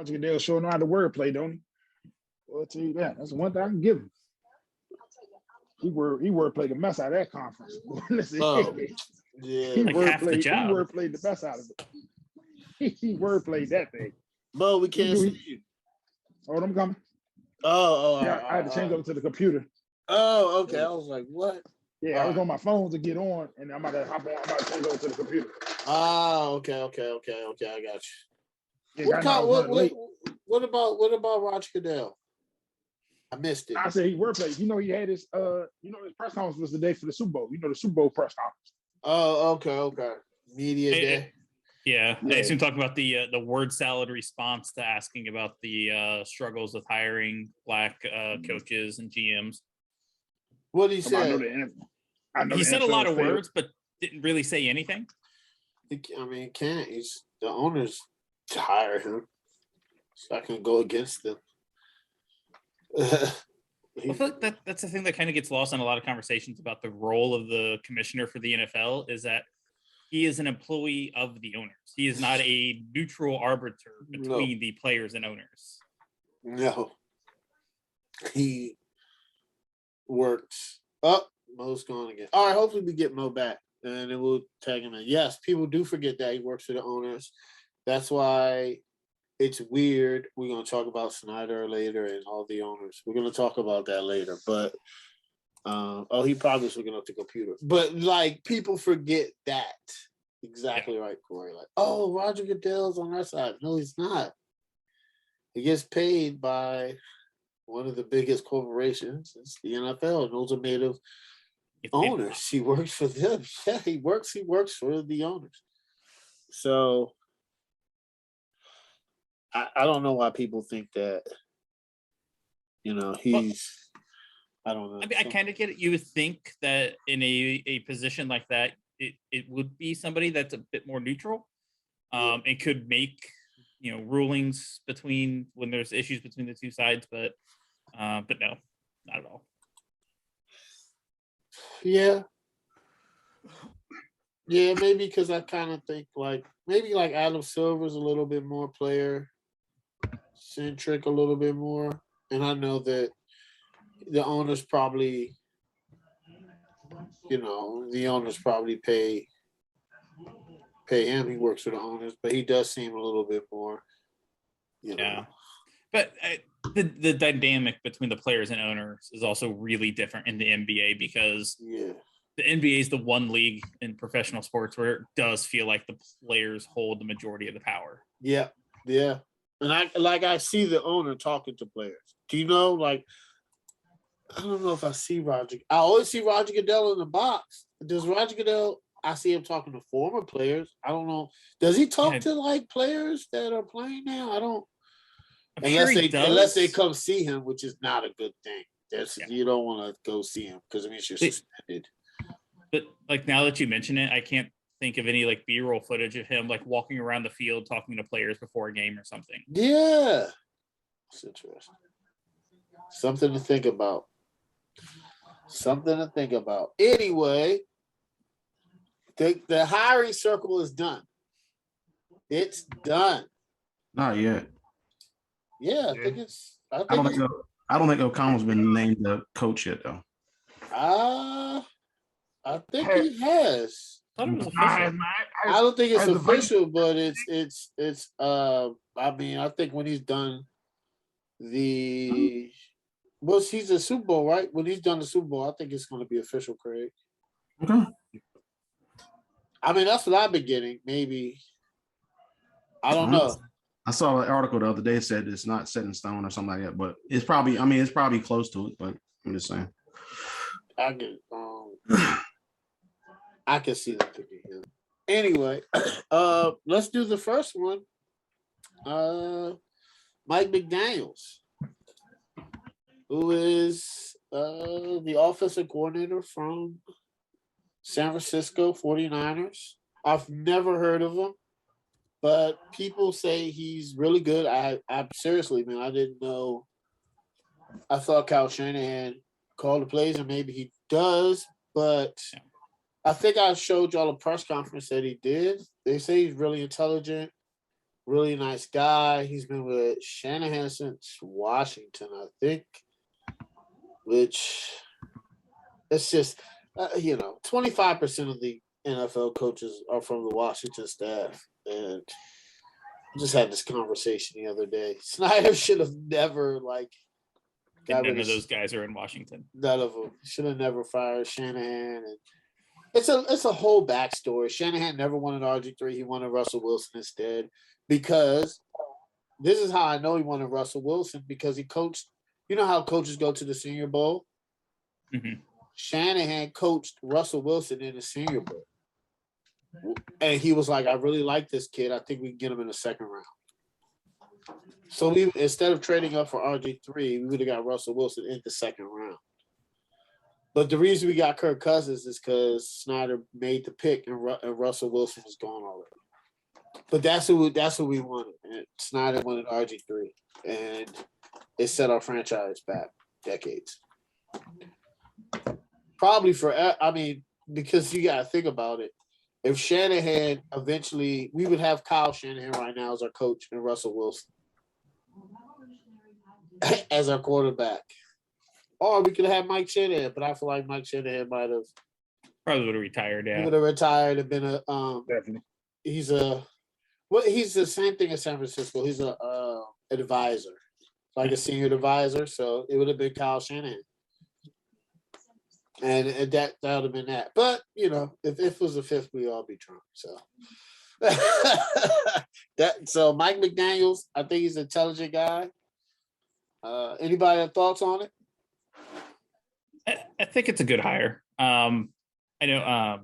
Roger Goodell sure know how to wordplay, don't he? Well, I'll tell you that. That's the one thing I can give him. He wordplayed the mess out of that conference. Listen, yeah, he like half the wordplayed. He job. wordplayed the best out of it. He wordplayed that thing. Bo, we can't see you. Oh, I'm coming. Yeah, I had to change over to the computer. Oh, okay. I was like, what? Yeah, I was on my phone to get on, and I'm about to hop on. I'm about to change over to the computer. Okay. I got you. Yeah, What about Roger Goodell? I missed it. I said he wordplayed. You know, he had his his press conference was the day for the Super Bowl. You know, the Super Bowl press conference. Oh, okay. Media day. Yeah, I assume talking about the word salad response to asking about the struggles with hiring black coaches and GMs. What did he say? He said a lot of words, but didn't really say anything. I mean, can't. He's the owners to hire him, so I can go against them. I feel like that's the thing that kind of gets lost in a lot of conversations about the role of the commissioner for the NFL is that he is an employee of the owners. He is not a neutral arbiter between the players and owners. No. He works. Oh, Mo's gone again. All right, hopefully we get Mo back, and then we'll tag him in. Yes, people do forget that he works for the owners. That's why it's weird. We're going to talk about Snyder later and all the owners. We're going to talk about that later, but he probably was looking up the computer. But, like, people forget that. Exactly right, Corey. Like, Roger Goodell's on our side. No, he's not. He gets paid by one of the biggest corporations. It's the NFL. And those are made of owners. He works for them. Yeah, he works for the owners. So I don't know why people think that, he's I don't know. I mean, I kind of get it. You would think that in a position like that, it would be somebody that's a bit more neutral and could make, rulings between when there's issues between the two sides, but no, not at all. Yeah. Yeah, maybe because I kind of think maybe Adam Silver's a little bit more player centric, a little bit more. And I know that the owners probably, pay him. He works for the owners, but he does seem a little bit more, Yeah. But the dynamic between the players and owners is also really different in the NBA because the NBA is the one league in professional sports where it does feel like the players hold the majority of the power. Yeah. Yeah. And I see the owner talking to players. Do you know, I don't know if I see Roger. I always see Roger Goodell in the box. Does Roger Goodell, I see him talking to former players. I don't know. Does he talk to players that are playing now? I don't. Unless they come see him, which is not a good thing. You don't want to go see him because it means you're suspended. But now that you mention it, I can't think of any B-roll footage of him walking around the field talking to players before a game or something. Yeah. It's interesting. Something to think about. Anyway, the hiring circle is done. It's done. Not yet. Yeah, I think it's. I don't think O'Connell's been named the coach yet, though. I think he has. I thought it was official. I don't think it's official, but it's. I mean, I think when he's done he's a Super Bowl, right? When he's done the Super Bowl, I think it's going to be official, Craig. Okay. I mean, that's what I've been getting. Maybe. I don't know. I saw an article the other day that said it's not set in stone or something like that, but it's probably close to it, but I'm just saying. I can see that to be him. Anyway, let's do the first one. Mike McDaniels, who is the offensive coordinator from San Francisco 49ers. I've never heard of him, but people say he's really good. I seriously, man, I didn't know. I thought Kyle Shanahan called the plays, and maybe he does, but I think I showed y'all a press conference that he did. They say he's really intelligent. Really nice guy. He's been with Shanahan since Washington, I think. Which it's just 25% of the NFL coaches are from the Washington staff, and I just had this conversation the other day. Snyder should have never And none of those guys are in Washington. None of them should have never fired Shanahan, and it's a whole backstory. Shanahan never wanted RG3; he wanted Russell Wilson instead. Because this is how I know he wanted Russell Wilson, because he coached. You know how coaches go to the Senior Bowl? Mm-hmm. Shanahan coached Russell Wilson in the Senior Bowl. And he was like, I really like this kid. I think we can get him in the second round. So instead of trading up for RG3, we would have got Russell Wilson in the second round. But the reason we got Kirk Cousins is because Snyder made the pick and Russell Wilson was gone already. But that's what we wanted. And Snyder wanted RG3. And it set our franchise back decades. Probably because you got to think about it. If Shanahan eventually, we would have Kyle Shanahan right now as our coach and Russell Wilson as our quarterback. Or we could have Mike Shanahan, but I feel like Mike Shanahan might have probably would have retired. Yeah, he would have retired and been a Definitely. He's the same thing as San Francisco. He's a advisor, like a senior advisor. So it would have been Kyle Shanahan. And that would have been that. But, if it was the fifth, we'd all be drunk. So so Mike McDaniels, I think he's an intelligent guy. Anybody have thoughts on it? I think it's a good hire. I know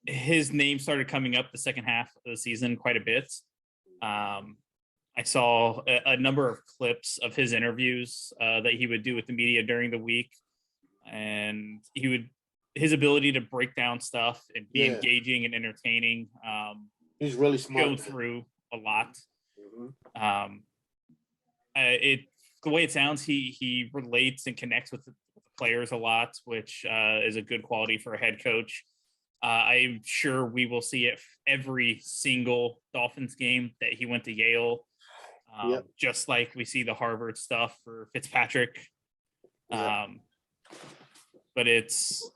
his name started coming up the second half of the season quite a bit. I saw a number of clips of his interviews that he would do with the media during the week. And his ability to break down stuff and be engaging and entertaining. He's really smart. Go through a lot. Mm-hmm. The way it sounds, he relates and connects with the players a lot, which is a good quality for a head coach. I'm sure we will see it every single Dolphins game that he went to Yale, just like we see the Harvard stuff for Fitzpatrick. Yep. But it's,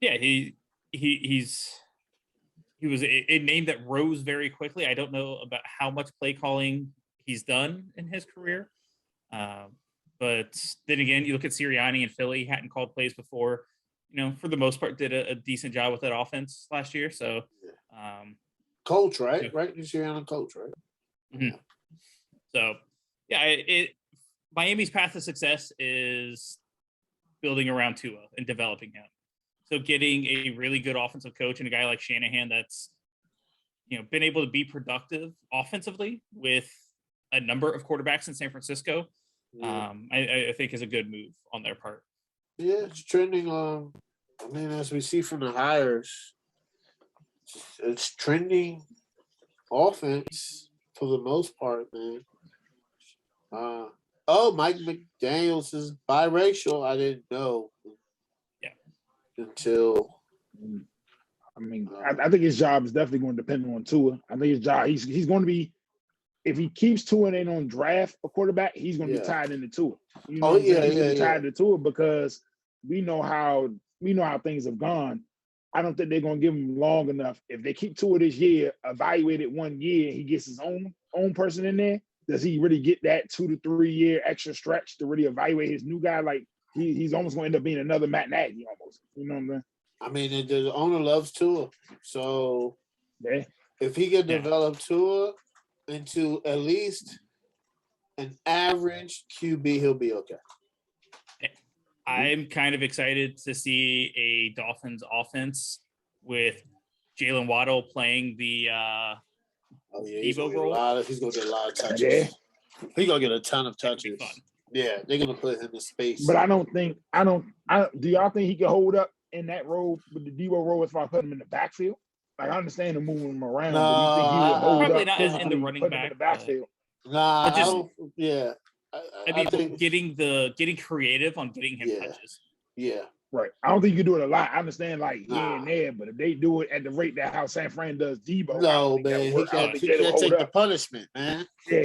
he was a name that rose very quickly. I don't know about how much play calling he's done in his career. But then again, you look at Sirianni in Philly, hadn't called plays before, for the most part, did a decent job with that offense last year. So, coach, right? Right? You're Sirianni coach, right? Mm-hmm. So, Miami's path to success is building around Tua and developing him. So getting a really good offensive coach and a guy like Shanahan that's, been able to be productive offensively with a number of quarterbacks in San Francisco, I think is a good move on their part. Yeah, it's trending. As we see from the hires, it's trending offense for the most part, man. Mike McDaniels is biracial. I didn't know. Yeah. Until. I think his job is definitely going to depend on Tua. I think his job, he's going to be, if he keeps Tua and they don't draft a quarterback, he's going to be tied into Tua. He's going to be tied to Tua because we know how things have gone. I don't think they're going to give him long enough. If they keep Tua this year, evaluate it 1 year, he gets his own person in there. Does he really get that 2 to 3 year extra stretch to really evaluate his new guy? Like he's almost going to end up being another Matt Nagy almost. You know what I'm saying? I mean, the owner loves Tua, so if he can develop Tua into at least an average QB, he'll be okay. I'm kind of excited to see a Dolphins offense with Jalen Waddle playing the he's Evo gonna role. He's gonna get a lot of touches. Yeah. He's gonna get a ton of That'd be touches. fun. Yeah, they're gonna put him in space. But do y'all think he can hold up in that role with the Devo role if I put him in the backfield? Like I understand him moving him around, but you think he would hold probably up not in the physically running putting him back, in the backfield? Nah, But just- I don't. Yeah, I mean, think getting creative on getting him touches. yeah. Right. I don't think you can do it a lot. I understand here and there, but if they do it at the rate that how San Fran does Debo, no, man, he can't take the punishment, man. Yeah,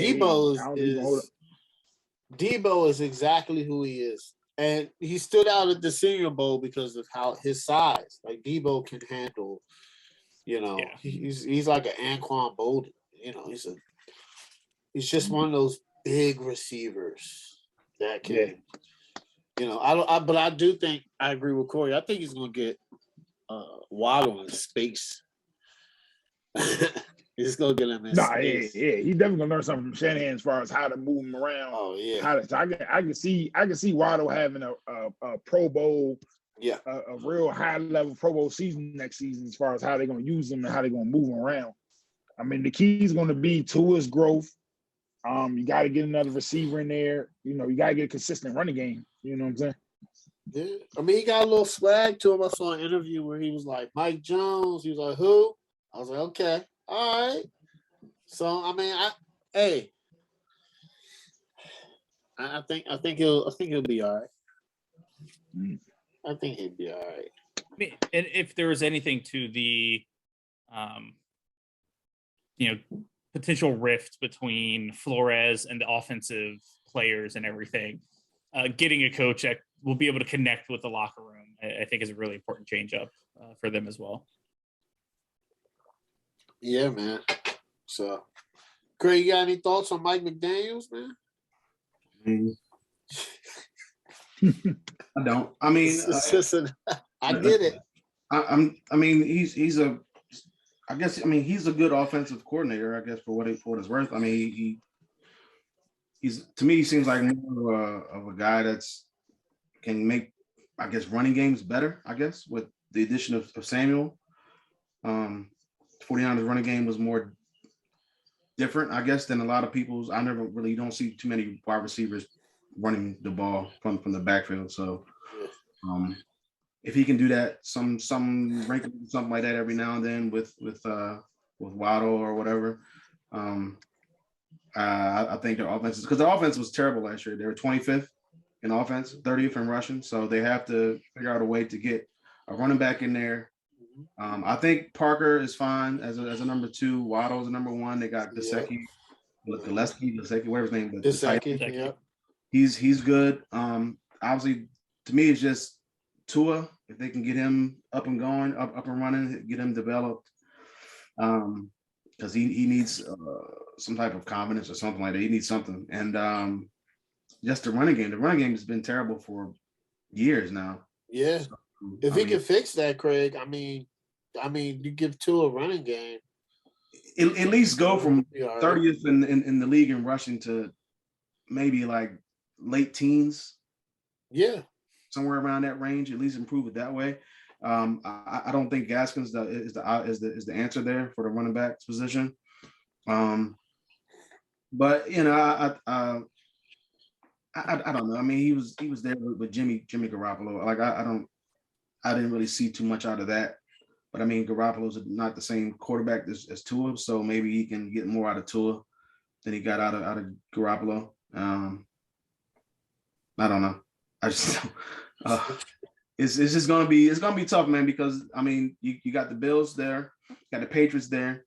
Debo is exactly who he is. And he stood out at the Senior Bowl because of how his size. Like Debo can handle, he's like an Anquan Bolden. He's just one of those big receivers that can, but I do think I agree with Corey. I think he's gonna get Waddle in space. He's gonna get him in space. Yeah, he's definitely gonna learn something from Shanahan as far as how to move him around. Oh yeah, I can see Waddle having a Pro Bowl, a real high level Pro Bowl season next season as far as how they're gonna use him and how they're gonna move him around. I mean, the key is gonna be to his growth. You got to get another receiver in there. You got to get a consistent running game. You know what I'm saying? Yeah. I mean, he got a little swag to him. I saw an interview where he was like, Mike Jones. He was like, who? I was like, okay. All right. So, I mean, I think he'll be all right. I think he'll be all right. I mean, and if there was anything to the, potential rift between Flores and the offensive players and everything, getting a coach that will be able to connect with the locker room, I think is a really important change up for them as well. Yeah, man. So, Craig, you got any thoughts on Mike McDaniels, man? I don't. I mean, I get it. I mean, he's a. I guess he's a good offensive coordinator. I guess for what it's worth. I mean, he's to me he seems like more of a guy that's can make running games better. I guess with the addition of Samuel, 49ers running game was more different, I guess, than a lot of people's. I never really don't see too many wide receivers running the ball from the backfield. So, if he can do that, some wrinkle, something like that every now and then with Waddle or whatever, I think their offense because their offense was terrible last year. They were 25th in offense, 30th in rushing, so they have to figure out a way to get a running back in there. I think Parker is fine as a number 2. Waddle is a number 1. They got Gesicki, whatever his name is. Gesicki, yeah. He's good. Obviously, to me, it's just Tua, if they can get him up and going, up and running, get him developed, because he needs some type of confidence or something like that. He needs something, and just the running game. The running game has been terrible for years now. Yeah, so, if he can fix that, Craig. I mean, you give Tua a running game. At least go from 30th in the league in rushing to maybe like late teens. Yeah. Somewhere around that range, at least improve it that way. I don't think Gaskins is the answer there for the running back position. But I don't know. I mean, he was there with Jimmy Garoppolo. Like I didn't really see too much out of that. But I mean, Garoppolo's not the same quarterback as Tua, so maybe he can get more out of Tua than he got out of Garoppolo. I don't know. I just it's just gonna be tough, man, because I mean you got the Bills there, you got the Patriots there.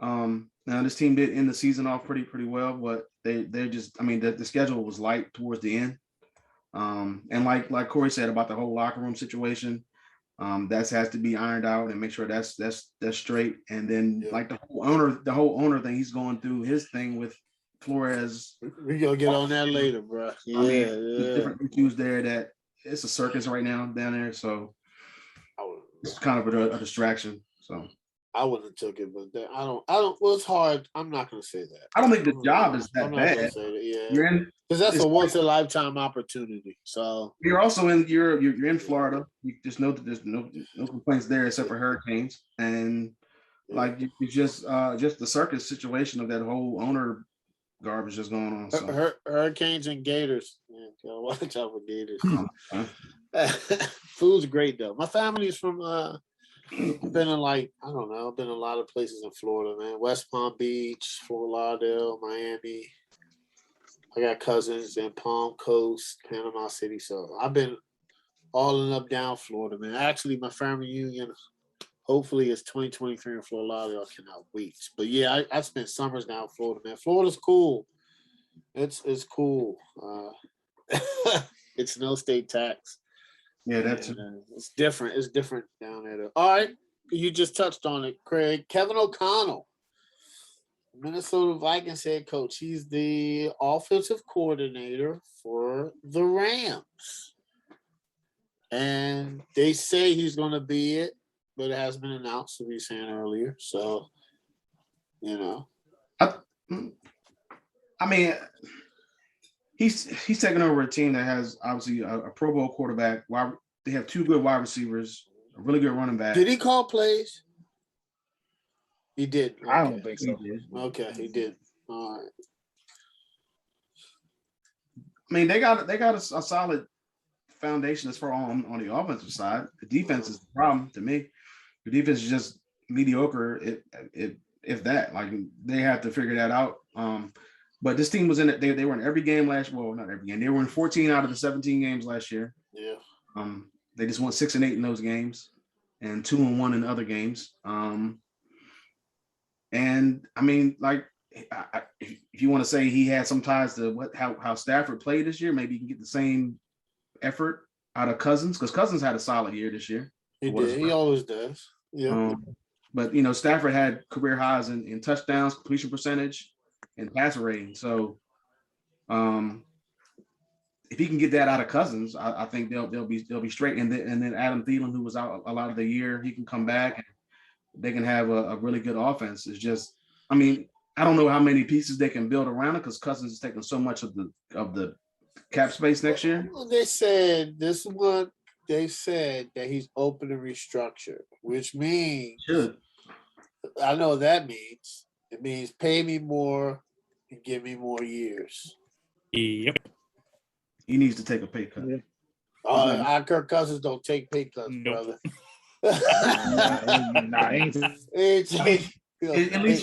Now this team did end the season off pretty well, but they're just the schedule was light towards the end. And like Corey said about the whole locker room situation, that has to be ironed out and make sure that's straight. And then like the whole owner thing, he's going through his thing with Flores. We're gonna get on that later, bro. There's different issues there that it's a circus right now down there, so it's kind of a distraction. So I wouldn't have took it, but I don't. Well, it's hard. I'm not gonna say that. I don't think the job is that bad. Yeah, because that's a once in a lifetime opportunity. So you're also you're in Florida. You just know that there's no complaints there except for hurricanes, and like it's just the circus situation of that whole owner garbage just going on. So. Hurricanes and gators. Man, watch out for gators. Food's great though. My family is from been in I've been in a lot of places in Florida, man. West Palm Beach, Fort Lauderdale, Miami. I got cousins in Palm Coast, Panama City. So I've been all up down Florida, man. Actually, my family reunion, hopefully it's 2023 in Florida. A lot of y'all cannot wait. But yeah, I spent summers down in Florida, man. Florida's cool. It's cool. It's no state tax. Yeah, that's it's different. It's different down there. All right. You just touched on it, Craig. Kevin O'Connell, Minnesota Vikings head coach. He's the offensive coordinator for the Rams. And they say he's going to be it, but it has been announced, as we were saying earlier. So, you know. I mean, he's taking over a team that has obviously a Pro Bowl quarterback. They have two good wide receivers, a really good running back. Did he call plays? He did. Okay. I don't think so. Okay, he did. All right. I mean, they got a solid foundation as far on the offensive side. The defense is the problem to me. The defense is just mediocre, if that. Like, they have to figure that out. But this team was in it. They were in every game last. Well, not every game. They were in 14 out of the 17 games last year. Yeah. They just went 6-8 in those games, and 2-1 in other games. And I mean, like, if you want to say he had some ties to how Stafford played this year, maybe you can get the same effort out of Cousins, because Cousins had a solid year this year. He did. He always does. Yeah. But Stafford had career highs in touchdowns, completion percentage, and passer rating. So, if he can get that out of Cousins, I think they'll be straight. And then Adam Thielen, who was out a lot of the year, he can come back and they can have a really good offense. It's just, I mean, I don't know how many pieces they can build around it, because Cousins is taking so much of the cap space next year. Well, they said that he's open to restructure, which means I know what that means. It means pay me more and give me more years. Yep. He needs to take a pay cut. Yeah. Kirk Cousins don't take pay cuts, brother. Nah, ain't. At least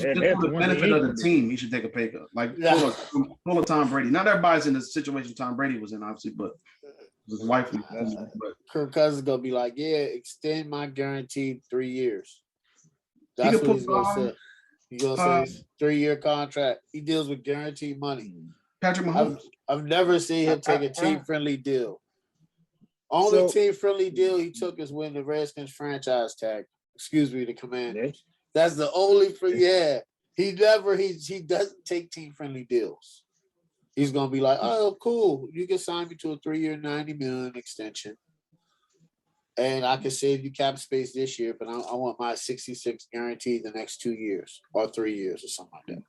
for the benefit of the team, he should take a pay cut. Like, pull a Tom Brady. Not everybody's in the situation Tom Brady was in, obviously, but his wife. But Kirk Cousins gonna be like, yeah, extend my guaranteed 3 years. That's what he's gonna say. He's gonna say 3-year contract. He deals with guaranteed money. Patrick Mahomes. I've never seen him take a team-friendly deal. Only team-friendly deal he took is when the Redskins franchise tag. Excuse me, the Commanders. That's the only He doesn't take team-friendly deals. He's gonna be like, oh, cool. You can sign me to a 3-year, $90 million extension, and I can save you cap space this year, but I want my 66 guaranteed the next 2 years or 3 years or something like that.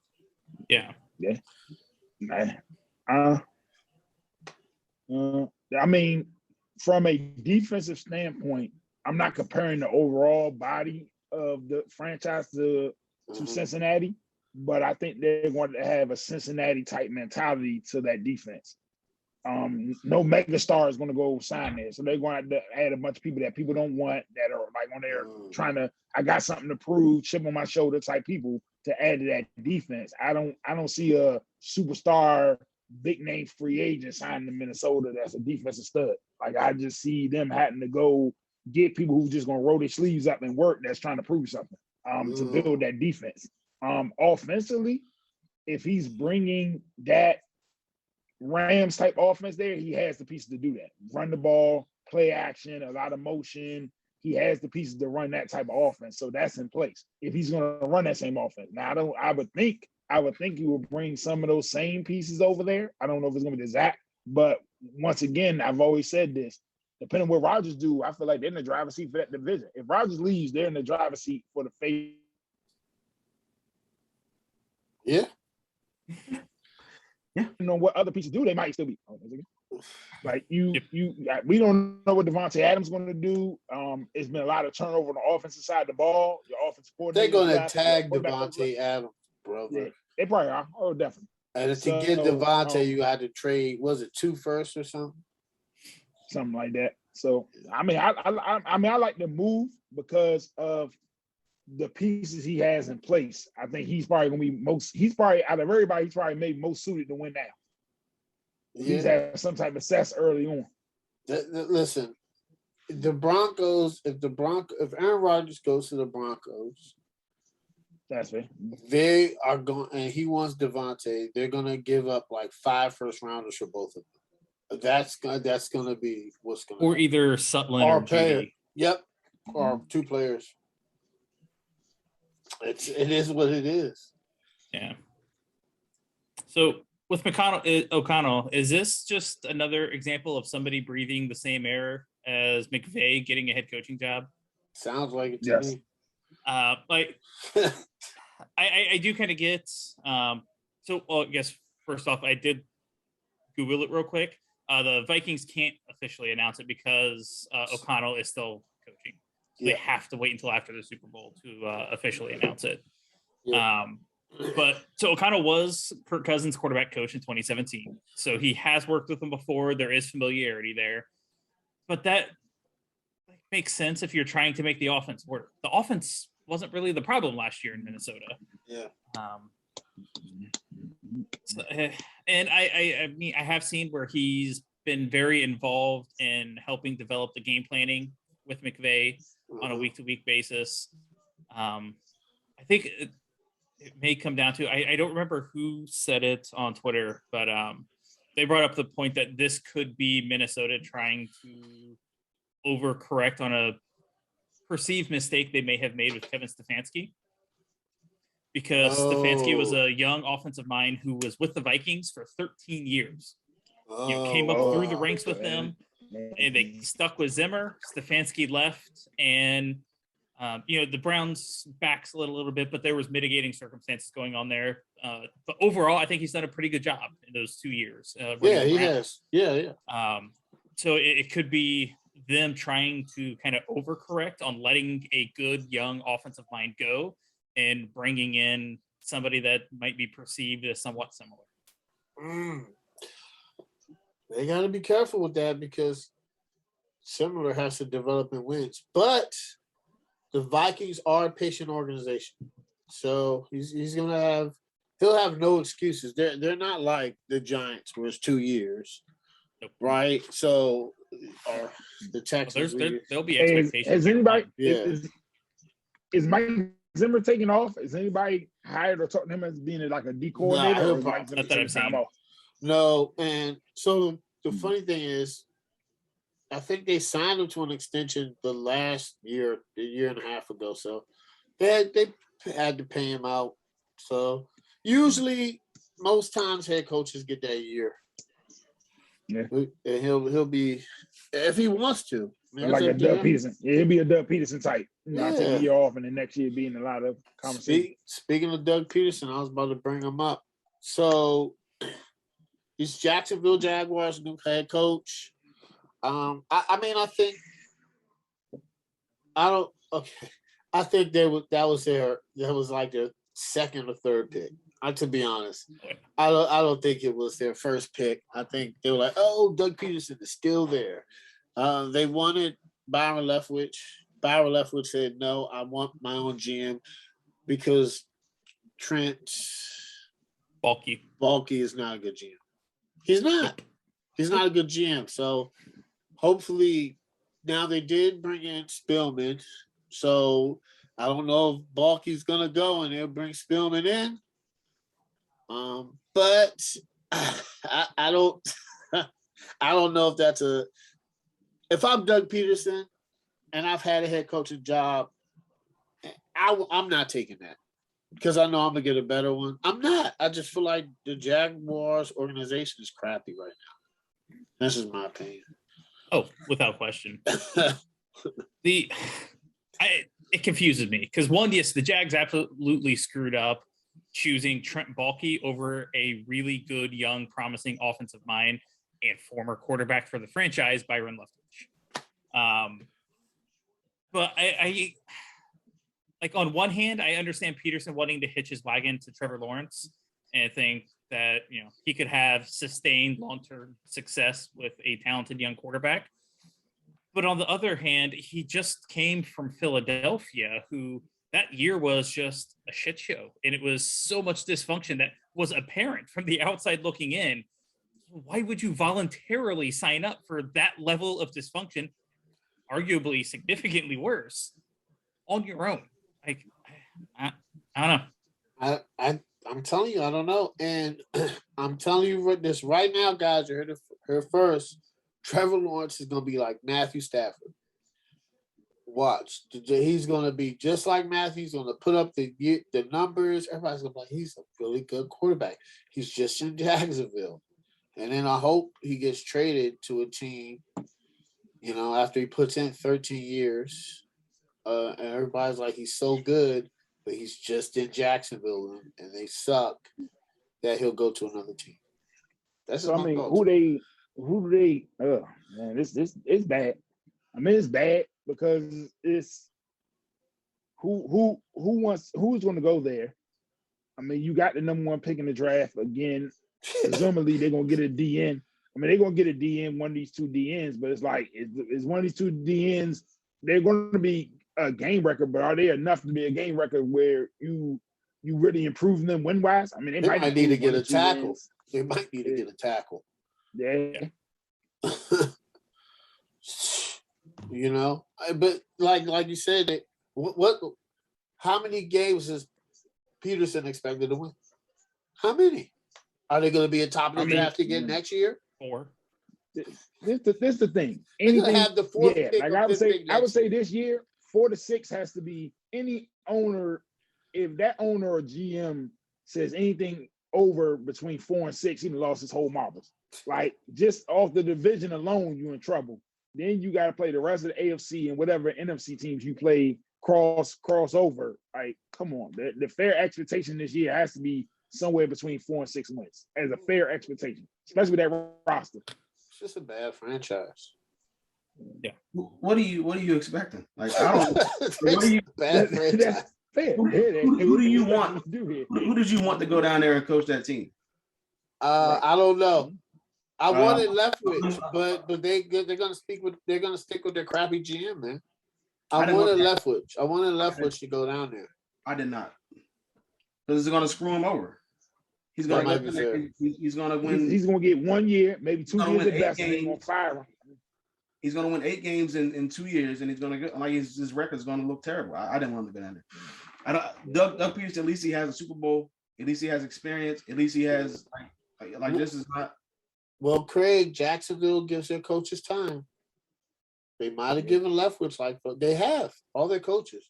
Yeah. I mean, from a defensive standpoint, I'm not comparing the overall body of the franchise to Cincinnati, but I think they're going to have a Cincinnati type mentality to that defense. No mega star is going to go sign there, so they're going to add a bunch of people that people don't want, that are like on there trying to, I got something to prove, chip on my shoulder type people to add to that defense. I don't see a superstar big name free agent signing to Minnesota that's a defensive stud. Like, I just see them having to go get people who's just going to roll their sleeves up and work, that's trying to prove something to build that defense. Offensively, if he's bringing that Rams type offense there, he has the pieces to do that. Run the ball, play action, a lot of motion. He has the pieces to run that type of offense. So that's in place. If he's going to run that same offense. Now, I would think he will bring some of those same pieces over there. I don't know if it's going to be the exact, but once again, I've always said this. Depending on what Rodgers do, I feel like they're in the driver's seat for that division. If Rodgers leaves, they're in the driver's seat for the fate. Yeah. You know what other pieces do, they might still be. Like we don't know what Devontae Adams is going to do. It's been a lot of turnover on the offensive side of the ball. Your offensive coordinator. They're going to tag Devontae Adams, brother. Yeah, they probably are. Oh, definitely. And to get Devontae, you had to trade. Was it 2 firsts or something? Something like that. So I mean, I like the move because of the pieces he has in place. I think he's probably going to be he's probably out of everybody, he's probably made most suited to win now. Yeah. He's had some type of success early on. Listen, the Broncos, if Aaron Rodgers goes to the Broncos, that's fair. They are going, and he wants Devontae. They're gonna give up like 5 first rounders for both of them. That's gonna be what's gonna. Or happen. either Sutton or Judy. Yep, or 2 players. It is what it is. Yeah. So with O'Connell, is this just another example of somebody breathing the same air as McVay getting a head coaching job? Sounds like it to me. Like I do kind of get I guess first off, I did Google it real quick. The Vikings can't officially announce it because O'Connell is still coaching. So they have to wait until after the Super Bowl to officially announce it. Yeah. But so O'Connell was Kirk Cousins' quarterback coach in 2017. So he has worked with him before. There is familiarity there. But that makes sense if you're trying to make the offense work. The offense wasn't really the problem last year in Minnesota. Yeah. And I mean, I have seen where he's been very involved in helping develop the game planning with McVay on a week-to-week basis. I think it may come down to, I don't remember who said it on Twitter, but they brought up the point that this could be Minnesota trying to overcorrect on a perceived mistake they may have made with Kevin Stefanski. Because Stefanski was a young offensive mind who was with the Vikings for 13 years. Came up through the ranks with them, and they stuck with Zimmer. Stefanski left, and the Browns backs a little bit, but there was mitigating circumstances going on there. But overall, I think he's done a pretty good job in those 2 years. He has. Yeah. So it could be them trying to kind of overcorrect on letting a good young offensive mind go and bringing in somebody that might be perceived as somewhat similar. They got to be careful with that because similar has to develop and wins. But the Vikings are a patient organization. So he'll have no excuses. They're not like the Giants where it's 2 years. Nope. Right? So the Texans. There'll be expectations. Has anybody is Mike Zimmer taking off? Is anybody hired or talking to him as being like a D coordinator? Not that I've seen. No, and so the funny thing is, I think they signed him to an extension the last year, a year and a half ago. So they had to pay him out. So usually, most times head coaches get that year. Yeah, and he'll be if he wants to. Like a Doug Pederson. Yeah, he'll be a Doug Pederson type. Take a year off and the next year being a lot of conversation. Speaking of Doug Pederson, I was about to bring him up. So he's Jacksonville Jaguars new head coach. I think that was like their second or third pick. To be honest, I don't think it was their first pick. I think they were like, oh, Doug Pederson is still there. They wanted Byron Leftwich. Byron Leftwich said, no, I want my own GM because Trent Baalke is not a good GM. He's not. He's not a good GM. So hopefully now they did bring in Spielman. So I don't know if Baalke's going to go and they'll bring Spielman in. But I don't know if that's if I'm Doug Pederson and I've had a head coaching job, I'm not taking that because I know I'm going to get a better one. I'm not. I just feel like the Jaguars organization is crappy right now. This is my opinion. Oh, without question. It confuses me because one, yes, the Jags absolutely screwed up choosing Trent Baalke over a really good, young, promising offensive mind and former quarterback for the franchise, Byron Leftwich. But I like on one hand, I understand Pederson wanting to hitch his wagon to Trevor Lawrence and think that, he could have sustained long-term success with a talented young quarterback. But on the other hand, he just came from Philadelphia, who that year was just a shit show. And it was so much dysfunction that was apparent from the outside looking in. Why would you voluntarily sign up for that level of dysfunction? arguably significantly worse on your own. Like, I don't know. I'm telling you, I don't know. And I'm telling you this right now, guys. You heard it here first. Trevor Lawrence is going to be like Matthew Stafford. Watch. He's going to be just like Matthew. He's going to put up the numbers. Everybody's going to be like, he's a really good quarterback. He's just in Jacksonville. And then I hope he gets traded to a team, you know, after he puts in 13 years. And everybody's like, he's so good, but he's just in Jacksonville and they suck, that he'll go to another team. That's so. I mean, who do they? Oh man, it's bad. I mean, it's bad because it's who's going to go there. I mean, you got the number one pick in the draft again. Presumably, they're going to get a DN. I mean, they're going to get a DN, one of these two DNs, but it's like, is one of these two DNs, they're going to be a game record, but are they enough to be a game record where you really improve them win-wise? I mean, they might need to get a tackle. They might need to get a tackle. Yeah. You know, but like you said, how many games is Pederson expected to win? How many? Are they going to be a top of the draft again next year? 4. This the thing. Anything have the 4th pick. Like I would say this year, 4 to 6 has to be any owner. If that owner or GM says anything over between 4 and 6, he lost his whole marbles. Like, just off the division alone, you're in trouble. Then you got to play the rest of the AFC and whatever NFC teams you play cross over. Like, come on. The fair expectation this year has to be somewhere between 4 and 6 wins as a fair expectation, especially with that roster. It's just a bad franchise. Yeah. What are you expecting? Like, I don't. What are you? Bad franchise. That's fair. Who do you want? Who did you want to go down there and coach that team? I don't know. I wanted Leftwich, but they're gonna stick with their crappy GM, man. I wanted Leftwich to go down there. I did not, because it's gonna screw him over. He's gonna he's gonna win. He's gonna get 1 year, maybe 2 years at best, and they're gonna fire him. He's gonna win 8 games in 2 years, and he's gonna get like his record's gonna look terrible. I didn't want him to go down there. Doug Pederson, at least he has a Super Bowl. At least he has experience. At least he has like this is not. Well, Craig, Jacksonville gives their coaches time. They might have given Leftwich they have all their coaches.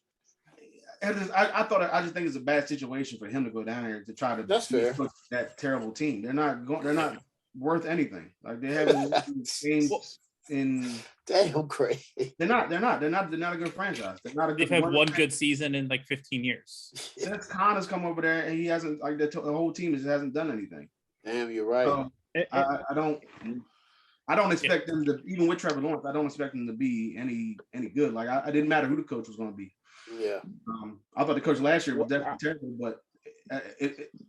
I just think it's a bad situation for him to go down there to try to. That's fair. That terrible team. They're not worth anything. Like they haven't games in. Damn, Craig. They're not a good franchise. They're not a good. They've had one good season in like 15 years. Since Khan has come over there and he hasn't the whole team hasn't done anything. Damn, you're right. I don't expect them to, even with Trevor Lawrence, I don't expect them to be any good. Like I didn't matter who the coach was going to be. Yeah. I thought the coach last year was definitely terrible, but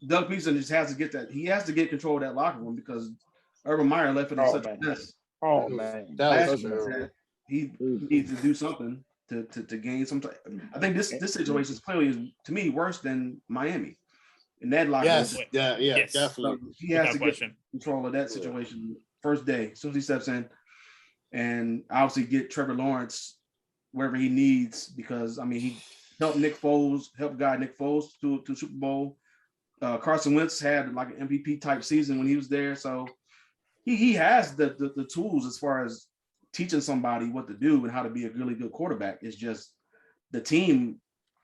Doug Pederson just has to get that. He has to get control of that locker room because Urban Meyer left it in such a mess. Oh man, he needs to do something to gain some. I think this situation is clearly to me worse than Miami. In that locker room. Yes, definitely. So he has to get control of that situation first day, as soon as he steps in, and obviously get Trevor Lawrence wherever he needs, because I mean he helped Nick Foles to Super Bowl. Carson Wentz had like an MVP type season when he was there, so he has the tools as far as teaching somebody what to do and how to be a really good quarterback. It's just the team.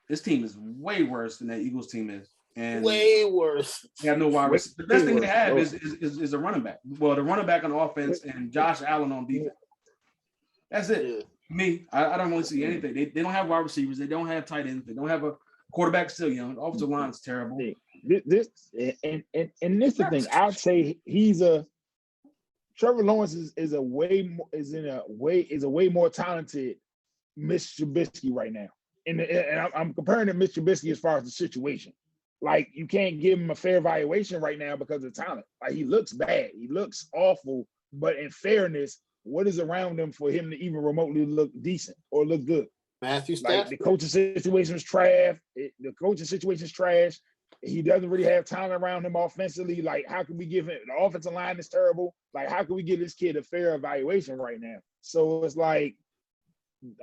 This team is way worse than that Eagles team is. And way worse. They have no wide receiver. The best thing they have is a running back. Well, the running back on offense and Josh Allen on defense. That's it. Yeah. Me, I don't really see anything. They don't have wide receivers. They don't have tight ends. They don't have a quarterback still young. Offensive line is terrible. This is the thing. I'd say Trevor Lawrence is a way more talented Mitch Trubisky right now. And I'm comparing to Mitch Trubisky as far as the situation. Like, you can't give him a fair evaluation right now because of talent. Like, he looks bad. He looks awful. But in fairness, what is around him for him to even remotely look decent or look good? Matthew Stafford. Like, the coaching situation is trash. The coaching situation is trash. He doesn't really have talent around him offensively. Like, how can we give him – the offensive line is terrible. Like, how can we give this kid a fair evaluation right now? So it's like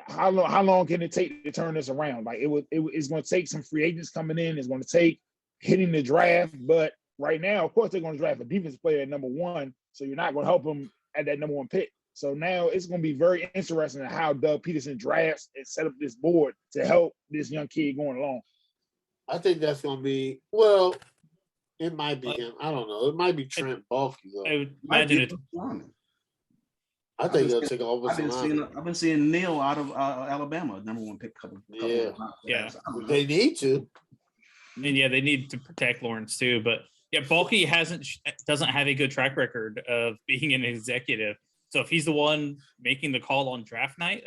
how long can it take to turn this around? Like it's going to take some free agents coming in. It's going to take hitting the draft. But right now, of course, they're going to draft a defensive player at number 1. So you're not going to help them at that number 1 pick. So now it's going to be very interesting in how Doug Pederson drafts and set up this board to help this young kid going along. I think that's going to be, well, it might be him. I don't know. It might be Trent Baalke, though. I would imagine it. I think they'll take all of us. I've been seeing Neil out of Alabama, number 1 pick. Yeah. They need to. And yeah, they need to protect Lawrence too. But yeah, Baalke doesn't have a good track record of being an executive. So if he's the one making the call on draft night,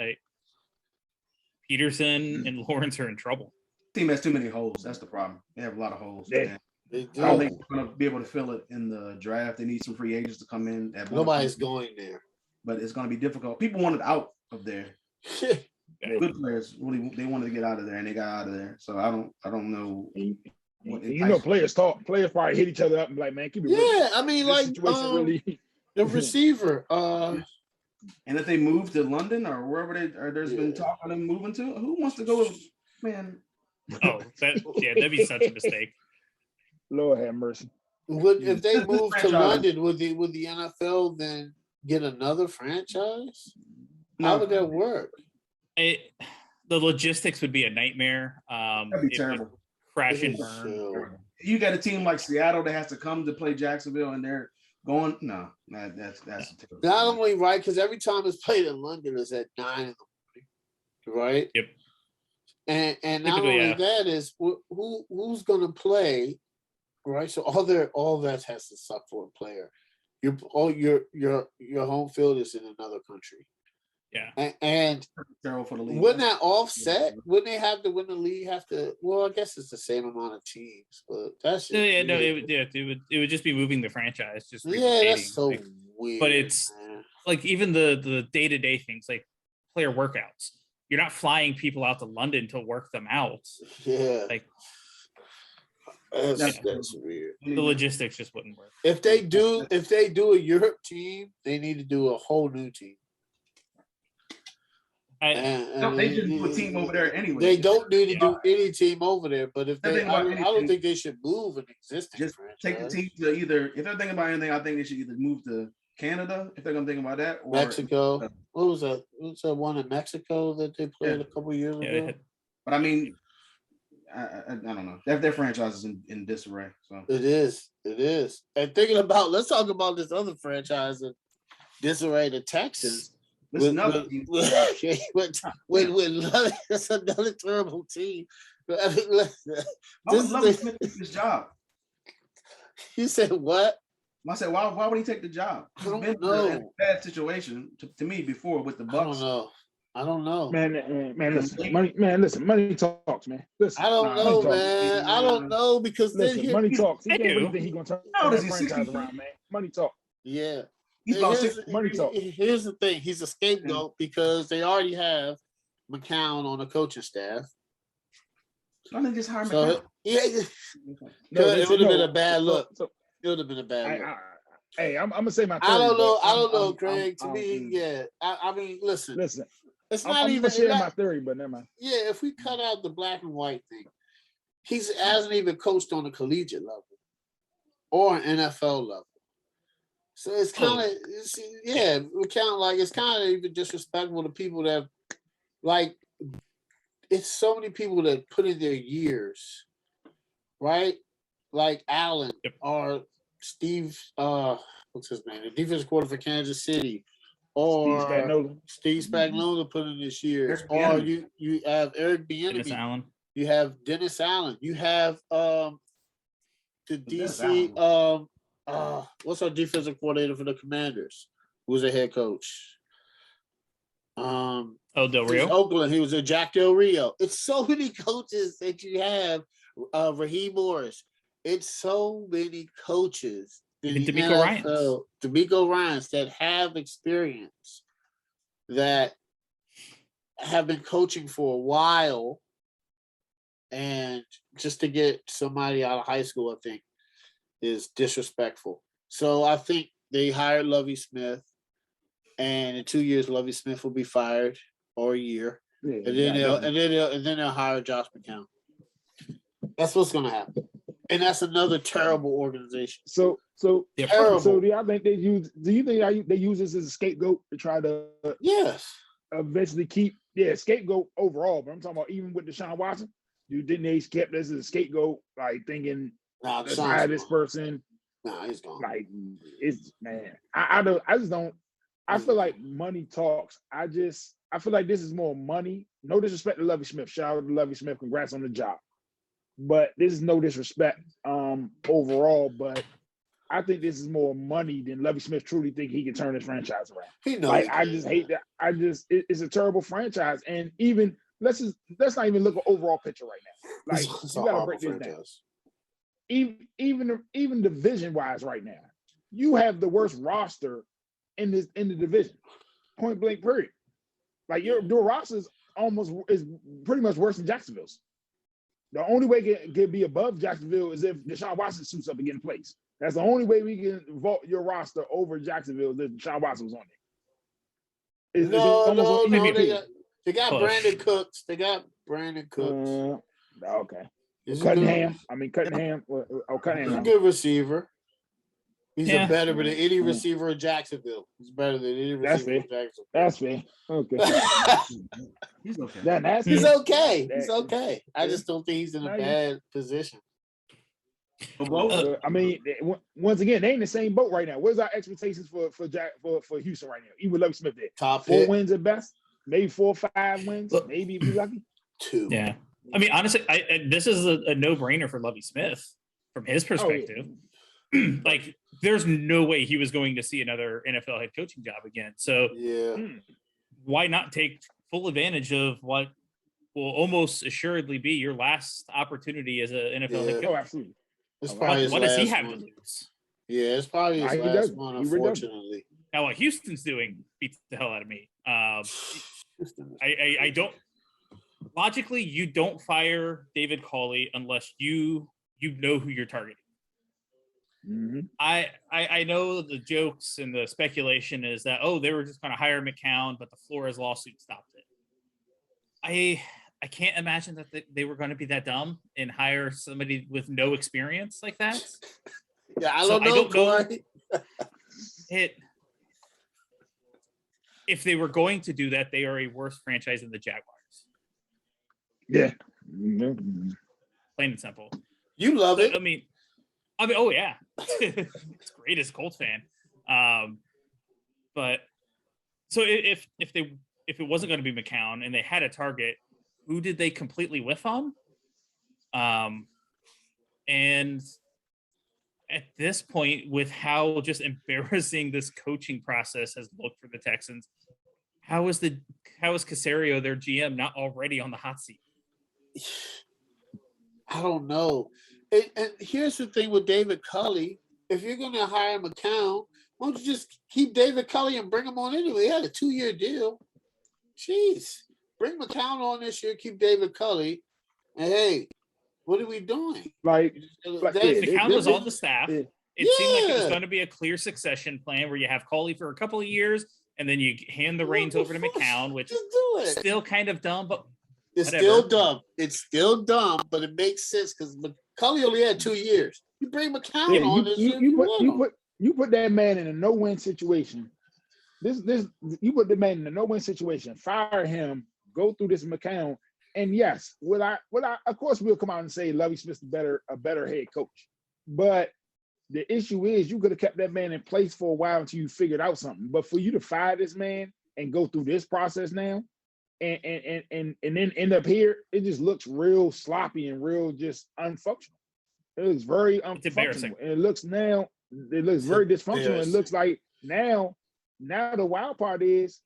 Pederson and Lawrence are in trouble. Team has too many holes. That's the problem. They have a lot of holes. They I don't think they're going to be able to fill it in the draft. They need some free agents to come in. Nobody's going there. But it's going to be difficult. People wanted out of there. Good players really they wanted to get out of there, and they got out of there. So I don't know. Players probably hit each other up and be like, man, keep it real. Yeah, I mean, like really... the receiver. And if they move to London or wherever there's been talk of them moving to, who wants to go? Man. Oh, that'd be such a mistake. Lord have mercy. If they move to London, would the NFL then get another franchise? How would that work? The logistics would be a nightmare. That'd be terrible. Crash and burn. You got a team like Seattle that has to come to play Jacksonville, and they're going. No, that's terrible. Not only right, because every time it's played in London is at 9 in the morning, right? Yep. And not only that is who's going to play, right? So all that has to suck for a player. Your home field is in another country. Yeah. And for the league. Wouldn't that offset? Wouldn't they have to win the league? Well, I guess it's the same amount of teams, but that's just it would just be moving the franchise. Just that's so weird. But it's like even the day-to-day things like player workouts. You're not flying people out to London to work them out. Yeah. Like that's weird. The logistics just wouldn't work. If they do a Europe team, they need to do a whole new team. They should do a team over there anyway. They don't need to do any team over there, but I don't think they should move an existing just franchise. Take the team to either, if they're thinking about anything, I think they should either move to Canada, if they're going to think about that. Or Mexico. What was that? What was that one in Mexico that they played a couple years ago? But I mean, I don't know. Their franchise is in disarray. So It is. And thinking about, let's talk about this other franchise in disarray, the Texans. That's another terrible team. I mean, Lovie Smith took this job. You said what? I said, why would he take the job? He's been in a bad situation to me before with the Bucks. I don't know. Man, listen. Money talks, man. Listen, I don't know, man. I don't know because money talks. He do. He's gonna turn the franchise around, man. Money talk. Yeah. Money talk. Here's the thing. He's a scapegoat because they already have McCown on the coaching staff. Why didn't they just hire McCown? It would have been a bad look. It would have been a bad look. Hey, I'm gonna say my theory. I don't know, Craig. To me, I mean, listen. It's not even sharing my theory, but never mind. Yeah, if we cut out the black and white thing, he hasn't even coached on a collegiate level or an NFL level. So it's kind of, it's kind of even disrespectful to people that, like, it's so many people that put in their years, right? Like Allen or Steve, what's his name? The defensive coordinator for Kansas City, or Steve Spagnuolo put in this year, or you have Eric Bieniemy, you have Dennis Allen, you have the DC. What's our defensive coordinator for the Commanders? Who's the head coach? Del Rio. Oakland. He was a Jack Del Rio. It's so many coaches that you have. Raheem Morris. It's so many coaches. DeMeco Ryans that have experience, that have been coaching for a while, and just to get somebody out of high school, I think, is disrespectful. So I think they hired Lovie Smith, and in 2 years, Lovie Smith will be fired. or a year, Yeah, and then they'll hire Josh McCown. That's what's gonna happen, and that's another terrible organization. So terrible. So do y'all think they use? Do you think they use this as a scapegoat to try to eventually keep scapegoat overall? But I'm talking about even with Deshaun Watson. Didn't they kept this as a scapegoat, like thinking let's hire this person? Nah, he's gone. Like it's man, I just don't. I feel like money talks. I feel like this is more money. No disrespect to Lovie Smith. Shout out to Lovie Smith. Congrats on the job. But this is no disrespect overall. But I think this is more money than Lovie Smith truly think he can turn his franchise around. He knows. Like I just hate that. It's a terrible franchise. And even let's not even look at overall picture right now. Like you gotta break this down. Even division wise right now, you have the worst roster in the division. Point blank period. Like your roster is pretty much worse than Jacksonville's. The only way it could be above Jacksonville is if Deshaun Watson suits up and get in place. That's the only way we can vault your roster over Jacksonville is if Deshaun Watson was on there. They got Brandon Cooks. Okay. Cunningham. Cunningham. Cunningham. He's a good receiver. He's better than any receiver in Jacksonville. He's better than any receiver in Jacksonville. That's fair. Okay. He's okay. He's okay. He's okay. I just don't think he's in a bad position. Once again, they ain't in the same boat right now. Where's our expectations for Houston right now? Even with Lovie Smith there. Top 4 wins at best. Maybe 4 or 5 wins. Maybe if you're lucky. 2. Yeah. Honestly, this is a no-brainer for Lovie Smith from his perspective. Like, there's no way he was going to see another NFL head coaching job again. So, why not take full advantage of what will almost assuredly be your last opportunity as an NFL head coach? Oh, absolutely. What does he have to lose? Yeah, it's probably his last one, unfortunately. Now, what Houston's doing beats the hell out of me. I don't. Logically, you don't fire David Culley unless you know who you're targeting. Mm-hmm. I know the jokes and the speculation is that they were just going to hire McCown, but the Flores lawsuit stopped it. I can't imagine that they were going to be that dumb and hire somebody with no experience like that. Yeah, I don't know. If they were going to do that, they are a worse franchise than the Jaguars. Yeah. Plain and simple. You love it. I mean, oh yeah, it's great as a Colts fan. But so if it wasn't going to be McCown and they had a target, who did they completely whiff on? And at this point, with how just embarrassing this coaching process has looked for the Texans, how is Caserio, their GM, not already on the hot seat? I don't know. And here's the thing with David Culley. If you're going to hire McCown, why don't you just keep David Culley and bring him on anyway? He had a 2-year deal. Jeez. Bring McCown on this year, keep David Culley. And hey, what are we doing? McCown was on the staff. It seemed like it was going to be a clear succession plan where you have Culley for a couple of years and then you hand the reins over to McCown, which is still kind of dumb, but it's still dumb. It's still dumb, but it makes sense because Culley only had 2 years. You bring McCown on this year. You put that man in a no-win situation. You put the man in a no-win situation. Fire him. Go through this McCown. And yes, of course we'll come out and say Lovie Smith's a better head coach. But the issue is you could have kept that man in place for a while until you figured out something. But for you to fire this man and go through this process now, and then end up here, it just looks real sloppy and real just unfunctional. It looks very unfunctional. And it looks very dysfunctional. It looks like now the wild part is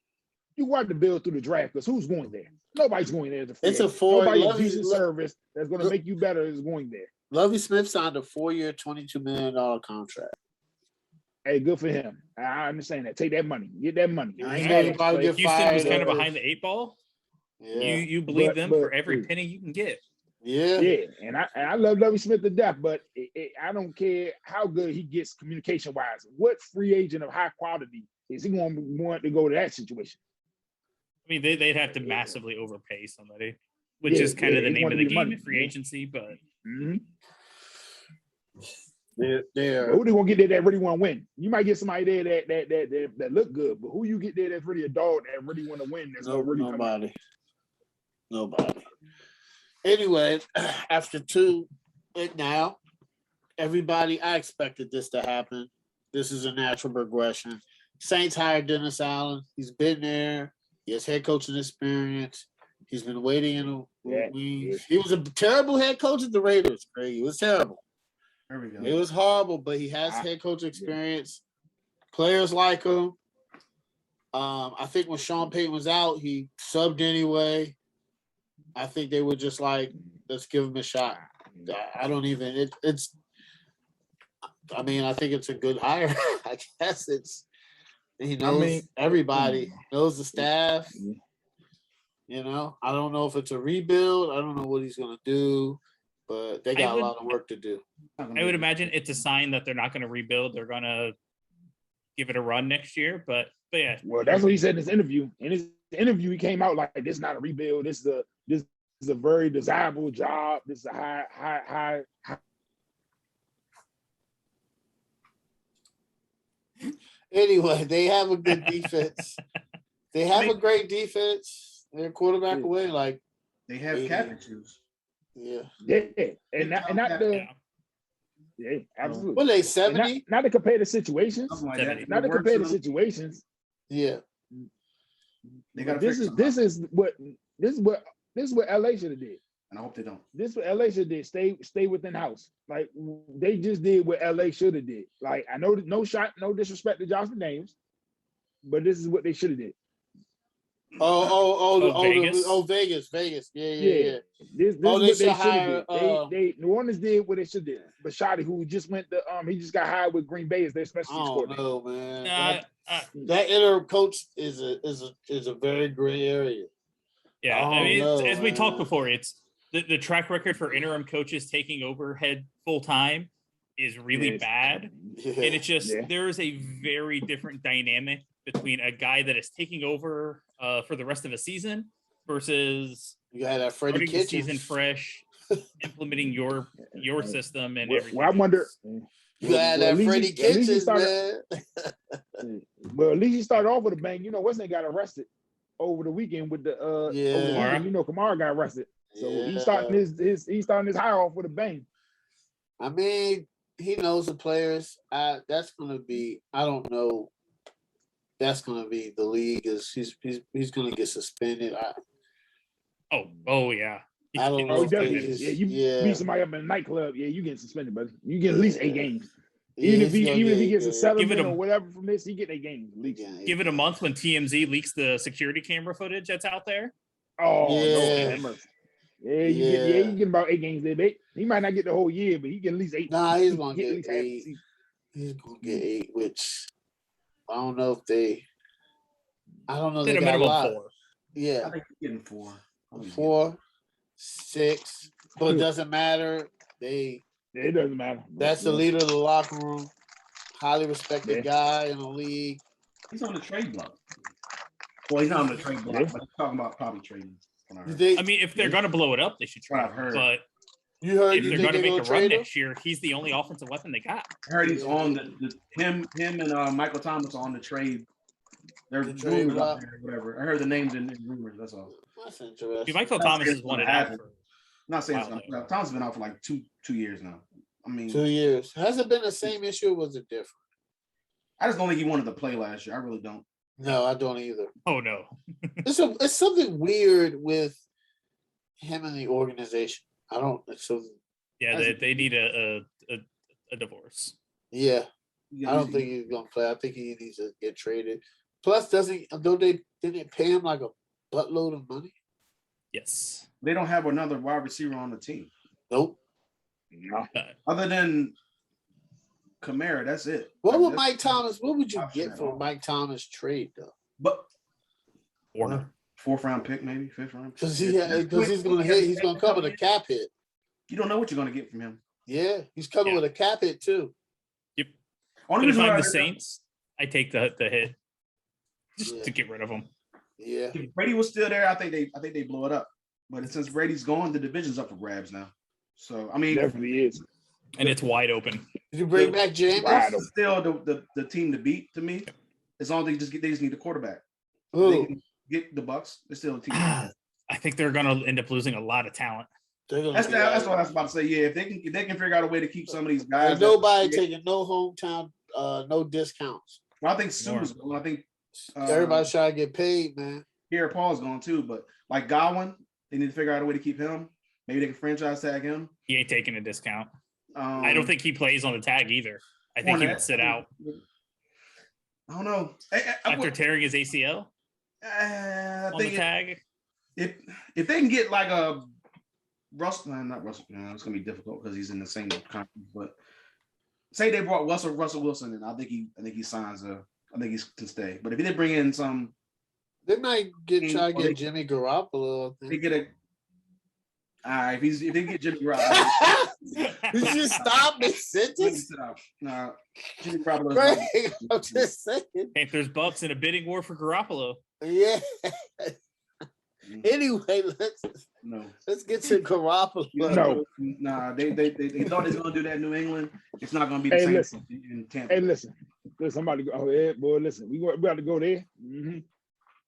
you want to build through the draft because who's going there? Nobody's going there. It's a 4-year decent service that's going to make you better is going there. Lovie Smith signed a 4-year, $22 million contract. Hey, good for him. I understand that. Take that money. Get that money. Houston was kind of behind the 8 ball. Yeah. You believe them for every penny you can get. Yeah. And I love Lovie Smith to death, but I don't care how good he gets communication-wise. What free agent of high quality is he going to want to go to that situation? mean, they'd have to massively overpay somebody, which is kind of the name of the game in free agency. But they're who they gonna get there that really want to win? You might get somebody there that look good, but who you get there that's really a dog that really want to win? That's really nobody. Anyway, after 2 now, everybody, I expected this to happen. This is a natural progression. Saints hired Dennis Allen. He's been there. He has head coaching experience. He's been waiting in the wings. He was a terrible head coach at the Raiders, Craig. He was terrible. There we go. It was horrible, but he has head coach experience. Players like him. I think when Sean Payton was out, he subbed anyway. I think they were just like, let's give him a shot. I don't even. I mean, I think it's a good hire. I guess he knows everybody, knows the staff. You know, I don't know if it's a rebuild. I don't know what he's going to do, but they got a lot of work to do. I would imagine it's a sign that they're not going to rebuild. They're going to give it a run next year. But yeah. Well, that's what he said in his interview. In his interview, he came out like, "This is not a rebuild. This is a very desirable job. This is a high." Anyway, they have a good defense. They have a great defense. They're quarterback away. Like they have cap issues. Yeah, and absolutely. What are they 70? Not to compare the situations. Like not to compare the situations. Yeah, they got. This is what LA should have did. And I hope they don't. This is what LA should have did. Stay within house. Like they just did what LA should have did. Like I know no disrespect to Josh McDaniels, but this is what they should have did. Vegas. Yeah. This is what they should have did. They New Orleans did what they should have did. But Sharpe, who just went to he just got hired with Green Bay as their special teams coordinator. Oh no, man. That interim coach is a very gray area. Yeah, I mean, as we talked before, it's the track record for interim coaches taking over head full time is really bad. Yeah. And it's just there is a very different dynamic between a guy that is taking over for the rest of a season versus you got that Freddie Kitchens season fresh, implementing your system and everything. Well, I wonder. You got that Freddie Kitchens, man. Well, at least he started off with a bang. You know, Wesley got arrested over the weekend with the over the weekend, you know, Kamara got arrested. So he's starting his high off with a bang. I mean, he knows the players. That's gonna be. I don't know. That's gonna be the league. Is he's gonna get suspended. Oh yeah. I don't know. You beat somebody up in a nightclub. Yeah, you get suspended, buddy. You get at least 8 games. Even if he gets a settlement or whatever from this, he get 8 games. Give it a month when TMZ leaks the security camera footage that's out there. Oh no, you get about 8 games there, babe. He might not get the whole year, but he get at least 8. Nah, he's gonna get 8. He's gonna get 8, which I don't know if they. I don't know. They got a lot. 4. Yeah, I think he's getting 4. 4, 6, but it doesn't matter. It doesn't matter. That's the leader of the locker room. Highly respected guy in the league. He's on the trade block. Well, he's not on the trade block, but he's talking about probably trading. I mean, if they're going to blow it up, they should trade him. But if they're going to make a run next year, he's the only offensive weapon they got. I heard he's on him and Michael Thomas are on the trade. There's rumors out there, whatever. I heard the names in rumors. That's all. That's interesting. Michael Thomas is one out. I'm not saying Thomas has been out for like two years now. I mean, 2 years. Has it been the same issue or was it different? I just don't think he wanted to play last year. I really don't. No, I don't either. Oh no. It's something weird with him and the organization. I don't. They need a divorce. Yeah, I don't think he's gonna play. I think he needs to get traded. Plus, didn't they pay him like a buttload of money? Yes. They don't have another wide receiver on the team. Nope. No. Other than Kamara, that's it. What would Mike Thomas? What would you get for Mike Thomas trade though? But 4th round pick, maybe 5th round. Because he's gonna hit. He's gonna come with a cap hit. You don't know what you're gonna get from him. Yeah, he's coming with a cap hit too. Yep. But if I'm the Saints, I take the hit just to get rid of him. Yeah. If Brady was still there, I think they blow it up. But since Brady's gone, the division's up for grabs now. So I mean, definitely is, and it's wide open. Did you bring back James? That's still the team to beat to me. As long as they just need a quarterback. They can get the Bucks. They're still a team. I think they're going to end up losing a lot of talent. That's what I was about to say. Yeah, if they can figure out a way to keep some of these guys. There's nobody taking no hometown, no discounts. Well, I think Sue's going. I think everybody's trying to get paid, man. Pierre Paul's going too, but like Godwin, they need to figure out a way to keep him. Maybe they can franchise tag him. He ain't taking a discount. I don't think he plays on the tag either. I think he would sit out. I don't know. After tearing his ACL I on think the tag. If they can get like a Russell, not Russell, it's gonna be difficult because he's in the same conference. But say they brought Russell Wilson in, I think he signs I think he can stay. But if they bring in some, they might try to get Jimmy Garoppolo. They get a. If they get Jimmy Garoppolo, did you stop this sentence? No, Jimmy Garoppolo. Greg, I'm just saying. If there's Bucks in a bidding war for Garoppolo. Yeah. Anyway, let's get to Garoppolo. No, they thought they was gonna do that in New England. It's not gonna be the same in Tampa. Hey, listen, somebody go ahead, boy. Listen, we got to go there. Mm-hmm.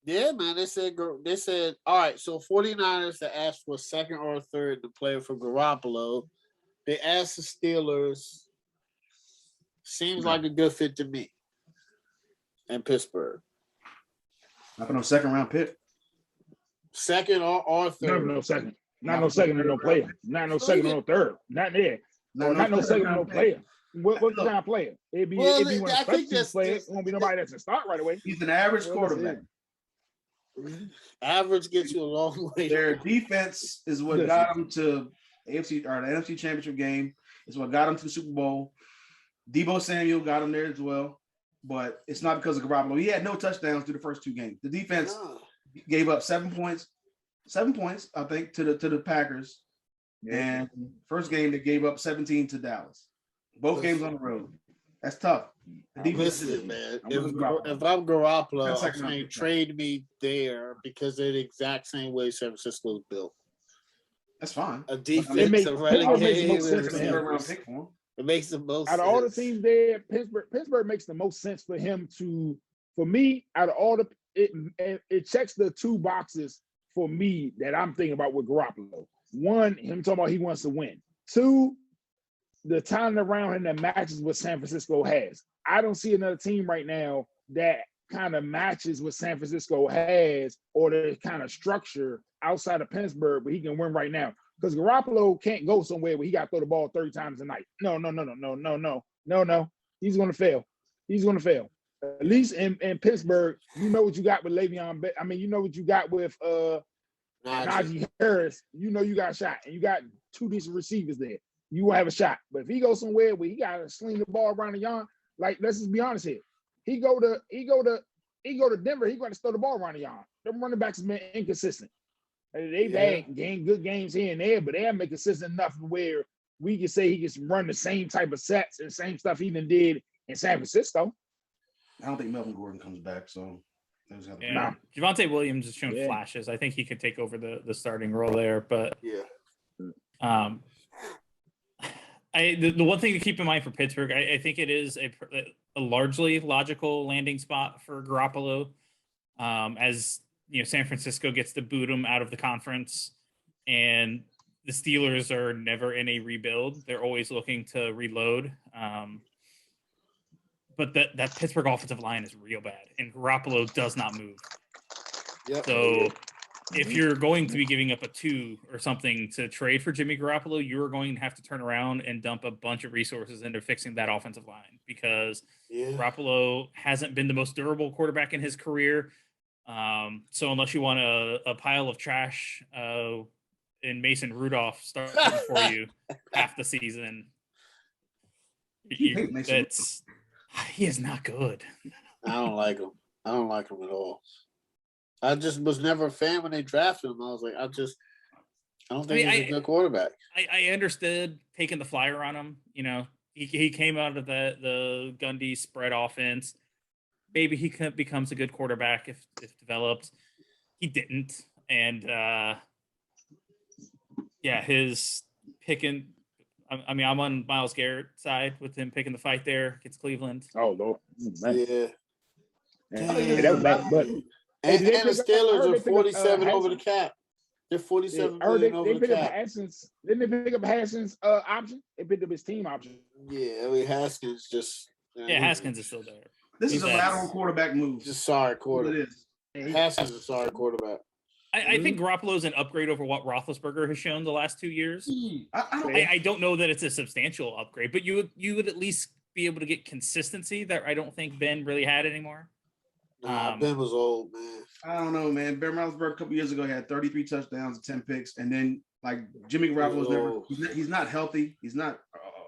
Yeah, man. They said, all right. So 49ers that asked for a second or a third to play for Garoppolo. They asked the Steelers. Seems like a good fit to me. And Pittsburgh. Not no second round pick. Second or third. No second. Not no second or no player. Not no second or no third. Not there. Not no second or no player. What kind of player? It'd be one of the players. It won't be nobody that's a start right away. He's an average quarterback. Average gets you a long way. Their defense is what got them to AFC or the NFC Championship game. It's what got them to the Super Bowl. Deebo Samuel got them there as well, but it's not because of Garoppolo. He had no touchdowns through the first two games. The defense gave up 7 points, I think, to the Packers. Yeah. And first game they gave up 17 to Dallas. Both games on the road. That's tough. Listen, man. If I'm Garoppolo, I'm saying trade me there because they're the exact same way San Francisco is built. That's fine. A defense, a running game. It makes the most sense. Out of all the teams there, Pittsburgh makes the most sense for him to. For me, out of all it checks the two boxes for me that I'm thinking about with Garoppolo. One, him talking about he wants to win. Two, the talent around him that matches what San Francisco has. I don't see another team right now that kind of matches what San Francisco has or the kind of structure outside of Pittsburgh, but he can win right now. Because Garoppolo can't go somewhere where he got to throw the ball 30 times a night. No. He's going to fail. At least in Pittsburgh, you know what you got with Le'Veon. I mean, you know what you got with Najee Harris. You know you got a shot, and you got two decent receivers there. You will have a shot. But if he goes somewhere where he got to sling the ball around the yard, like let's just be honest here, he go to Denver, he got to throw the ball around the yard. The running backs have been inconsistent. They've had good games here and there, but they haven't been consistent enough where we can say he can run the same type of sets and same stuff he even did in San Francisco. I don't think Melvin Gordon comes back, so Javonte Williams has shown flashes. I think he could take over the starting role there, but the one thing to keep in mind for Pittsburgh, I think it is a largely logical landing spot for Garoppolo, as you know, San Francisco gets to boot him out of the conference, and the Steelers are never in a rebuild; they're always looking to reload. But that Pittsburgh offensive line is real bad, and Garoppolo does not move. Yep. So if you're going to be giving up a 2 or something to trade for Jimmy Garoppolo, you're going to have to turn around and dump a bunch of resources into fixing that offensive line because Garoppolo hasn't been the most durable quarterback in his career. So unless you want a pile of trash and Mason Rudolph starting for you half the season, he is not good. I don't like him. I don't like him at all. I just was never a fan when they drafted him. I was like, I don't think he's a good quarterback. I understood taking the flyer on him. You know, he came out of the Gundy spread offense. Maybe he becomes a good quarterback if developed. he didn't. And his picking. I mean, I'm on Myles Garrett's side with him picking the fight there against Cleveland. Oh Lord, yeah. That was bad. But and the Steelers are 47 over the cap. They're 47 million over the cap. Didn't they pick up Haskins' option? They picked up his team option. Yeah, I mean Haskins just. Haskins is still there. This is a lateral quarterback move. Just sorry quarterback. Haskins is a sorry quarterback. I think Garoppolo's an upgrade over what Roethlisberger has shown the last 2 years. I don't know that it's a substantial upgrade, but you would at least be able to get consistency that I don't think Ben really had anymore. Ben was old, man. I don't know, man. Ben Roethlisberger a couple years ago had 33 touchdowns and 10 picks, and then like Jimmy Garoppolo's he's not healthy. He's not.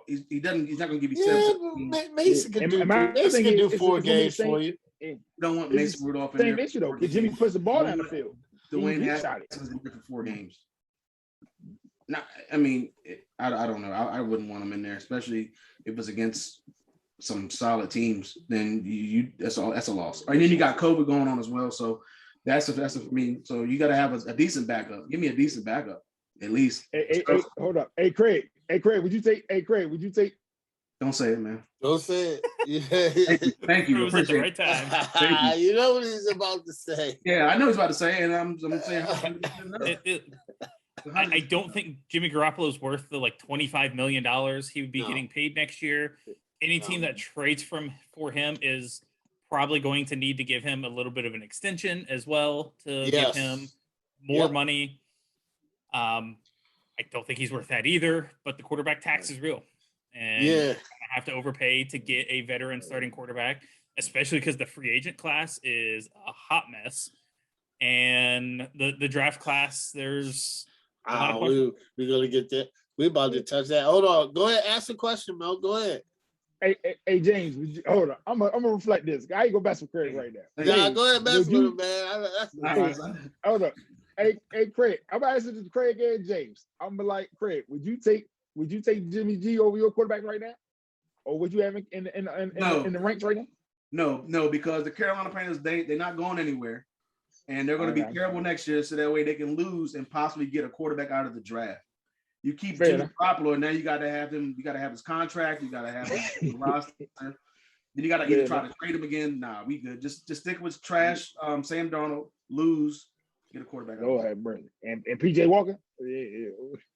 He's not going to give you 7. Mason can do 4 games for you. You don't want Mason Rudolph in there. Same issue though, because Jimmy puts the ball down the field. Dwayne Haskins in there for 4 games. Now, I mean, I don't know. I wouldn't want him in there, especially if it was against some solid teams. Then that's a loss. And then you got COVID going on as well, so that's for me. So you got to have a decent backup. Give me a decent backup at least. Hey, hold up. Hey, Craig, would you take? Don't say it, man. Don't say it. Yeah. Thank you. It was at the right time. Thank you. You know what he's about to say. Yeah, I know he's about to say it, and I'm saying. I don't think Jimmy Garoppolo's worth the $25 million he would be getting paid next year. Any team that trades for him is probably going to need to give him a little bit of an extension as well to give him more money. I don't think he's worth that either, but the quarterback tax is real. And you have to overpay to get a veteran starting quarterback, especially because the free agent class is a hot mess. And the draft class, there's we're going to get that. We're about to touch that. Hold on. Go ahead. Ask the question, Mel. Go ahead. Hey James, hold on. I'm gonna reflect this. I ain't go back some Craig right now. Nah, go ahead, mess with him, man. Hold on. Hey, Craig. I'm gonna answer this to Craig and James. I'm gonna like Craig. Would you take Jimmy G over your quarterback right now, or would you have him in the ranks right now? No, because the Carolina Panthers they're not going anywhere, and they're going to be terrible next year. So that way they can lose and possibly get a quarterback out of the draft. You keep Jimmy Garoppolo, and now you got to have him. You got to have his contract. You got to have his roster. Then you got to either try to trade him again. Nah, we good. Just stick with trash. Sam Darnold, lose, get a quarterback. Go ahead, Brandon. And PJ Walker.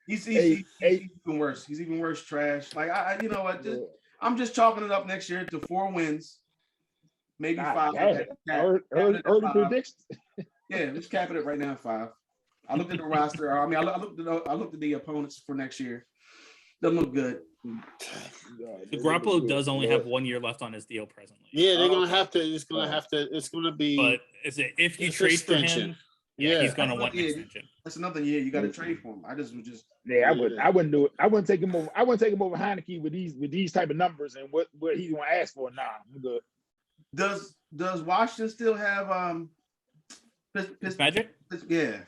He's even worse. He's even worse. Trash. Like you know what? I'm just chalking it up next year to 4 wins, maybe 5. Early predictions. Yeah, let's cap it right now 5. I looked at the roster. I mean, I looked at the opponents for next year. Doesn't look good. Garoppolo does only have 1 year left on his deal presently. Yeah, they're gonna have to. It's gonna be. But if you trade for him, he's gonna want an extension. That's another year. You got to trade for him. I wouldn't do it. I wouldn't take him over. I wouldn't take him over Heineke with these type of numbers and what he's gonna ask for. Nah, I'm good. Does Washington still have Fitzmagic?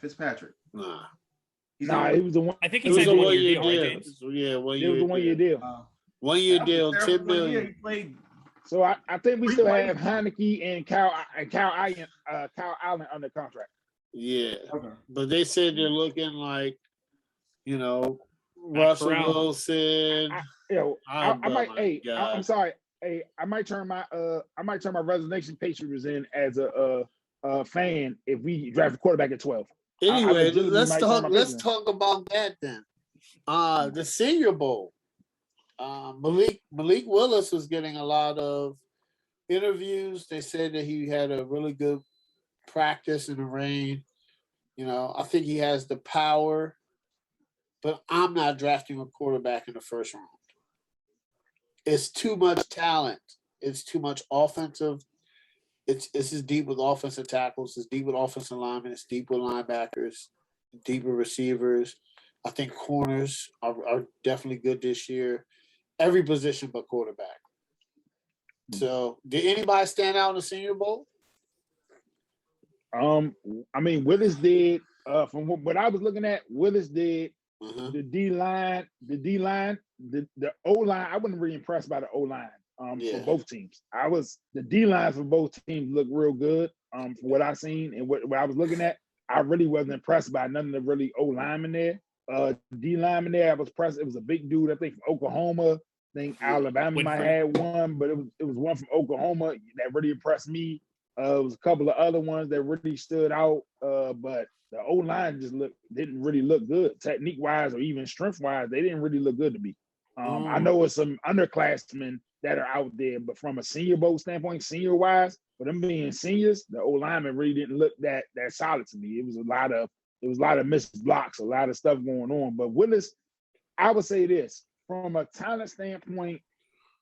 Fitzpatrick. Nah, it was the one. I think he signed a 1 year deal, right, James? Yeah, 1 year. It was a 1 year deal. 1 year deal, $10 million. He played. So I think we still have Heineke and Kyle Allen under contract. Yeah, but they said they're looking like, Russell Wilson. I might. I'm sorry. Hey, I might turn my resignation papers in as a fan if we draft a quarterback at 12. Anyway, let's talk about that then. The Senior Bowl. Malik Willis was getting a lot of interviews. They said that he had a really good practice in the rain. I think he has the power, but I'm not drafting a quarterback in the first round. It's too much talent. It's too much offensive. It's as deep with offensive tackles. It's deep with offensive linemen. It's deep with linebackers, deep with receivers. I think corners are definitely good this year. Every position but quarterback. So, did anybody stand out in the Senior Bowl? I mean, Willis did. From what I was looking at, Willis did. The D line, the O line. I wasn't really impressed by the O line. For both teams, the D line for both teams looked real good. From what I seen and what I was looking at, I really wasn't impressed by none of the really O linemen there. D lineman there, I was impressed. It was a big dude, I think from Oklahoma. I think Alabama might had one, but it was one from Oklahoma that really impressed me. It was a couple of other ones that really stood out, but the O line just didn't really look good, technique wise or even strength wise. They didn't really look good to me. I know it's some underclassmen that are out there, but from a Senior Bowl standpoint, senior wise, for them being seniors, the O lineman really didn't look that solid to me. It was a lot of missed blocks, a lot of stuff going on. But Willis, I would say this from a talent standpoint,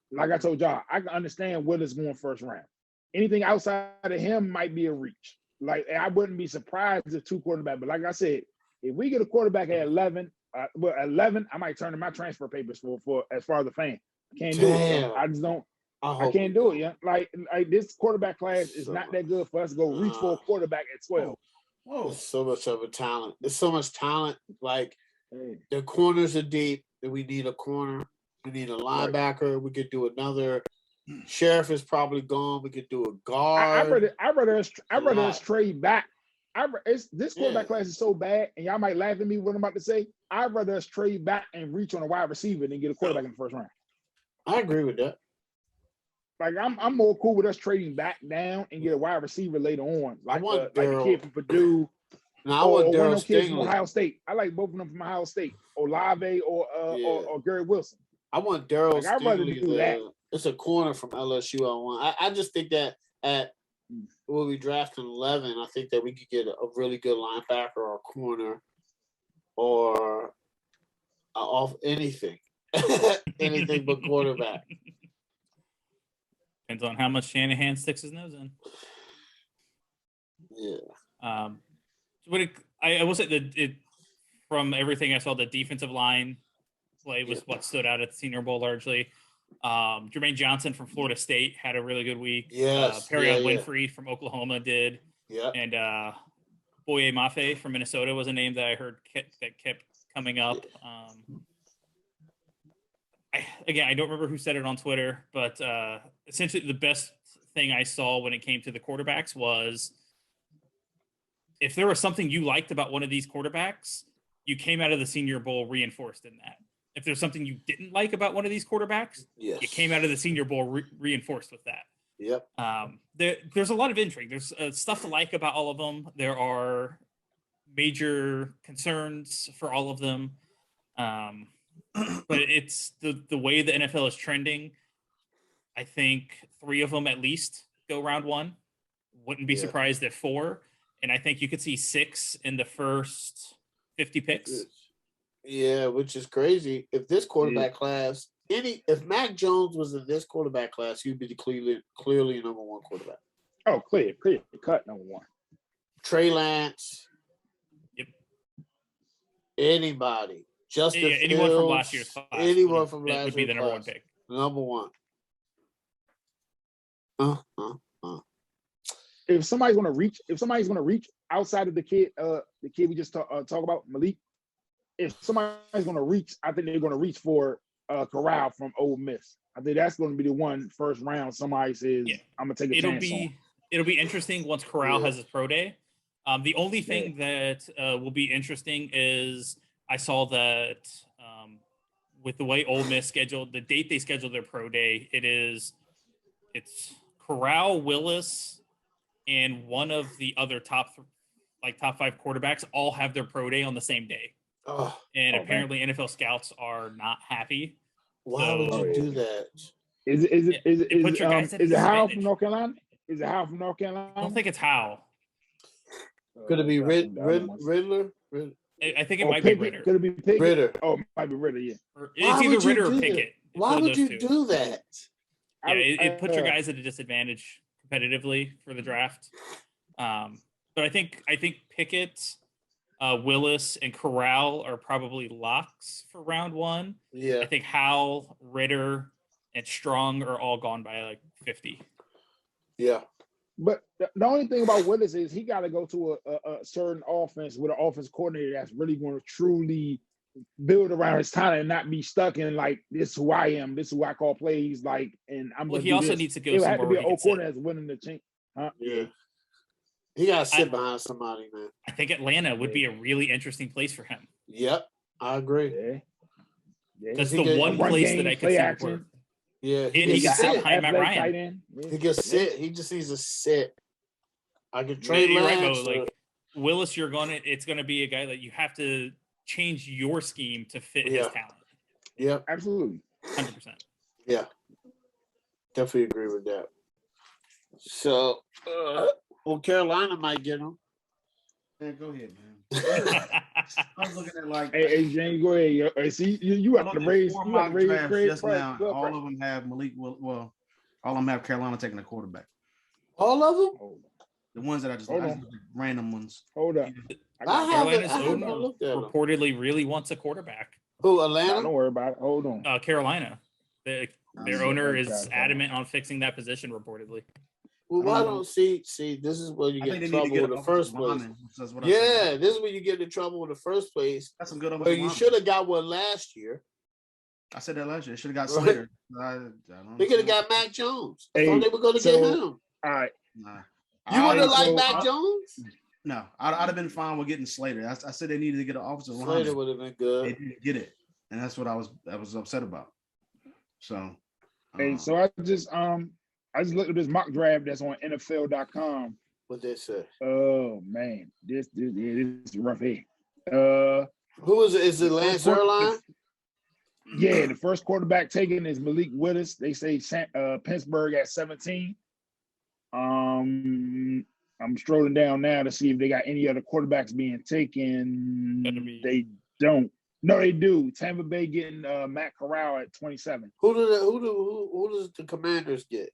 like I told y'all, I can understand Willis going first round. Anything outside of him might be a reach. Like I wouldn't be surprised if 2 quarterbacks, but like I said, if we get a quarterback at 11, I might turn in my transfer papers for as far as a fan. I can't do it. I just don't. I can't do it. Yeah, like this quarterback class is not that good for us to go reach for a quarterback at 12. Whoa, so much of a talent. There's so much talent. Like the corners are deep. And we need a corner. We need a linebacker. We could do another. Sheriff is probably gone. We could do a guard. I'd rather us trade back. This quarterback class is so bad, and y'all might laugh at me what I'm about to say. I'd rather us trade back and reach on a wide receiver than get a quarterback in the first round. I agree with that. Like I'm more cool with us trading back down and get a wide receiver later on. Like the kid from Purdue. No, I want Daryl Stingley from Ohio State. I like both of them from Ohio State. Olave or Gary Wilson. I want Daryl Stingley. I'd rather do that. It's a corner from LSU. I just think that when we draft in 11, I think that we could get a really good linebacker or a corner or off anything. Anything but quarterback. Depends on how much Shanahan sticks his nose in. Yeah. I will say that from everything I saw, the defensive line play was what stood out at the Senior Bowl largely. Jermaine Johnson from Florida State had a really good week. Yes. Perrion Winfrey from Oklahoma did. Yeah. And Boye Mafe from Minnesota was a name that I heard that kept coming up. I don't remember who said it on Twitter, but essentially the best thing I saw when it came to the quarterbacks was if there was something you liked about one of these quarterbacks, you came out of the Senior Bowl reinforced in that. If there's something you didn't like about one of these quarterbacks, you came out of the Senior Bowl reinforced with that. Yep. There's a lot of intrigue. There's stuff to like about all of them. There are major concerns for all of them. But it's the way the NFL is trending. I think 3 of them at least go round 1. Wouldn't be surprised if 4. And I think you could see 6 in the first 50 picks. Yeah, which is crazy. If this quarterback class, if Mac Jones was in this quarterback class, he'd be clearly number 1 quarterback. Oh, clear cut number 1. Trey Lance. Yep. Anybody. Justin Fields, anyone from last year's class. Anyone from last year's would be the number class. 1 pick. Number 1. If somebody's gonna reach outside of the kid we just talk about, Malik. If somebody's gonna reach, I think they're gonna reach for Corral from Ole Miss. I think that's gonna be the one first round. Somebody says, "I'm gonna take a chance on." It'll be interesting once Corral has his pro day. The only thing that will be interesting is I saw that with the way Ole Miss scheduled, the date they scheduled their pro day, it's Corral, Willis, and one of the other top 5 quarterbacks all have their pro day on the same day. Apparently NFL scouts are not happy. Why would you do that? Is it Howell from North Carolina? Is it Howell from North Carolina? I don't think it's Howell. Could it be Riddler? I think it might be Ritter. Could it be Pickett? Ritter. Oh, it might be Ritter, yeah. It's either Ritter or Pickett. Why would you do that? Yeah, it puts your guys at a disadvantage competitively for the draft. But I think Pickett, Willis, and Corral are probably locks for round 1. Yeah. I think Howell, Ritter, and Strong are all gone by 50. Yeah. But the only thing about Willis is he got to go to a certain offense with an offense coordinator that's really going to truly build around his talent and not be stuck in this is who I am, this is who I call plays, and I'm. Well, he also needs to go somewhere. It somewhere. Have to be an old coordinator that's winning the chain. Huh? Yeah. He got to sit behind somebody, man. I think Atlanta would be a really interesting place for him. Yep, I agree. Yeah. That's the one place that I could see work. Yeah, and he can sit behind Matt Ryan. He can sit. He just needs to sit. I could trade Lance. Right, like Willis, it's gonna be a guy that you have to change your scheme to fit his talent. Yeah, absolutely, 100%. Yeah, definitely agree with that. So, well, Carolina might get him. Man, go ahead, man. I was looking at like, hey James, go ahead. Hey, see, you have to raise. You have to raise Craig just now. All of them have Malik. Well, all of them have Carolina taking a quarterback. All of them. The ones that I just random ones. Hold up. Carolina's owner reportedly really wants a quarterback. Who, Atlanta? Don't worry about it. Hold on. Carolina. Their owner is adamant on fixing that position, reportedly. Well, I don't see. This is where you get in trouble in the first place. Yeah, this is where you get in trouble in the first place. That's some good. Well, you should have got one last year. I said that last year. Should have got Slater. They could have got Mac Jones. I thought they were going to get him. All right. You would have liked Mac Jones? No, I'd have been fine with getting Slater. I said they needed to get an offensive line. Slater would have been good. They didn't get it, and that's what I was upset about. So, so I just looked at this mock draft that's on NFL.com. What they say? Oh man, this is rough here. Who is it? Is it Lance Zierlein? Yeah, the first quarterback taken is Malik Willis. They say Pittsburgh at 17. I'm strolling down now to see if they got any other quarterbacks being taken. They don't. No, they do. Tampa Bay getting Matt Corral at 27. Who does the Commanders get?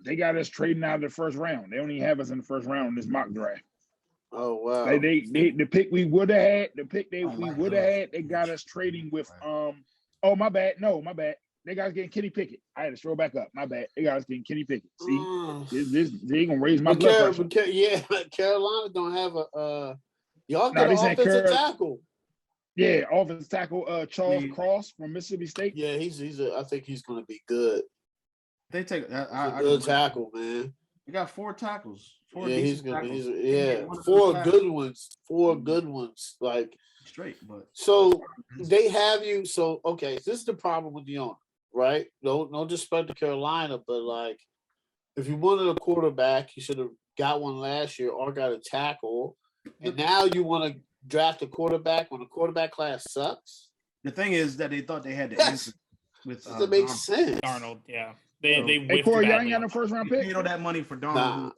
They got us trading out of the first round. They don't even have us in the first round in this mock draft. Oh wow! The pick we would have had, they got us trading with Oh my bad. No, my bad. They got us getting Kenny Pickett. I had to scroll back up. My bad. They got us getting Kenny Pickett. See, they gonna raise my blood pressure. Yeah, Carolina don't have a. Y'all got an offensive tackle. Yeah, offensive tackle Charles Cross from Mississippi State. Yeah, I think he's going to be good. They take a good tackle, man. They got 4 tackles. Four good ones. 4 good ones. Like straight, but so they have you. So okay, this is the problem with Dion, right? No disrespect to Carolina, but like if you wanted a quarterback, you should have got one last year or got a tackle, and now you want to draft a quarterback when the quarterback class sucks. The thing is that they thought they had to answer with that makes sense. Darnold, yeah. They Corey, y'all ain't got no first round pick. Paid all that money for Darnold.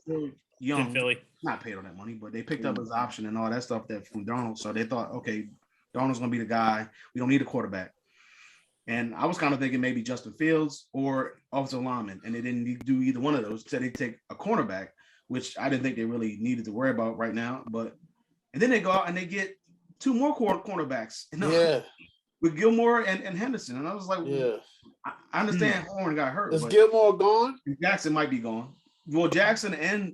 Young, in Philly. Not paid all that money, but they picked up his option and all that stuff from Darnold. So they thought, okay, Darnold's gonna be the guy. We don't need a quarterback. And I was kind of thinking maybe Justin Fields or offensive lineman, and they didn't do either one of those. So they take a cornerback, which I didn't think they really needed to worry about right now. And then they go out and they get 2 more cornerbacks. With Gilmore and Henderson. And I was like, I understand Horn got hurt. Is Gilmore gone? Jackson might be gone. Well, Jackson and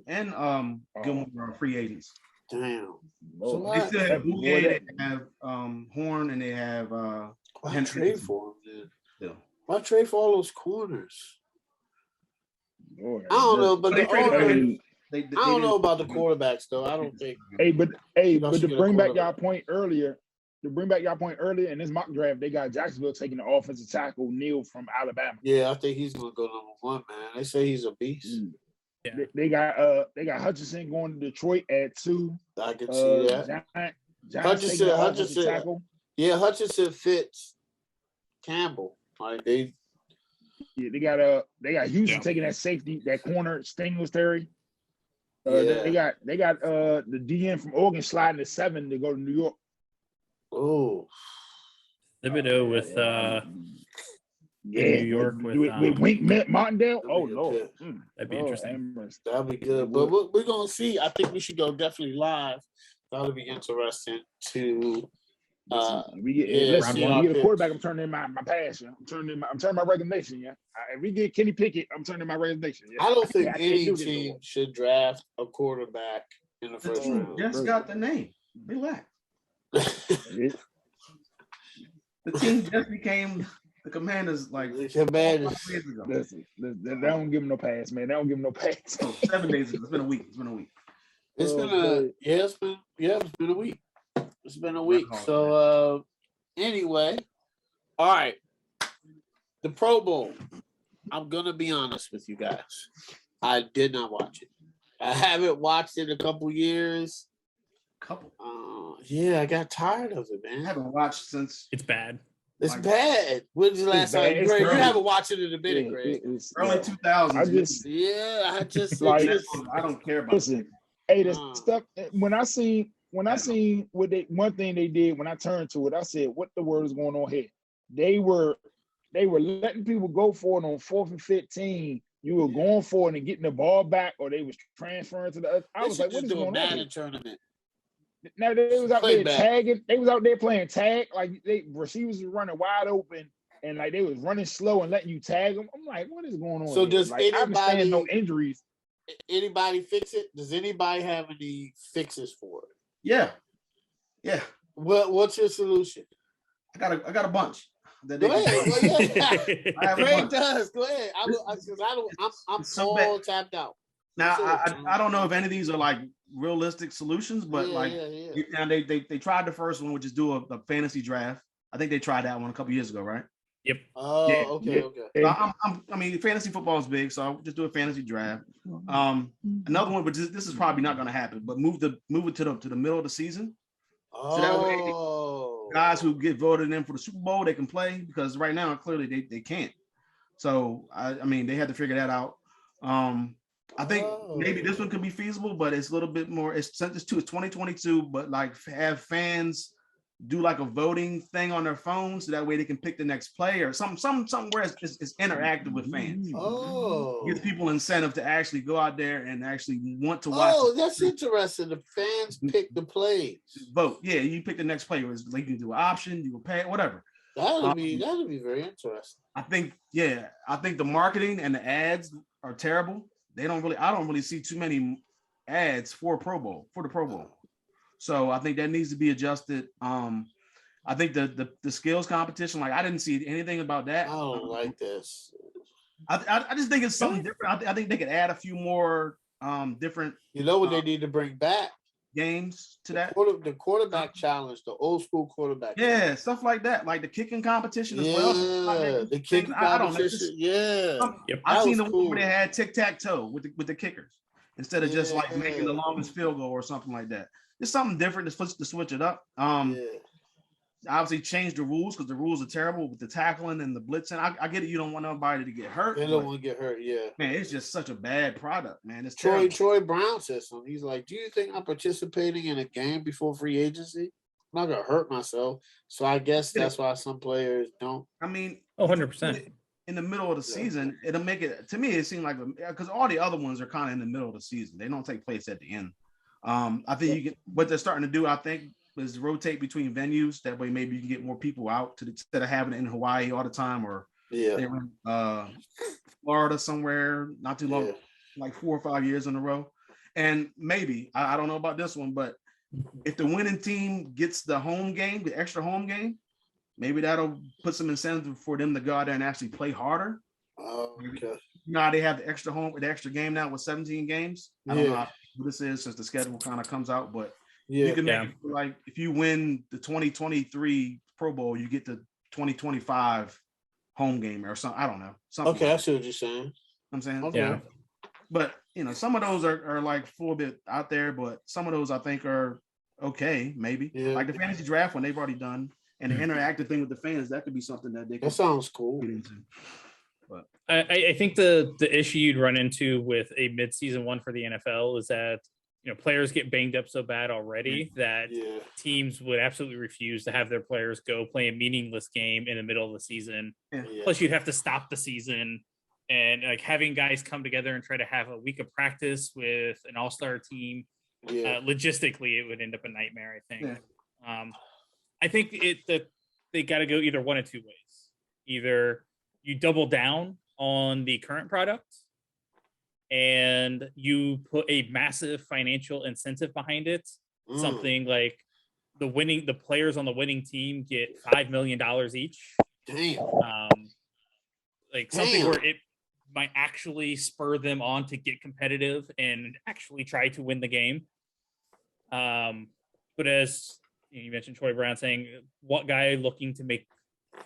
Gilmore are free agents. Damn. So they still have Bouye, they have Horn, and they have why trade for him, dude? Why trade for all those corners? I don't know, but I don't know about the quarterbacks though. I don't think. But to bring back y'all point earlier, in this mock draft, they got Jacksonville taking the offensive tackle Neal from Alabama. Yeah, I think he's gonna go number 1, man. They say he's a beast. Yeah. They got Hutchinson going to Detroit at 2. I can see that. Hutchinson. Yeah, Hutchinson fits Campbell. Like they got Houston taking that safety, that corner Singletary. They got the DN from Oregon sliding to 7 to go to New York. Oh, Thibodeau with New York with Wink Martindale. Oh Lord, that'd be interesting. That'd be good. But we're gonna see. I think we should go definitely live. That'll be interesting to. We get a quarterback. I'm turning in my pass. I'm turning my resignation. Yeah, if we get Kenny Pickett, I'm turning my resignation. Yeah? I don't think any team should draft a quarterback in the first round. Just got the name. Relax. The team just became The Commanders, like, The Commanders. Listen, they don't give him no pass, man. They don't give him no pass. Oh, 7 days ago. It's been a week. It's been a week. It's been a week. Record, So anyway, all right. The Pro Bowl. I'm gonna be honest with you guys. I did not watch it. I haven't watched it in a couple years. Yeah, I got tired of it, man. I haven't watched since. It's bad. It's bad. When's the last time? Greg, you haven't watched it in a minute, Greg. Early 2000s. I just I don't care about. Listen, hey, the stuff when I seen what one thing they did when I turned to it, I said, "What the word is going on here?" They were letting people go for it on 4th and 15. You were going for it and getting the ball back, or they was transferring to the other. I was like, "What is going on here?" Tournament. Now they was out there tagging. They was out there playing tag. Like receivers were running wide open, and like they was running slow and letting you tag them. I'm like, what is going on? So here? does anybody? I understand no injuries. Anybody fix it? Does anybody have any fixes for it? Yeah. What's your solution? I got a bunch. Go ahead. I have a Greg bunch. does. Go ahead. I'm so all bad. tapped out. Now I don't know if any of these are like realistic solutions, but now they tried the first one, which is do a fantasy draft. I think they tried that one a couple years ago, right? Yep. Oh, okay. So I mean, fantasy football is big, so I'll just do a fantasy draft. Another one, but this is probably not going to happen. But move it to the middle of the season. Oh. So that way, guys who get voted in for the Super Bowl, they can play, because right now clearly they can't. So I mean, they had to figure that out. I think maybe this one could be feasible, but it's a little bit more. It's 2022, but like have fans do like a voting thing on their phones, so that way they can pick the next play or something where it's interactive with fans. Oh, gives people incentive to actually go out there and actually want to watch. Oh, that's interesting. The fans pick the plays. Vote. Yeah, you pick the next play. Like you can do an option, you will pay, whatever. That'll be very interesting. I think the marketing and the ads are terrible. I don't really see too many ads for the Pro Bowl. So I think that needs to be adjusted. I think the skills competition, like I didn't see anything about that. I don't like this. I just think it's something different. I think they could add a few more different. You know what they need to bring back? Games to that. The quarterback challenge, the old school quarterback. Yeah, challenge. Stuff like that, like the kicking competition as well. The kicking competition. I've seen the one where they had tic-tac-toe with the kickers instead of just like making the longest field goal or something like that. It's something different to switch it up. Obviously change the rules, because the rules are terrible with the tackling and the blitzing. I get it. You don't want nobody to get hurt. They don't want to get hurt. Yeah, man, it's just such a bad product, man. It's Troy Brown says something. He's like, "Do you think I'm participating in a game before free agency? I'm not gonna hurt myself." So I guess that's why some players don't. I mean, 100%. In the middle of the season, it'll make it. To me, it seemed like because all the other ones are kind of in the middle of the season. They don't take place at the end. I think what they're starting to do, I think, is rotate between venues. That way, maybe you can get more people out instead of having it in Hawaii all the time, or they were in Florida somewhere not too long, like 4 or 5 years in a row. And maybe I don't know about this one, but if the winning team gets the home game, the extra home game, maybe that'll put some incentive for them to go out there and actually play harder. Oh, okay. Now they have the extra game now with 17 games. I don't know what this is since the schedule kind of comes out, but you can make it like if you win the 2023 Pro Bowl, you get the 2025 home game or something. I don't know. Okay, I see what you're saying. I'm saying, yeah. But some of those are like a little bit out there, but some of those I think are okay, maybe. Yeah. Like the fantasy draft one they've already done, and the interactive thing with the fans, that could be something that they can. That sounds cool. Get into. But I think the issue you'd run into with a midseason one for the NFL is that players get banged up so bad already that teams would absolutely refuse to have their players go play a meaningless game in the middle of the season. Yeah. Plus, you'd have to stop the season, and like having guys come together and try to have a week of practice with an all-star team. Logistically, it would end up a nightmare. I think. I think they got to go either one of two ways. Either you double down on the current product and you put a massive financial incentive behind it. Something like the players on the winning team get $5 million each. Damn. like something where it might actually spur them on to get competitive and actually try to win the game. But as you mentioned, Troy Brown saying, what guy looking to make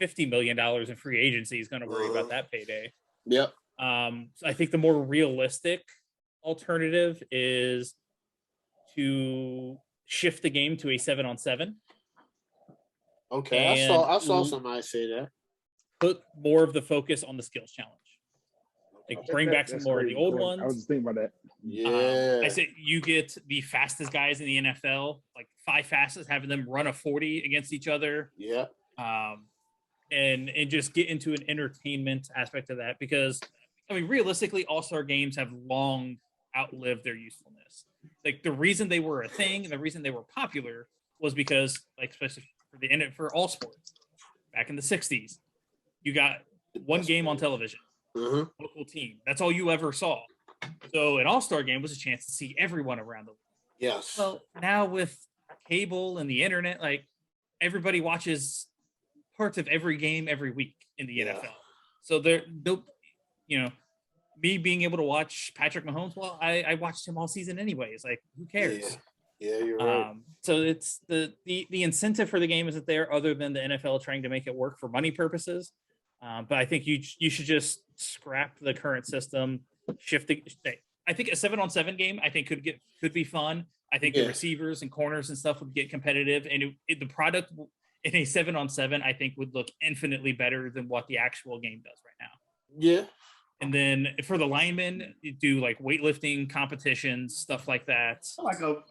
$50 million in free agency is going to worry about that payday? Yep. So I think the more realistic alternative is to shift the game to a 7-on-7. Okay, I saw somebody say that. Put more of the focus on the skills challenge. Like bring back some more of the old ones. I was just thinking about that. Yeah. I say you get the fastest guys in the NFL, like 5 fastest, having them run a 40 against each other. Yeah. And just get into an entertainment aspect of that, because I mean, realistically, all-star games have long outlived their usefulness. Like the reason they were a thing and the reason they were popular was because, like, especially for all sports, back in the 60s, you got one game on television, local team. That's all you ever saw. So an all-star game was a chance to see everyone around the league. Yes. Well, now with cable and the internet, like everybody watches parts of every game every week in the NFL. So they'll, you know, me being able to watch Patrick Mahomes, well, I watched him all season anyways. Like, who cares? Yeah, you're right. So it's the incentive for the game isn't there, other than the NFL trying to make it work for money purposes. But I think you should just scrap the current system, shift the. I think a 7-on-7 game could be fun. I think the receivers and corners and stuff would get competitive, and the product in a 7-on-7 I think would look infinitely better than what the actual game does right now. Yeah. And then for the linemen, you do like weightlifting competitions, stuff like that. Like a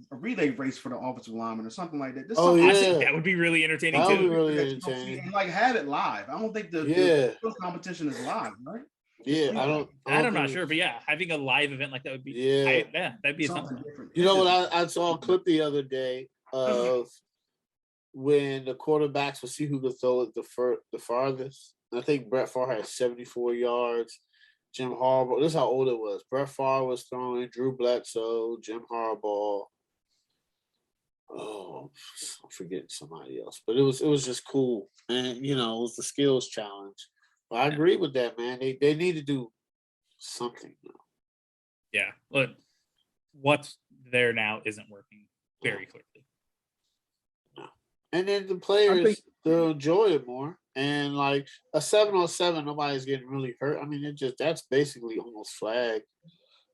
relay race for the offensive lineman or something like that. That would be really entertaining too. That would be really entertaining. And like have it live. I don't think the competition is live, right? Yeah, I'm not sure, but yeah, having a live event like that would be that'd be something different. You know what? I saw a clip the other day of when the quarterbacks would see who could throw it the farthest. I think Brett Favre had 74 yards. Jim Harbaugh, this is how old it was. Brett Favre was throwing, Drew Bledsoe, Jim Harbaugh. Oh, I'm forgetting somebody else. But it was just cool. And, you know, it was the skills challenge. But I agree with that, man. They need to do something now. Yeah, but what's there now isn't working very clearly. No. And then the players, they'll enjoy it more. And like a 7-on-7, nobody's getting really hurt. I mean, that's basically almost flag.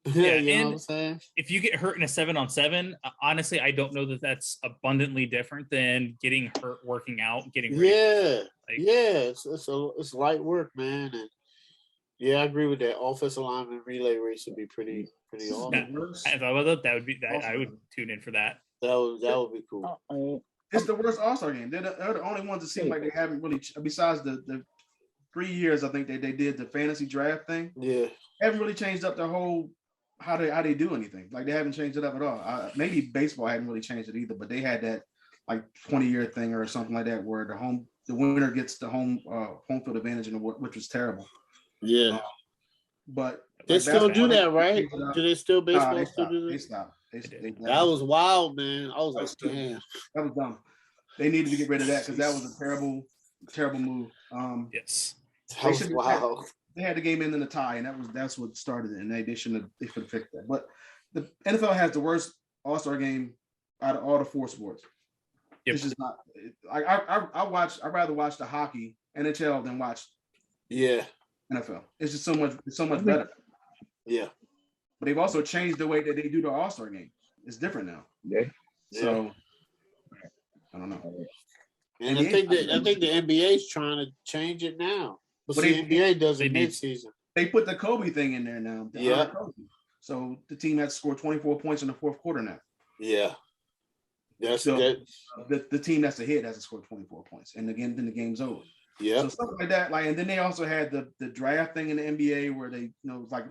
Yeah, you know what I'm saying? If you get hurt in a 7-on-7, honestly, I don't know that that's abundantly different than getting hurt working out, getting ready. It's light work, man. And yeah, I agree with that. Offensive lineman relay race would be pretty awesome. I would tune in for that. That would be cool. It's the worst All-Star game. They're the only ones that seem like they haven't really, besides the 3 years I think they did the fantasy draft thing. Yeah, haven't really changed up their whole how they do anything. Like they haven't changed it up at all. Maybe baseball hadn't really changed it either, but they had that like 20-year thing or something like that where the winner gets the home field advantage, which was terrible. Yeah, but they still do that, right? Do they still baseball still do that? They stopped. That was wild, man. I was like, damn. That was dumb. They needed to get rid of that because that was a terrible, terrible move. Yes. That was wild. They had the game in a tie, and that's what started it, and they could have fixed that. But the NFL has the worst All-Star game out of all the 4 sports. Yep. It's just not like I'd rather watch the hockey NHL than watch NFL. It's just so much better. Yeah. But they've also changed the way that they do the All-Star game. It's different now. Yeah. So I don't know. And I think the NBA is trying to change it now. But the NBA does it mid-season. They put the Kobe thing in there now. So the team has scored 24 points in the 4th quarter now. Yeah. That's so the team that's ahead hasn't scored 24 points. And again, then the game's over. Yeah. So stuff like that. And then they also had the draft thing in the NBA where they, park,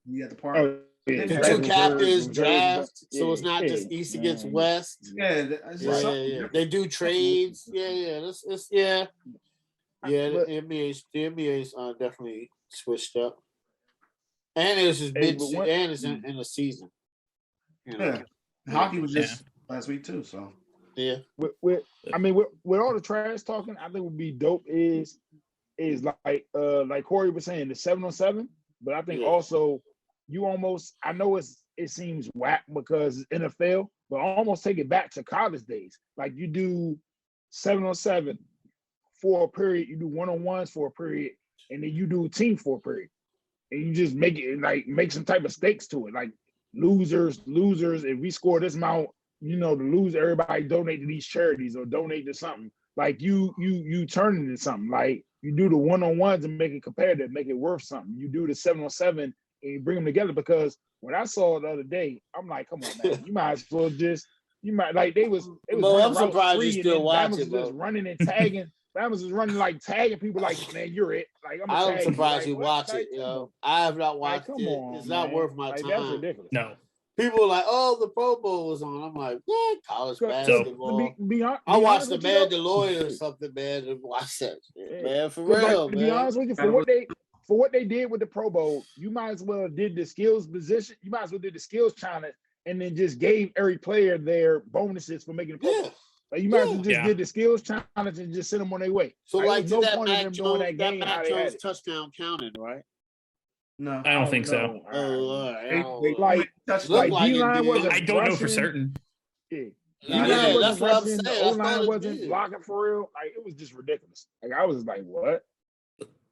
you had the park. The 2 captains draft, so it's not just East against West. Yeah. They do trades. The NBA's definitely switched up, and it was just and it's in the season. You know? Yeah, hockey was just last week too. So with all the trash talking, I think would be dope is is like Corey was saying, the 7-on-7, but I think also you almost, I know it seems whack because it's NFL, but almost take it back to college days. Like you do 7-on-7 for a period, you do 1-on-1s for a period, and then you do team for a period. And you just make it like make some type of stakes to it. Like losers, if we score this amount, you know, the loser, everybody donate to these charities or donate to something. Like you turn it into something. Like you do the 1-on-1s and make it competitive, make it worth something. You do the 7-on-7 and you bring them together, because when I saw it the other day, I'm like, come on, man, you might as well just, it was I'm surprised you still watch it, just running and tagging. Bama's was running like tagging people like, man, you're it. Like I'm surprised you watch it, I have not watched it. It's not worth my time. That's ridiculous. No. People are like, oh, the Pro Bowl was on. I'm like, what? College basketball. I watched the Mandalorian or something, man, and watch that shit, man. For real, man. To be honest with you, for what they did with the Pro Bowl, you might as well did the skills position. You might as well did the skills challenge and then just gave every player their bonuses for making the Pro Bowl. Like you might as well just did the skills challenge and just send them on their way. So like no that point in them doing that game. Mac Jones touchdown counted, right? No, I don't think so. Like D-line wasn't. I don't know for certain. Yeah. That's what I'm saying. O-line wasn't blocking for real. Like it was just ridiculous. Like I was like, what?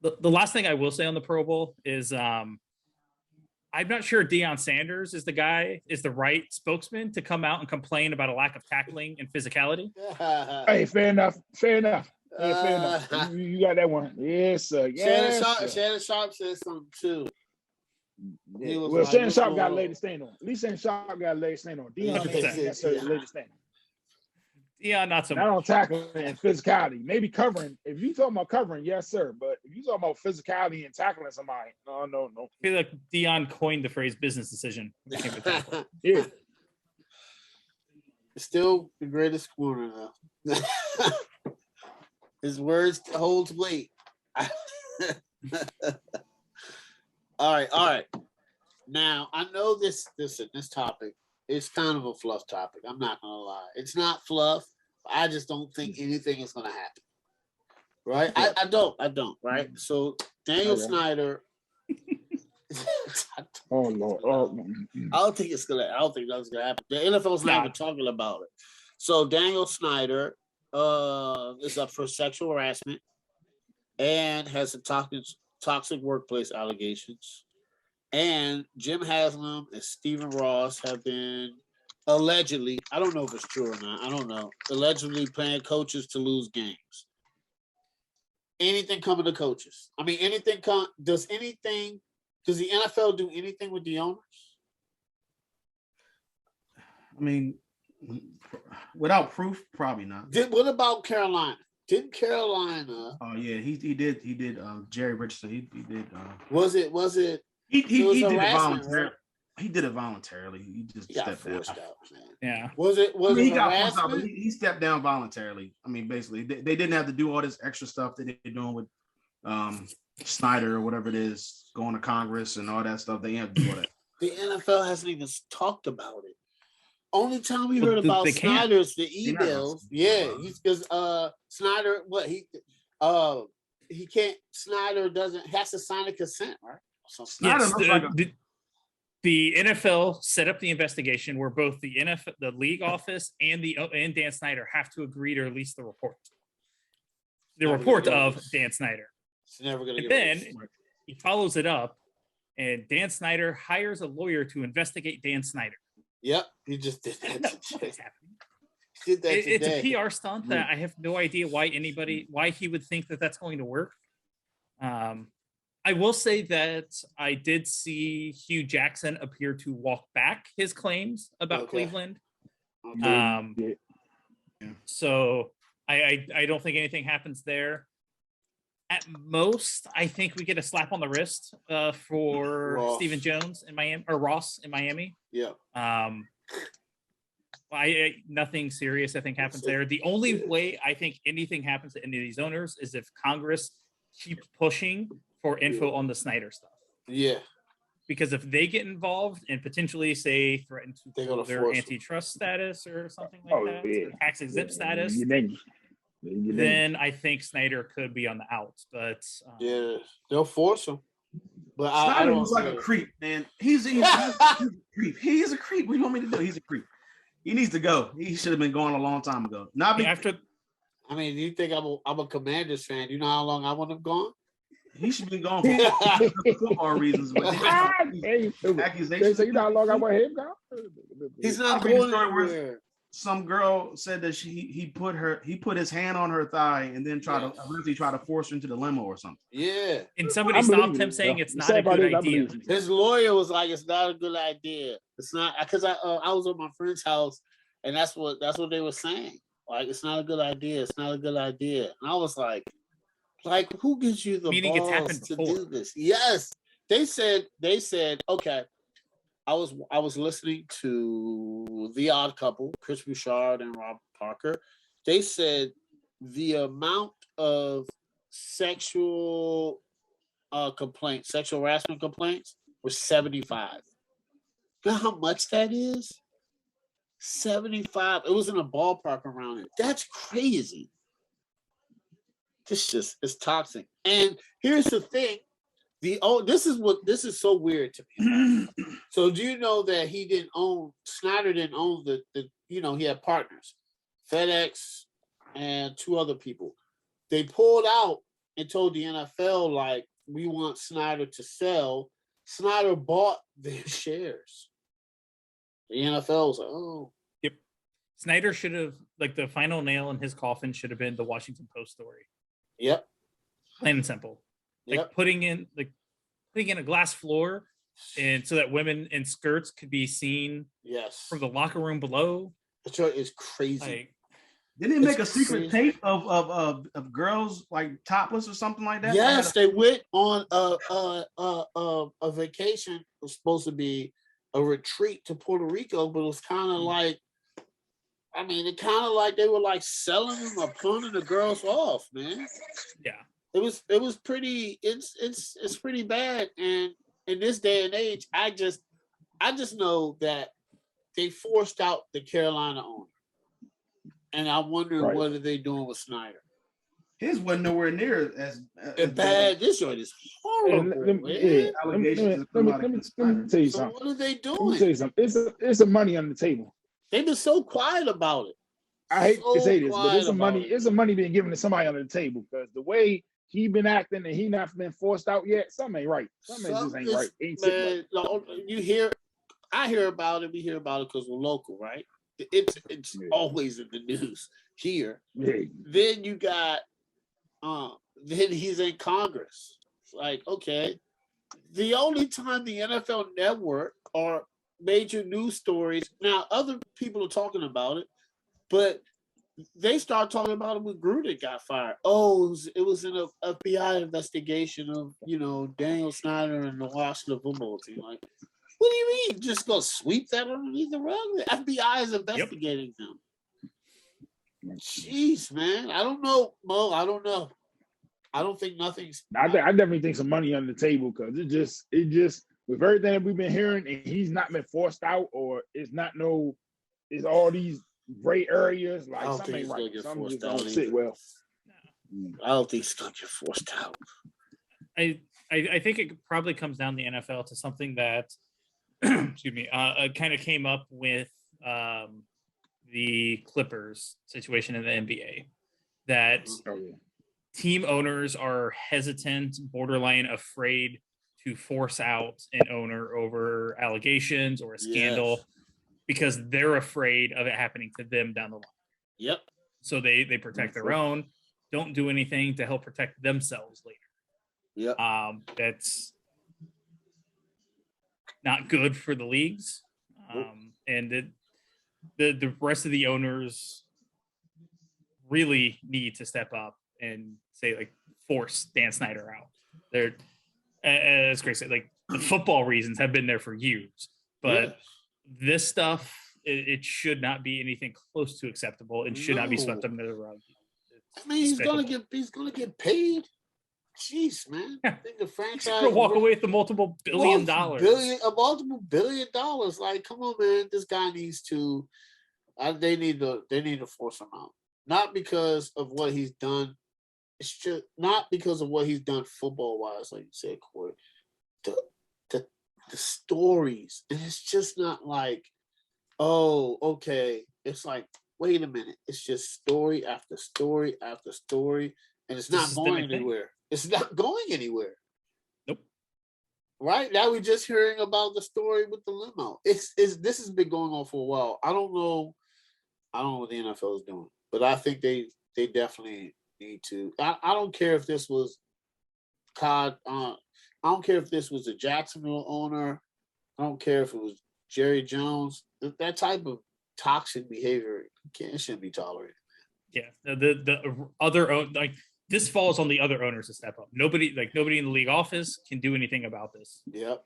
The last thing I will say on the Pro Bowl is I'm not sure Deion Sanders is the right spokesman to come out and complain about a lack of tackling and physicality. Hey, fair enough. Yeah, fair enough. You got that one. Yes, sir. Yes, Shannon Sharpe said something too. Yeah. Well, Shannon Sharpe got a leg to stand on. At least Shannon Sharpe got a leg to stand on. Dion got a leg to stand on. Yeah, not so much. Not on tackling and physicality. Maybe covering. If you talking about covering, yes, sir. But if you talking about physicality and tackling somebody, no. I feel like Dion coined the phrase business decision. Yeah. Still the greatest corner though. His words holds weight. All right. Now I know this topic. It's kind of a fluff topic. I'm not gonna lie. It's not fluff. I just don't think anything is gonna happen. Right? I don't. Right? So Daniel Snyder. Oh Lord. I don't think that's gonna happen. The NFL's not even talking about it. So Daniel Snyder is up for sexual harassment and has some toxic workplace allegations. And Jim Haslam and Stephen Ross have been allegedly, I don't know if it's true or not, I don't know, allegedly paying coaches to lose games. Anything coming to coaches? I mean, does the NFL do anything with the owners? I mean, without proof, probably not. What about Carolina? Didn't Carolina? Oh yeah, he did. Jerry Richardson. He did. Was it? He did it voluntarily. Right? He did it voluntarily. He just stepped down. Yeah. Was it? He got forced out, but he stepped down voluntarily. I mean, basically, they didn't have to do all this extra stuff that they're doing with Snyder or whatever it is, going to Congress and all that stuff. They have to do all that. The NFL hasn't even talked about it. Only time we heard about Snyder's the emails. Yeah, because Snyder, he can't. Snyder has to sign a consent, right? Yes, the NFL set up the investigation where both the NFL, the league office, and Dan Snyder have to agree to release the report. The report of Dan Snyder. It's never going to. And then he follows it up, and Dan Snyder hires a lawyer to investigate Dan Snyder. Yep, he just did that. What's happening? It's a PR stunt that I have no idea why he would think that that's going to work. I will say that I did see Hugh Jackson appear to walk back his claims about Cleveland. So I don't think anything happens there. At most, I think we get a slap on the wrist for Ross. Stephen Jones in Miami, or Ross in Miami. Yeah. Nothing serious, I think, happens there. The only way I think anything happens to any of these owners is if Congress keeps pushing for info on the Snyder stuff. Yeah. Because if they get involved and potentially say threaten to their antitrust status or something like that, tax exempt status, then I think Snyder could be on the outs. But yeah, they'll force him. But Snyder was like a creep, man. He's a creep. He is a creep. What do you want me to do? He's a creep. He needs to go. He should have been gone a long time ago. Not after. I mean, do you think I'm a Commanders fan? Do you know how long I want him gone? He should be gone for football reasons. They say, you know how long I want him gone? He's not going anywhere. Some girl said that he put his hand on her thigh and then try to force her into the limo or something. Yeah. And somebody stopped him saying it's not a good idea. His lawyer was like, it's not a good idea. It's not, because I was at my friend's house and that's what they were saying. Like, it's not a good idea. It's not a good idea. And I was like, who gives you the balls to do this? Yes. They said, okay. I was listening to The Odd Couple, Chris Bouchard and Rob Parker. They said the amount of sexual harassment complaints was 75. You know how much that is? 75. It was in a ballpark around it. That's crazy. It's toxic. And here's the thing. This is so weird to me. So do you know that Snyder didn't own the he had partners, FedEx and two other people. They pulled out and told the NFL, like, we want Snyder to sell. Snyder bought their shares. The NFL was like, oh. Yep. Snyder should have, like, the final nail in his coffin should have been the Washington Post story. Yep. Plain and simple. Like putting in a glass floor, and so that women in skirts could be seen. Yes. From the locker room below. That's right. It's crazy. Like, didn't they make a secret tape of girls like topless or something like that? Yes, they went on a vacation. It was supposed to be a retreat to Puerto Rico, but it was kind of like, I mean, it kind of like they were like selling them or pulling the girls off, man. Yeah. It was pretty. It's pretty bad, and in this day and age, I just know that they forced out the Carolina owner, and I wonder what are they doing with Snyder. His wasn't nowhere near as bad. This joint is horrible. Let me tell you something. So what are they doing? Let me tell you something. It's some money on the table. They've been so quiet about it. I hate to say this, but it's some money being given to somebody under the table, because the way he been acting and he not been forced out yet, something ain't right. Something just ain't right. I hear about it. We hear about it because we're local, right? It's always in the news here. Yeah. Then you got, then he's in Congress. It's like, okay, the only time the NFL Network or major news stories, now other people are talking about it, but they start talking about it when Gruden got fired. Oh, it was an FBI investigation of, Daniel Snyder and the Washington football team. Like, what do you mean? Just go sweep that underneath the rug? The FBI is investigating them. Jeez, man. I don't know, Mo. I don't know. I don't think nothing's. I definitely think some money on the table, because it just with everything that we've been hearing, and he's not been forced out, or it's all these gray areas. Like, something ain't right. Something just don't sit well. I don't think he's gonna get forced out. I think it probably comes down the NFL to something that, excuse me, kind of came up with the Clippers situation in the NBA. That team owners are hesitant, borderline afraid to force out an owner over allegations or a scandal. Yes. Because they're afraid of it happening to them down the line. Yep. So they protect their own, don't do anything to help protect themselves later. Yep. That's not good for the leagues. And the rest of the owners really need to step up and say, like, force Dan Snyder out. They're, as Grace said, like, the football reasons have been there for years, but this stuff, it should not be anything close to acceptable and should not be swept under the rug. I mean, he's gonna get paid. Jeez, man. I think the franchise he's gonna walk away with the multiple billion dollars. Multiple $billion. Like, come on, man. This guy needs to. They need to force him out. not because of what he's done. It's just not because of what he's done football wise, like you said, Corey. The stories, and it's just not like, oh, okay. It's like, wait a minute. It's just story after story after story, and it's not going anywhere. It's not going anywhere. Nope. Right now, we're just hearing about the story with the limo. This has been going on for a while. I don't know what the NFL is doing, but I think they definitely need to. I don't care if this was Todd. I don't care if this was a Jacksonville owner. I don't care if it was Jerry Jones. That type of toxic behavior shouldn't be tolerated. Yeah, the other this falls on the other owners to step up. Nobody in the league office can do anything about this. Yep.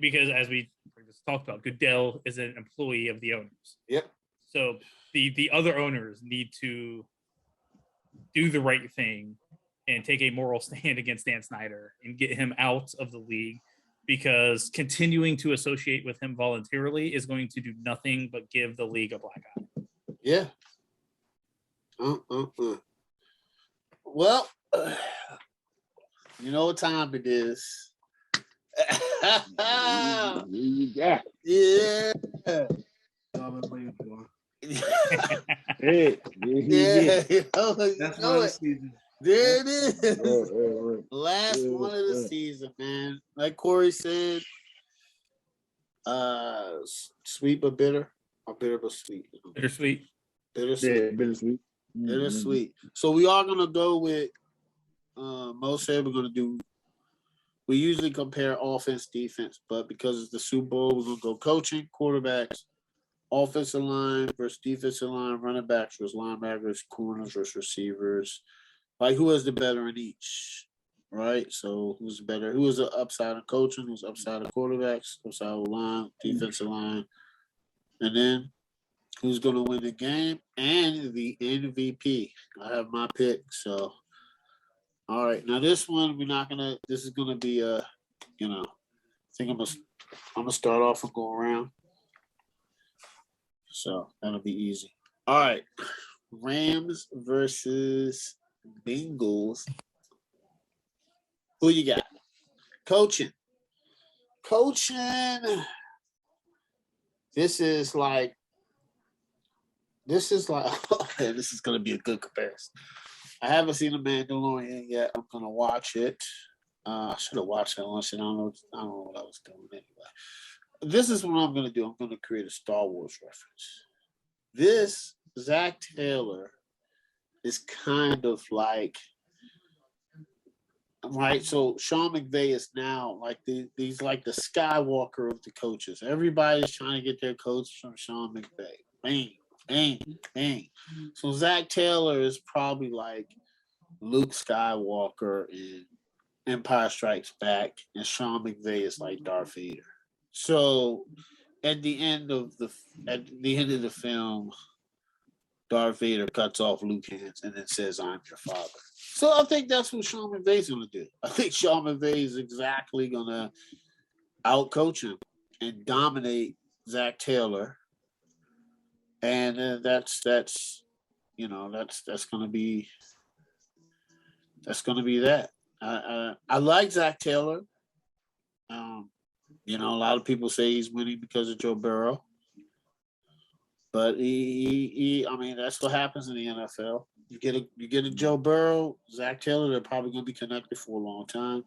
Because as we just talked about, Goodell is an employee of the owners. Yep. So the other owners need to do the right thing and take a moral stand against Dan Snyder and get him out of the league, because continuing to associate with him voluntarily is going to do nothing but give the league a black eye. Yeah. Well, you know what time it is. Yeah. Yeah. Hey, Yeah. That's one of the season. There it is. Right. Last one of the season, man. Like Corey said, sweet but bitter, or bitter but sweet. Bittersweet. Bittersweet. Yeah, bittersweet. Bittersweet. So we are gonna go with Mo said we're gonna do. We usually compare offense, defense, but because it's the Super Bowl, we're gonna go coaching, quarterbacks, offensive line versus defensive line, running backs versus linebackers, corners versus receivers. Like, who has the better in each, right? So who's better? Who is the upside of coaching? Who's upside of quarterbacks? Upside of line, defensive line, and then who's going to win the game and the MVP? I have my pick. So, all right. Now this one, we're not gonna. This is going to be I think I'm gonna start off and go around. So that'll be easy. All right, Rams versus Bengals. Who you got? Coaching. This is like this is gonna be a good comparison. I haven't seen The Mandalorian yet. I'm gonna watch it. I should have watched it once, and I don't know what I was doing anyway. This is what I'm gonna do. I'm gonna create a Star Wars reference. This Zach Taylor is kind of like, right? So Sean McVay is now like he's like the Skywalker of the coaches. Everybody's trying to get their coach from Sean McVay. Bang, bang, bang. So Zach Taylor is probably like Luke Skywalker in Empire Strikes Back, and Sean McVay is like Darth Vader. So at the end of the film, Darth Vader cuts off Luke's hands and then says, "I'm your father." So I think that's what Sean McVay's going to do. I think Sean McVay is exactly going to outcoach him and dominate Zach Taylor, and that's going to be that. I like Zach Taylor. A lot of people say he's winning because of Joe Burrow. But that's what happens in the NFL. You get a Joe Burrow, Zach Taylor, they're probably going to be connected for a long time.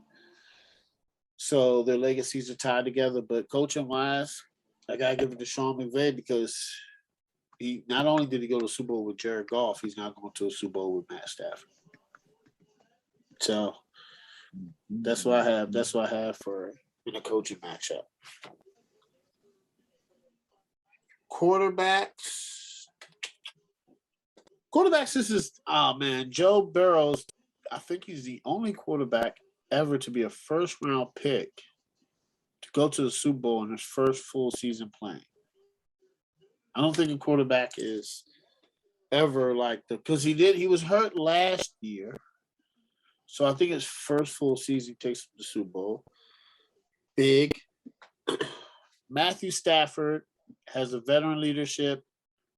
So their legacies are tied together. But coaching wise, I got to give it to Sean McVay, because he not only did he go to the Super Bowl with Jared Goff, he's now going to a Super Bowl with Matt Stafford. So that's what I have. That's what I have for in a coaching matchup. Quarterbacks, this is, Joe Burrow's, I think he's the only quarterback ever to be a first-round pick to go to the Super Bowl in his first full season playing. I don't think a quarterback is ever like because he was hurt last year. So I think his first full season takes him to the Super Bowl. Big. Matthew Stafford has a veteran leadership,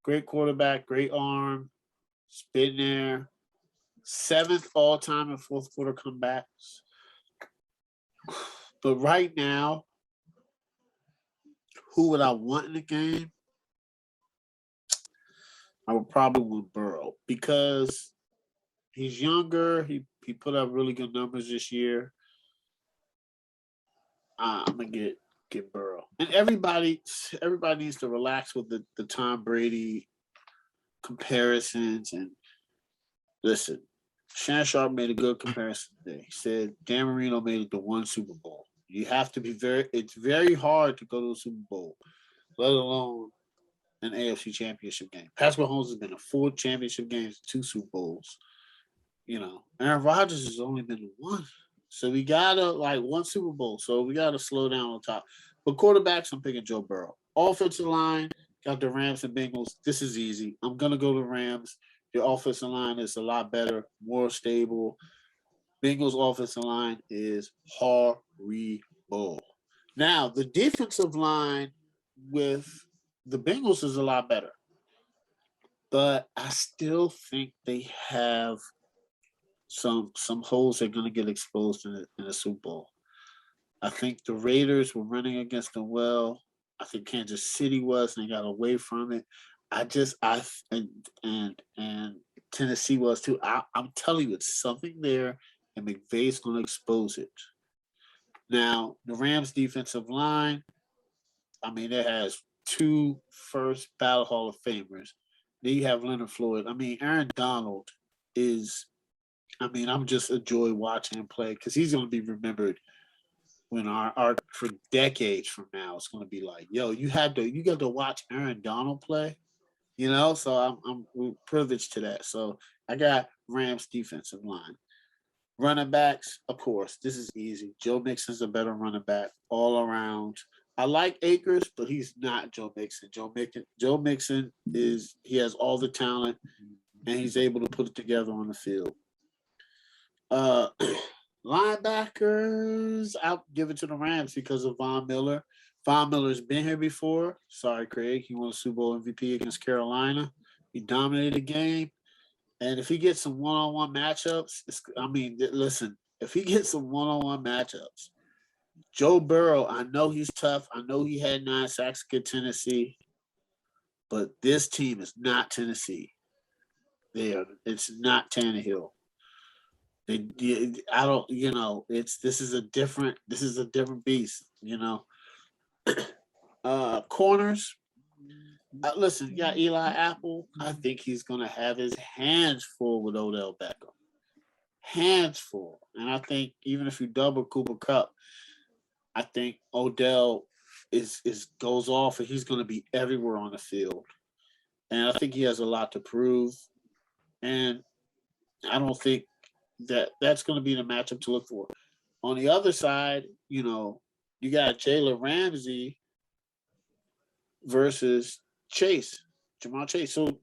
great quarterback, great arm, It's been there. 7th all-time in fourth quarter comebacks. But right now, who would I want in the game? I would probably want Burrow because he's younger. He put up really good numbers this year. I'm gonna get Burrow, and everybody needs to relax with the Tom Brady comparisons. And listen, Shannon Sharpe made a good comparison today. He said Dan Marino made it to 1 Super Bowl. You have to be it's very hard to go to a Super Bowl, let alone an AFC championship game. Patrick Mahomes has been to 4 championship games, 2 Super Bowls. Aaron Rodgers has only been to 1. So we gotta 1 Super Bowl. So we gotta slow down on top. But quarterbacks, I'm picking Joe Burrow. Offensive line, got the Rams and Bengals. This is easy. I'm gonna go to Rams. Their offensive line is a lot better, more stable. Bengals offensive line is horrible. Now, the defensive line with the Bengals is a lot better. But I still think they have some holes that are going to get exposed in the Super Bowl. I think the Raiders were running against them well. I think Kansas City was, and they got away from it. And Tennessee was too. I'm telling you, it's something there, and McVay's going to expose it. Now, the Rams defensive line, it has 2 first ballot Hall of Famers. Then you have Leonard Floyd. Aaron Donald is, I'm just a joy watching him play because he's going to be remembered when our for decades from now. It's going to be like, yo, you got to watch Aaron Donald play, So we're privileged to that. So I got Rams defensive line. Running backs, of course, this is easy. Joe Mixon's a better running back all around. I like Akers, but he's not Joe Mixon. Joe Mixon he has all the talent, and he's able to put it together on the field. Linebackers, I'll give it to the Rams because of Von Miller. Von Miller's been here before. Sorry, Craig. He won a Super Bowl MVP against Carolina. He dominated the game. And if he gets some one-on-one matchups, listen, if he gets some one-on-one matchups, Joe Burrow, I know he's tough. I know he had 9 sacks against Tennessee, but this team is not Tennessee. It's not Tannehill. This is a different beast, Corners. Listen, you got Eli Apple. I think he's going to have his hands full with Odell Beckham. Hands full. And I think even if you double Cooper Kupp, I think Odell goes off and he's going to be everywhere on the field. And I think he has a lot to prove. And I don't think that's going to be the matchup to look for. On the other side, you got Jalen Ramsey versus Jamar Chase. So,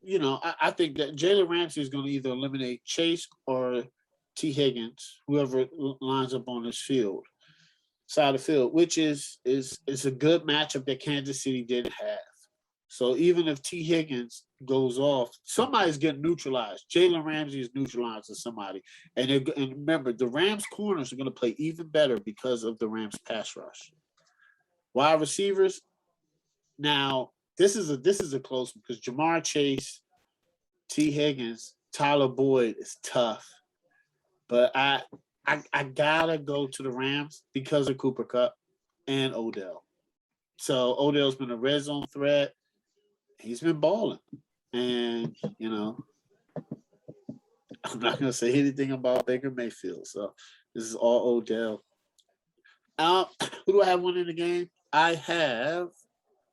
I think that Jalen Ramsey is going to either eliminate Chase or T. Higgins, whoever lines up on this side of the field, which is a good matchup that Kansas City didn't have. So even if T. Higgins goes off, somebody's getting neutralized. Jalen Ramsey is neutralized to somebody. And remember, the Rams corners are going to play even better because of the Rams pass rush. Wide receivers, now this is a close one because Jamar Chase, T. Higgins, Tyler Boyd is tough. But I gotta go to the Rams because of Cooper Kupp and Odell. So Odell's been a red zone threat. He's been balling. And, I'm not going to say anything about Baker Mayfield. So this is all Odell. Who do I have winning the game? I have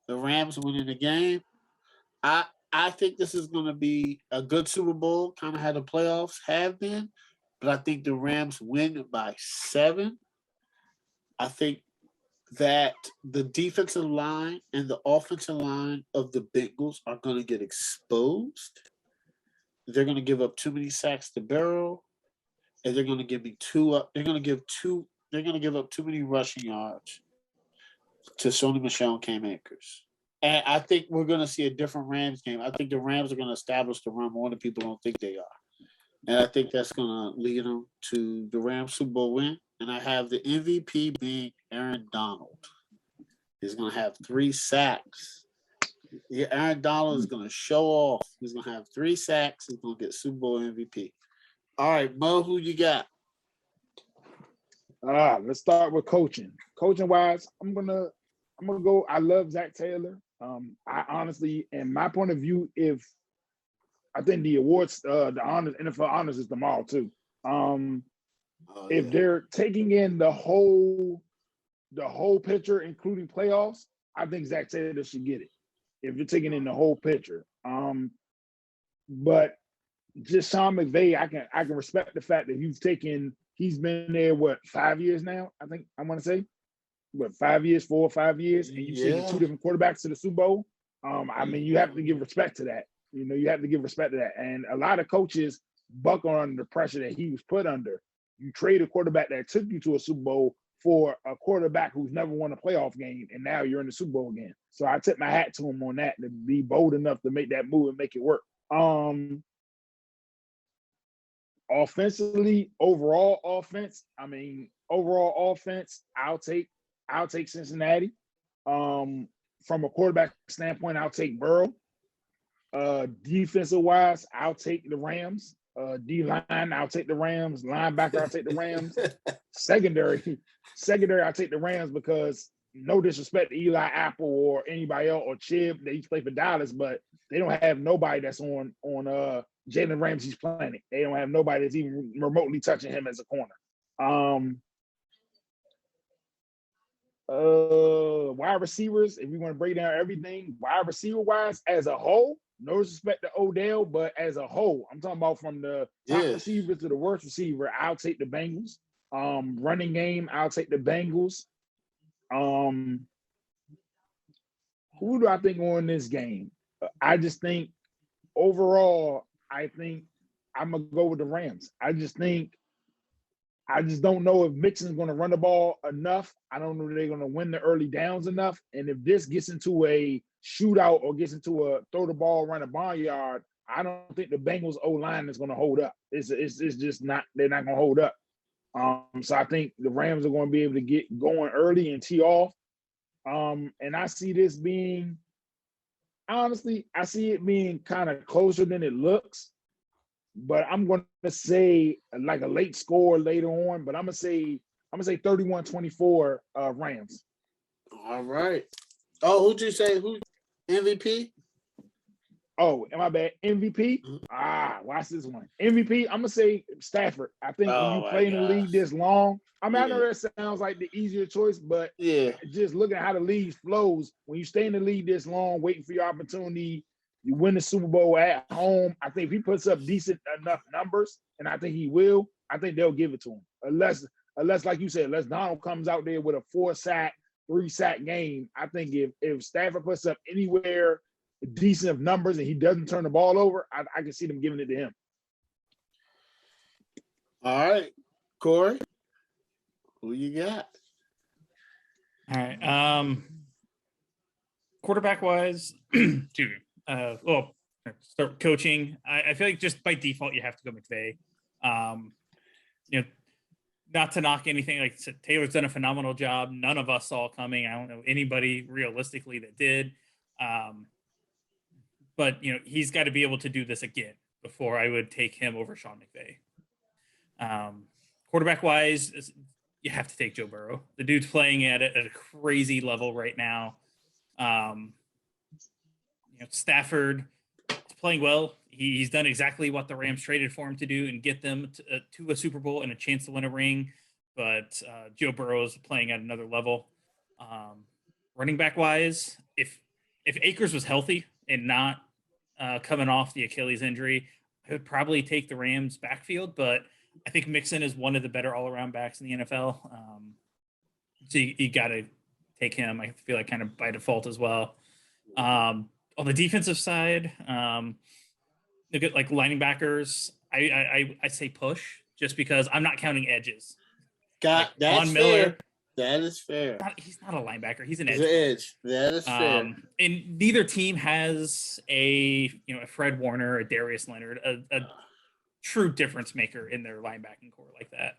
the Rams winning the game. I think this is going to be a good Super Bowl, kind of how the playoffs have been. But I think the Rams win by 7. I think that the defensive line and the offensive line of the Bengals are going to get exposed. They're going to give up too many sacks to Burrow, and they're going to give me They're going to give up too many rushing yards to Sony Michel and Cam Akers. And I think we're going to see a different Rams game. I think the Rams are going to establish the run more than people don't think they are. And I think that's going to lead them to the Rams Super Bowl win. And I have the MVP being Aaron Donald. He's going to have 3 sacks. Yeah, Aaron Donald is going to show off. He's going to have 3 sacks. He's going to get Super Bowl MVP. All right, Mo, who you got? Let's start with coaching. Coaching wise, I'm gonna go. I love Zach Taylor. I honestly, in my point of view, if I think the awards, the honors, NFL honors is tomorrow too. If they're taking in the whole picture, including playoffs, I think Zach Taylor should get it. If you're taking in the whole picture, but just Sean McVay, I can respect the fact that he's been there 5 years now. I think I want to say 5 years, 4 or 5 years, and you've taken 2 different quarterbacks to the Super Bowl. I mean, you have to give respect to that. You know, you have to give respect to that. And a lot of coaches buckle under the pressure that he was put under. You trade a quarterback that took you to a Super Bowl for a quarterback who's never won a playoff game, and now you're in the Super Bowl again. So I tip my hat to him on that, to be bold enough to make that move and make it work. Offensively, overall offense, I'll take Cincinnati. From a quarterback standpoint, I'll take Burrow. Defensive wise, I'll take the Rams. D-line, I'll take the Rams. Linebacker, I'll take the Rams. Secondary, I'll take the Rams because no disrespect to Eli Apple or anybody else or Chib, they used to play for Dallas, but they don't have nobody that's on Jalen Ramsey's planet. They don't have nobody that's even remotely touching him as a corner. Wide receivers, if we want to break down everything, wide receiver wise, as a whole, no respect to Odell, but as a whole, I'm talking about from the top receiver to the worst receiver, I'll take the Bengals. Running game, I'll take the Bengals. Who do I think won this game? I just think overall, I think I'm gonna go with the Rams. I just don't know if Mixon's going to run the ball enough. I don't know if they're going to win the early downs enough. And if this gets into a shootout or gets into a throw the ball, run a barnyard, I don't think the Bengals O-line is going to hold up. It's just not – they're not going to hold up. So I think the Rams are going to be able to get going early and tee off. And I see this being – honestly, I see it being kind of closer than it looks. But I'm going to say like a late score later on, but I'm going to say 31-24 Rams. All right. Oh, who'd you say? Who? MVP? Oh, am I bad? MVP? Watch this one. MVP, I'm going to say Stafford. I think when you play in the league this long, I know that sounds like the easier choice, but just looking at how the league flows, when you stay in the league this long, waiting for your opportunity, you win the Super Bowl at home. I think if he puts up decent enough numbers, and I think he will, I think they'll give it to him. Unless like you said, unless Donald comes out there with a 4-sack, 3-sack game, I think if Stafford puts up anywhere decent of numbers and he doesn't turn the ball over, I can see them giving it to him. All right. Corey, who you got? All right. Quarterback-wise, start coaching. I feel like just by default you have to go McVay. Not to knock anything. Like I said, Taylor's done a phenomenal job. None of us saw coming. I don't know anybody realistically that did. But he's got to be able to do this again before I would take him over Sean McVay. Quarterback-wise, you have to take Joe Burrow. The dude's playing at a crazy level right now. Stafford is playing well. He's done exactly what the Rams traded for him to do and get them to a Super Bowl and a chance to win a ring. But Joe Burrow is playing at another level. Running back wise, if Akers was healthy and not coming off the Achilles injury, I would probably take the Rams backfield. But I think Mixon is one of the better all-around backs in the NFL. So you got to take him. I feel like kind of by default as well. On the defensive side, look at like linebackers. I say push just because I'm not counting edges. Got like Von Miller. That is fair. He's not a linebacker. He's an He's edge. That is fair. And neither team has a Fred Warner, a Darius Leonard, a true difference maker in their linebacking core like that.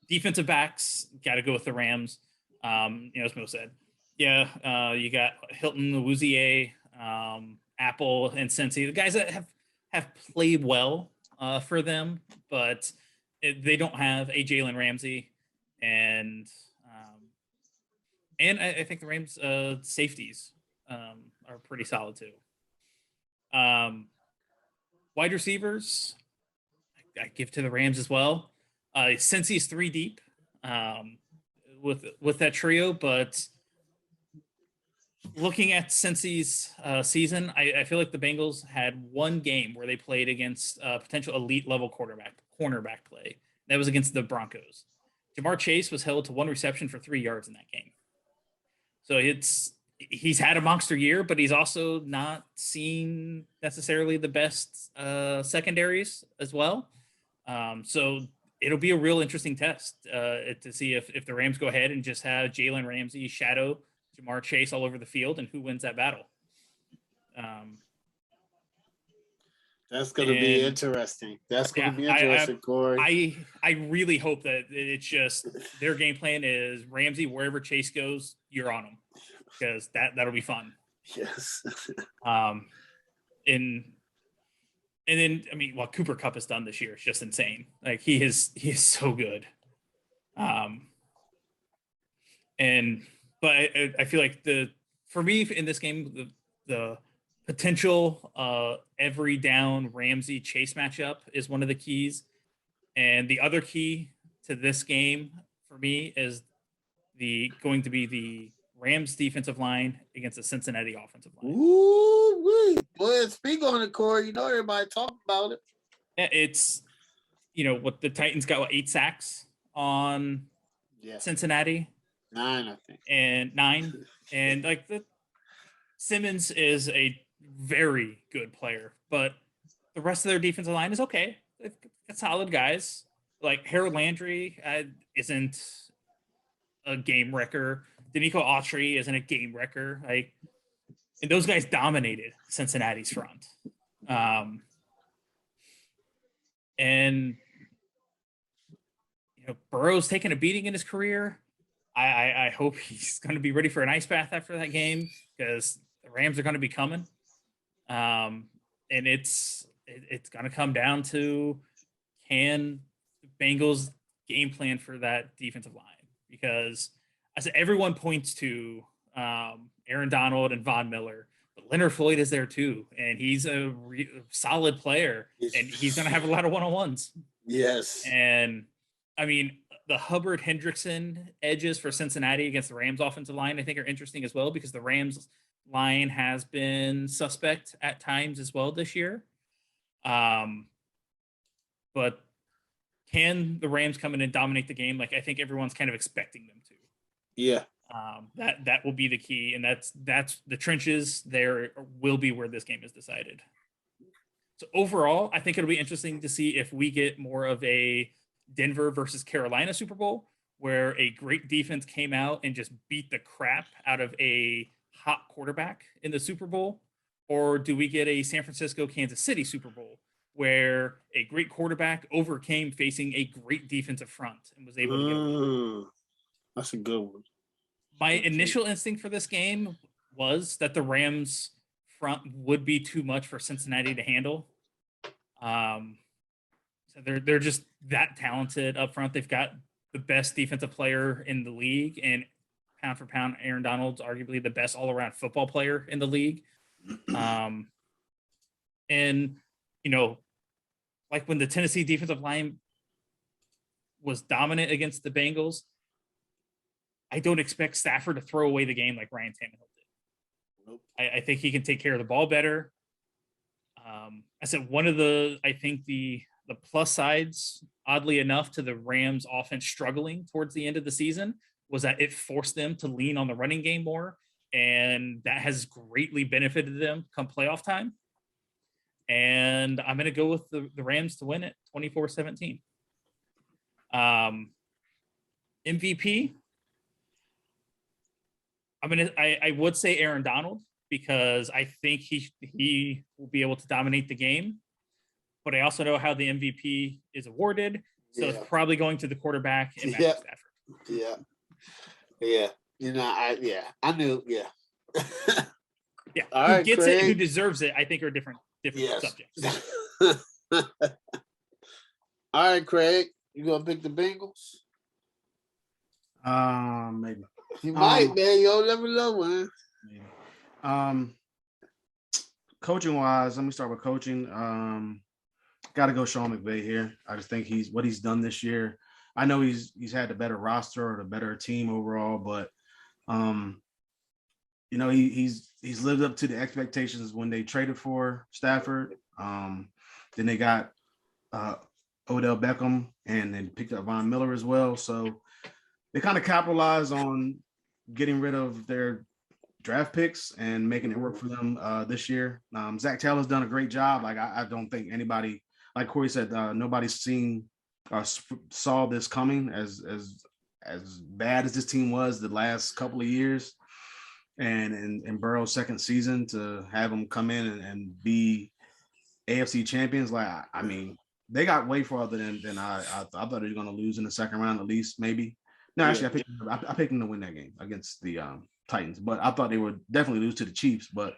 Defensive backs, got to go with the Rams. As Mo said, you got Hilton, Awuzie, Apple, and Cincy, the guys that have played well for them, but they don't have a Jalen Ramsey, and I think the Rams safeties are pretty solid too. Wide receivers, I give to the Rams as well. Cincy's 3 deep with that trio, but looking at Cincy's season, I feel like the Bengals had one game where they played against potential elite level cornerback play. That was against the Broncos. Jamar Chase was held to 1 reception for 3 yards in that game. So he's had a monster year, but he's also not seen necessarily the best secondaries as well. So it'll be a real interesting test to see if the Rams go ahead and just have Jalen Ramsey shadow Jamar Chase all over the field and who wins that battle. That's going to be interesting. That's going to be interesting, Corey. I really hope that it's just their game plan is Ramsey, wherever Chase goes, you're on him, because that'll be fun. Yes. And then, what Cooper Kupp has done this year is just insane. Like he is so good. But I feel like for me in this game, the potential every down Ramsey Chase matchup is one of the keys. And the other key to this game for me is going to be the Rams defensive line against the Cincinnati offensive line. Ooh, boy, speak on it, Corey. Everybody talk about it. It's, what the Titans got, 8 sacks on Cincinnati? 9, I think. And 9. And the Simmons is a very good player, but the rest of their defensive line is okay. They've got solid guys. Like Harold Landry isn't a game wrecker. Danico Autry isn't a game wrecker. And those guys dominated Cincinnati's front. And Burrow's taken a beating in his career. I hope he's going to be ready for an ice bath after that game, because the Rams are going to be coming. And it's going to come down to, can the Bengals game plan for that defensive line? Because everyone points to Aaron Donald and Von Miller, but Leonard Floyd is there too, and he's a solid player, and he's going to have a lot of one-on-ones. Yes. And the Hubbard Hendrickson edges for Cincinnati against the Rams offensive line, I think, are interesting as well, because the Rams line has been suspect at times as well this year. But can the Rams come in and dominate the game? I think everyone's kind of expecting them to. Yeah. That will be the key, and that's the trenches there will be where this game is decided. So overall, I think it'll be interesting to see if we get more of a Denver versus Carolina Super Bowl, where a great defense came out and just beat the crap out of a hot quarterback in the Super Bowl, or do we get a San Francisco Kansas City Super Bowl where a great quarterback overcame facing a great defensive front and was able to get That's a good one. My initial instinct for this game was that the Rams front would be too much for Cincinnati to handle. So they're just that talented up front. They've got the best defensive player in the league, and pound for pound, Aaron Donald's arguably the best all-around football player in the league. And when the Tennessee defensive line was dominant against the Bengals, I don't expect Stafford to throw away the game like Ryan Tannehill did. Nope. I think he can take care of the ball better. I said one of the plus sides, oddly enough, to the Rams offense struggling towards the end of the season was that it forced them to lean on the running game more, and that has greatly benefited them come playoff time. And I'm going to go with the Rams to win it 24-17. MVP. I would say Aaron Donald because I think he will be able to dominate the game. But I also know how the MVP is awarded, so it's probably going to the quarterback and Matthew Stafford. Yeah. You know, I knew. Yeah. Yeah. All who right, gets Craig. it, who deserves it, I think are different subjects. All right, Craig, you gonna pick the Bengals? Maybe. You might, man. You don't never know, man. Maybe. Coaching wise, let me start with coaching. Got to go Sean McVay here. I just think what he's done this year. I know he's had the better roster or the better team overall, but you know, he's lived up to the expectations when they traded for Stafford. Then they got Odell Beckham and then picked up Von Miller as well. So they kind of capitalized on getting rid of their draft picks and making it work for them this year. Zach Taylor's done a great job. Like I don't think anybody, like Corey said, nobody's seen or saw this coming as bad as this team was the last couple of years. And in Burrow's second season to have them come in and be AFC champions, like I mean, they got way farther than I thought they were going to lose in the second round at least, maybe. No, actually, I picked them to win that game against the Titans, but I thought they would definitely lose to the Chiefs. But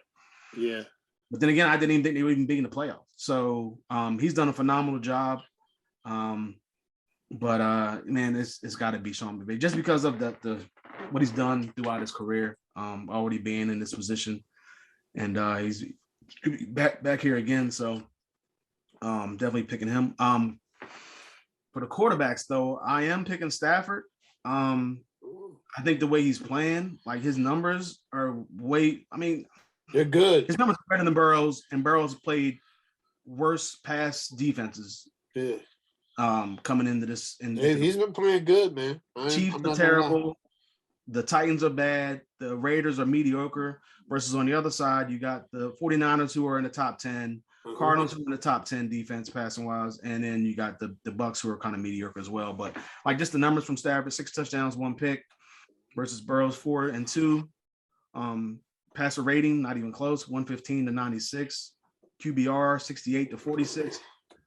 then again, I didn't even think they would even be in the playoffs. So he's done a phenomenal job. But man, it's got to be Sean McVay just because of the what he's done throughout his career, already being in this position, and he's back here again. So definitely picking him. For the quarterbacks, though, I am picking Stafford. I think the way he's playing, like his numbers are they're good. His numbers are better than Burrow's, and Burrow's played worse pass defenses. Yeah. Coming into this. He's been playing good, man. Chiefs are terrible. The Titans are bad. The Raiders are mediocre. Versus on the other side, you got the 49ers who are in the top 10, Cardinals who are in the top 10 defense passing wise, and then you got the Bucks who are kind of mediocre as well. But like just the numbers from Stafford: 6 touchdowns, 1 pick, versus Burrow's 4 and 2. Passer rating not even close, 115 to 96. QBR 68 to 46.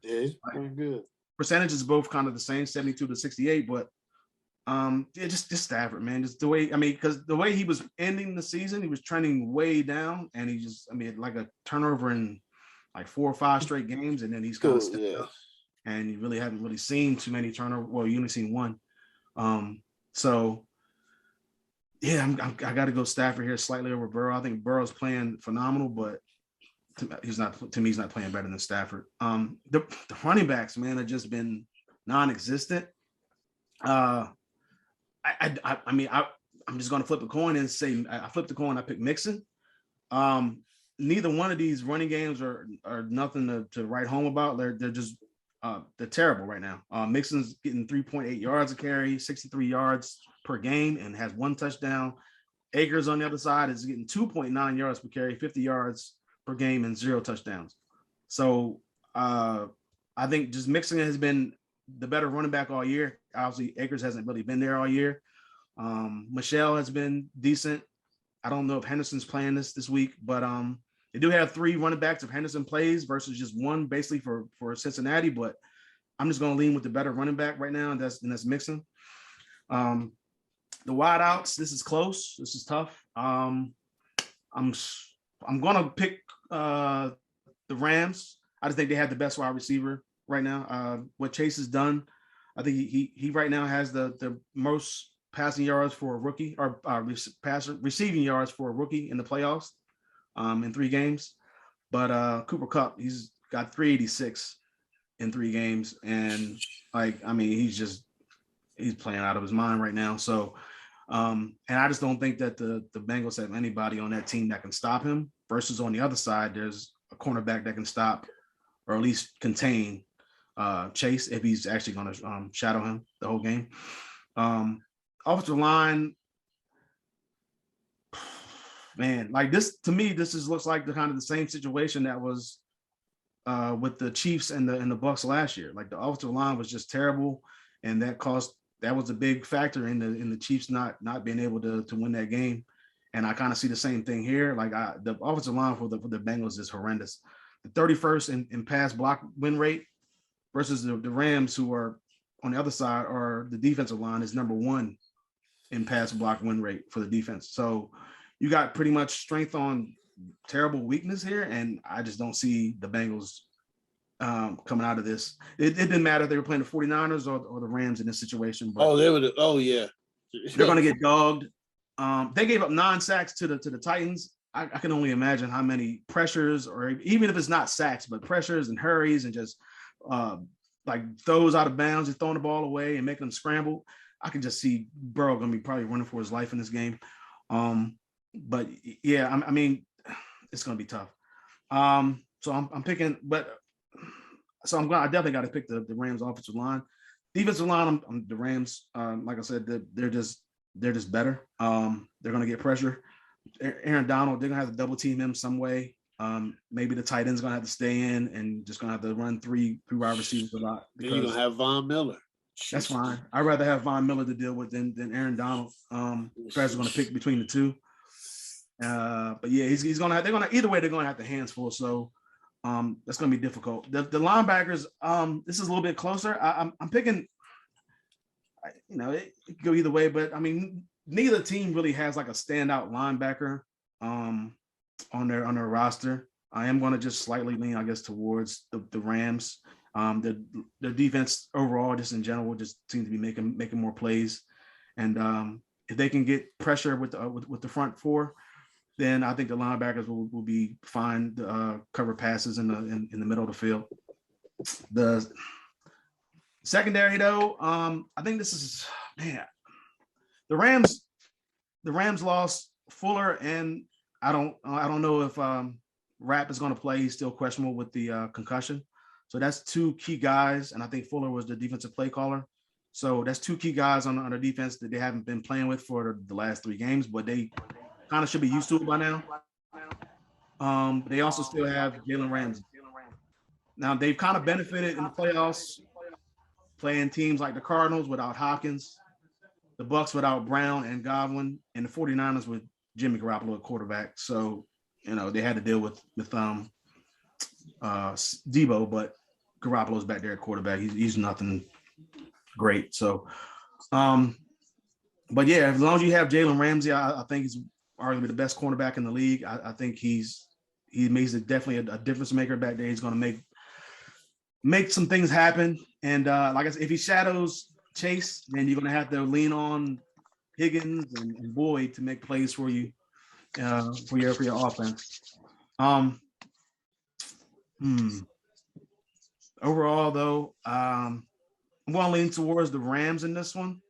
Yeah, he's pretty good. Percentages both kind of the same, 72 to 68, but just Stafford, man. Just the way, because the way he was ending the season, he was trending way down, and he just, like a turnover in like 4 or 5 straight games, and then he's kind of stepped up, and you really haven't really seen too many turnover. Well, you only seen one. So yeah, I got to go Stafford here slightly over Burrow. I think Burrow's playing phenomenal, but he's not playing better than Stafford. The running backs, man, have just been non-existent. I'm just going to flip a coin and say I flipped the coin. I picked Mixon. Neither one of these running games are nothing to write home about. They're just they're terrible right now. Mixon's getting 3.8 yards a carry, 63 yards per game, and has 1 touchdown. Akers on the other side is getting 2.9 yards per carry, 50 yards per game, and 0 touchdowns. So I think just Mixon has been the better running back all year. Obviously, Akers hasn't really been there all year. Michelle has been decent. I don't know if Henderson's playing this week, but they do have 3 running backs if Henderson plays versus just 1 basically for Cincinnati. But I'm just going to lean with the better running back right now, and that's Mixon. The wideouts, this is close. This is tough. I'm going to pick the Rams. I just think they have the best wide receiver right now. What Chase has done, I think he right now has the most passing yards for a rookie, or receiving yards for a rookie in the playoffs in 3 games. But Cooper Kupp, he's got 386 in 3 games, and he's playing out of his mind right now. So and I just don't think that the Bengals have anybody on that team that can stop him. Versus on the other side, there's a cornerback that can stop or at least contain Chase if he's actually going to shadow him the whole game. Offensive line, man, like this to me, this looks like the kind of the same situation that was with the Chiefs and the Bucks last year. Like the offensive line was just terrible, and that cost that was a big factor in the Chiefs not being able to win that game. And I kind of see the same thing here. Like the offensive line for the Bengals is horrendous. The 31st in pass block win rate versus the Rams, who are on the other side, or the defensive line is number 1 in pass block win rate for the defense. So you got pretty much strength on terrible weakness here, and I just don't see the Bengals coming out of this. It didn't matter if they were playing the 49ers or the Rams in this situation. But they would. Oh yeah, they're going to get dogged. They gave up 9 sacks to the Titans. I can only imagine how many pressures, or even if it's not sacks, but pressures and hurries and just like throws out of bounds and throwing the ball away and making them scramble. I can just see Burrow going to be probably running for his life in this game. But yeah, I mean, it's going to be tough. So I'm picking, but so I definitely got to pick the Rams offensive line. Defensive line, I'm the Rams. Like I said, they're just better. They're going to get pressure. Aaron Donald, they're going to have to double team him some way. Maybe the tight end's going to have to stay in and just going to have to run three wide receivers a lot. Then you're going to have Von Miller. That's fine. I'd rather have Von Miller to deal with than Aaron Donald. Travis is going to pick between the two. But yeah, he's going to. They're going to either way. They're going to have the hands full. So that's going to be difficult. The linebackers. This is a little bit closer. I'm picking. It could go either way, but I mean, neither team really has like a standout linebacker on their roster. I am going to just slightly lean, I guess, towards the Rams. The defense overall, just in general, just seems to be making more plays, and if they can get pressure with the front four, then I think the linebackers will be fine to cover passes in the middle of the field. The secondary, though, I think this is the Rams lost Fuller, and I don't know if Rapp is going to play. He's still questionable with the concussion. So that's 2 key guys, and I think Fuller was the defensive play caller. So that's 2 key guys on the defense that they haven't been playing with for the last 3 games, but they kind of should be used to it by now. They also still have Jalen Ramsey. Now, they've kind of benefited in the playoffs playing teams like the Cardinals without Hopkins, the Bucs without Brown and Godwin, and the 49ers with Jimmy Garoppolo at quarterback. So, they had to deal with Debo, but Garoppolo's back there at quarterback. He's nothing great. So, but yeah, as long as you have Jalen Ramsey, I think he's arguably the best cornerback in the league. I think he makes definitely a difference maker back there. He's going to make some things happen. And like I said, if he shadows Chase, then you're going to have to lean on Higgins and Boyd to make plays for you for your offense. Overall, though, I'm going to lean towards the Rams in this one,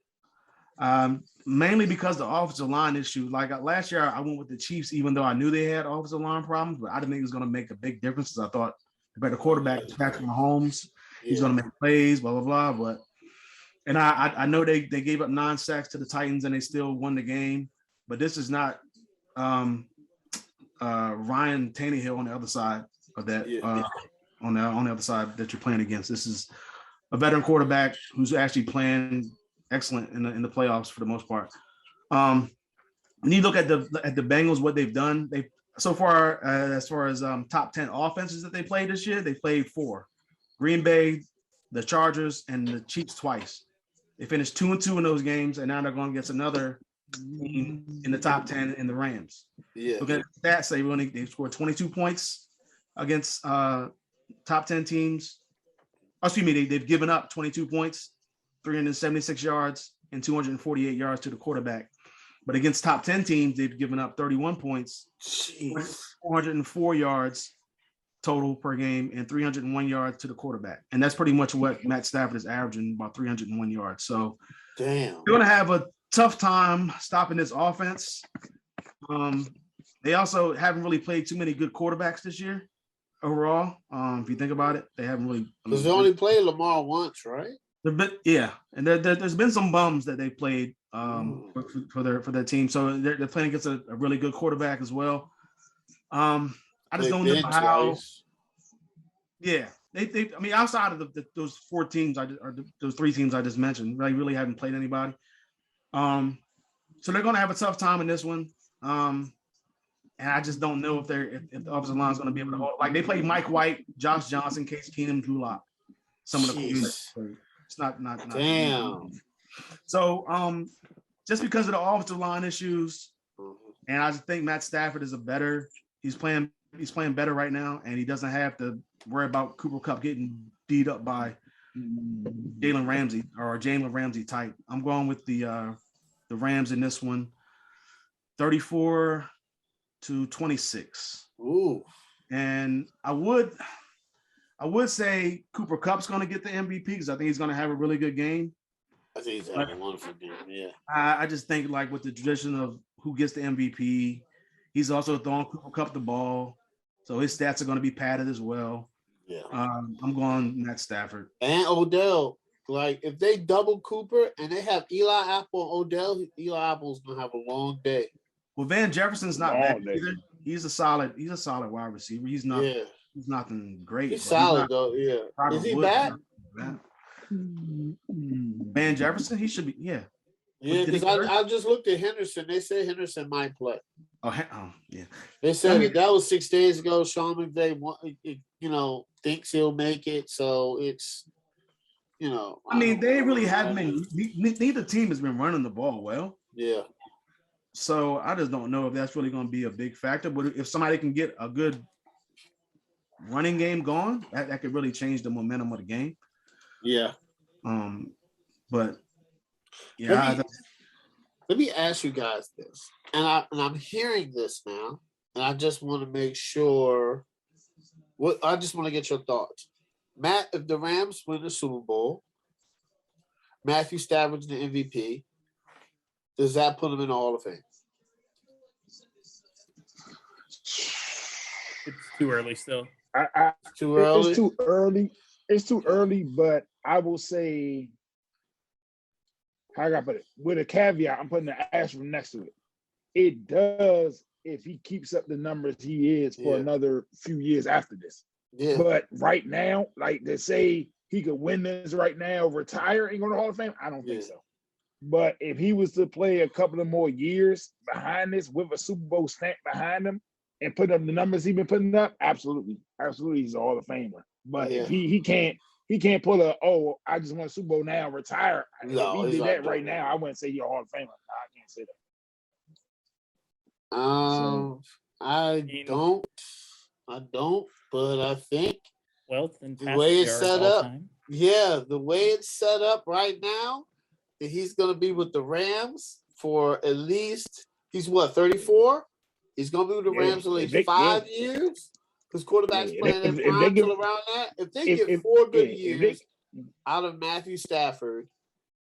mainly because the offensive line issue. Like last year, I went with the Chiefs, even though I knew they had offensive line problems, but I didn't think it was going to make a big difference. I thought the better quarterback, Patrick Mahomes, he's going to make plays, blah, blah, blah. And I know they gave up 9 sacks to the Titans and they still won the game, but this is not Ryan Tannehill on the other side of that. On the other side that you're playing against. This is a veteran quarterback who's actually playing excellent in the playoffs for the most part. When you look at the Bengals, what they've done, they so far as far as top 10 offenses that they played this year, they played 4: Green Bay, the Chargers, and the Chiefs twice. They finished 2-2 in those games, and now they're going against another team in the top 10 in the Rams. Yeah. Look at that. Say they scored 22 points against top 10 teams. They've given up 22 points, 376 yards, and 248 yards to the quarterback. But against top 10 teams, they've given up 31 points, 404 yards total per game, and 301 yards to the quarterback. And that's pretty much what Matt Stafford is averaging, about 301 yards. So you're going to have a tough time stopping this offense. They also haven't really played too many good quarterbacks this year. Overall, if you think about it, they haven't really. Because they only played Lamar once, right? Yeah, and there's been some bums that they played for their team. So they're playing against a really good quarterback as well. I just don't know how. Yeah, They I mean, outside of those 4 teams those 3 teams I just mentioned, they really haven't played anybody. So they're going to have a tough time in this one. And I just don't know if the offensive line is going to be able to hold. Like they played Mike White, Josh Johnson, Case Keenum, Drew Lock. Some of the quarterbacks. It's not damn. So just because of the offensive line issues, and I just think Matt Stafford is he's playing better right now, and he doesn't have to worry about Cooper Kupp getting beat up by Jalen Ramsey type. I'm going with the Rams in this one, 34-26. Ooh. And I would say Cooper Kupp's going to get the MVP because I think he's going to have a really good game. I think he's having a wonderful game. Yeah. I just think like with the tradition of who gets the MVP, he's also throwing Cooper Kupp the ball, so his stats are going to be padded as well. Yeah. I'm going Matt Stafford and Odell. Like if they double Cooper and they have Eli Apple and Odell, Eli Apple's gonna have a long day. Well, Van Jefferson's not bad either. He's a solid wide receiver. He's not. Yeah. He's nothing great. He's solid though. Yeah. Is he bad? Van Jefferson, he should be. Yeah. Yeah, because I just looked at Henderson. They said Henderson might play. Oh yeah. They said that was 6 days ago. Sean McVay, thinks he'll make it. So it's, I mean, they really haven't been. Neither team has been running the ball well. Yeah. So I just don't know if that's really going to be a big factor. But if somebody can get a good running game going, that could really change the momentum of the game. Yeah. But yeah. Let me ask you guys this, and I'm hearing this now, and I just want to make sure. I just want to get your thoughts, Matt. If the Rams win the Super Bowl, Matthew Stafford's the MVP. Does that put him in the Hall of Fame? It's too early still. Too early. It's too early. It's too early, but I will say. How I got to put it? With a caveat, I'm putting an asterisk next to it. It does if he keeps up the numbers he is for another few years after this. Yeah. But right now, like to say he could win this right now, retire, and go to the Hall of Fame, I don't think so. But if he was to play a couple of more years behind this with a Super Bowl stamp behind him and put up the numbers he's been putting up, absolutely, he's a Hall of Famer. But if he can't pull I just won a Super Bowl now, retire. No, if he did that right now, I wouldn't say you're a Hall of Famer. No, I can't say that. I don't, but I think wealth and the way it's set up, the way it's set up right now, that he's going to be with the Rams for at least, he's what, 34? He's going to be with the Rams for at least 5 years? Because quarterbacks playing in prime till around that. If they get 4 good years out of Matthew Stafford,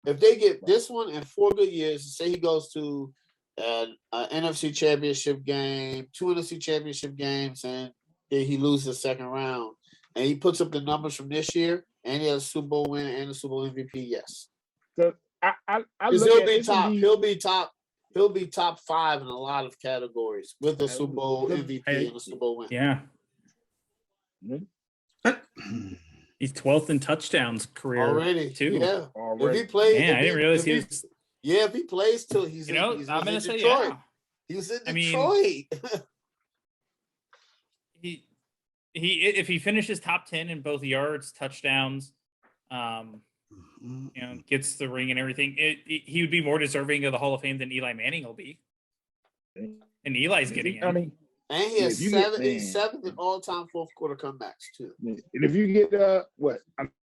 if they get this one and 4 good years, say he goes to an NFC Championship game, 2 NFC Championship games, and then he loses the second round, and he puts up the numbers from this year, and he has a Super Bowl win and a Super Bowl MVP, yes. So He'll be top 5 in a lot of categories with the Super Bowl MVP and the Super Bowl win. Yeah. He's 12th in touchdowns career already too. Yeah, already. If he plays, I didn't realize he was. Yeah, if he plays till he's, I'm gonna say Detroit. He's in Detroit. He if he finishes top 10 in both yards, touchdowns, gets the ring and everything, he would be more deserving of the Hall of Fame than Eli Manning will be. And Eli's getting it. I mean. And he has 7th in all-time fourth quarter comebacks too. And if you get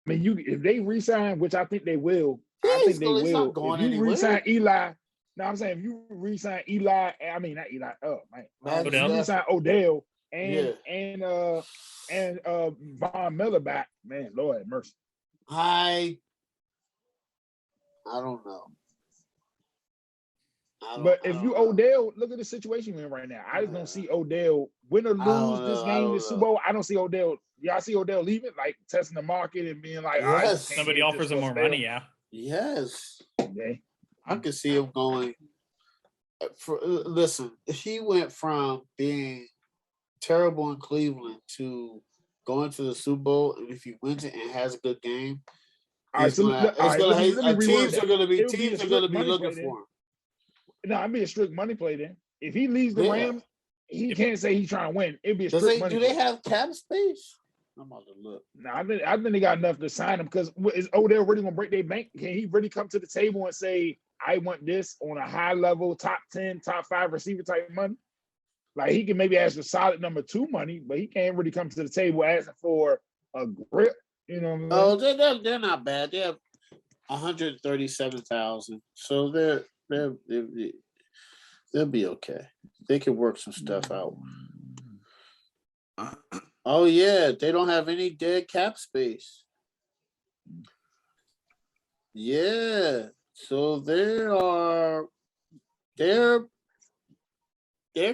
if they resign, which I think they will, if you resign Eli, I'm saying if you resign Eli, I mean not Eli, if you resign Odell and Von Miller back, man, Lord have mercy. I don't know. If you Odell, look at the situation we're in right now. I just don't see Odell win or lose this game, this Super Bowl. I don't see Odell. Y'all see Odell leaving, like testing the market and being like, somebody offers him more money, Yes. Okay. I can see him going. Listen, he went from being terrible in Cleveland to going to the Super Bowl, and if he wins it and has a good game, teams are going to be looking then. for him. No, I'd be a strict money play then. If he leaves the Rams, he can't say he's trying to win. It'd be a strict money. Do they have cap space? I'm about to look. No, I think they got enough to sign him because is Odell really gonna break their bank? Can he really come to the table and say, I want this on a high level, top 10, top 5 receiver type money? Like he can maybe ask for solid number 2 money, but he can't really come to the table asking for a grip. You know what I mean? Oh, they're not bad. They have 137,000, so they'll be okay. They can work some stuff out. Oh yeah, they don't have any dead cap space. Yeah, so they're good. They're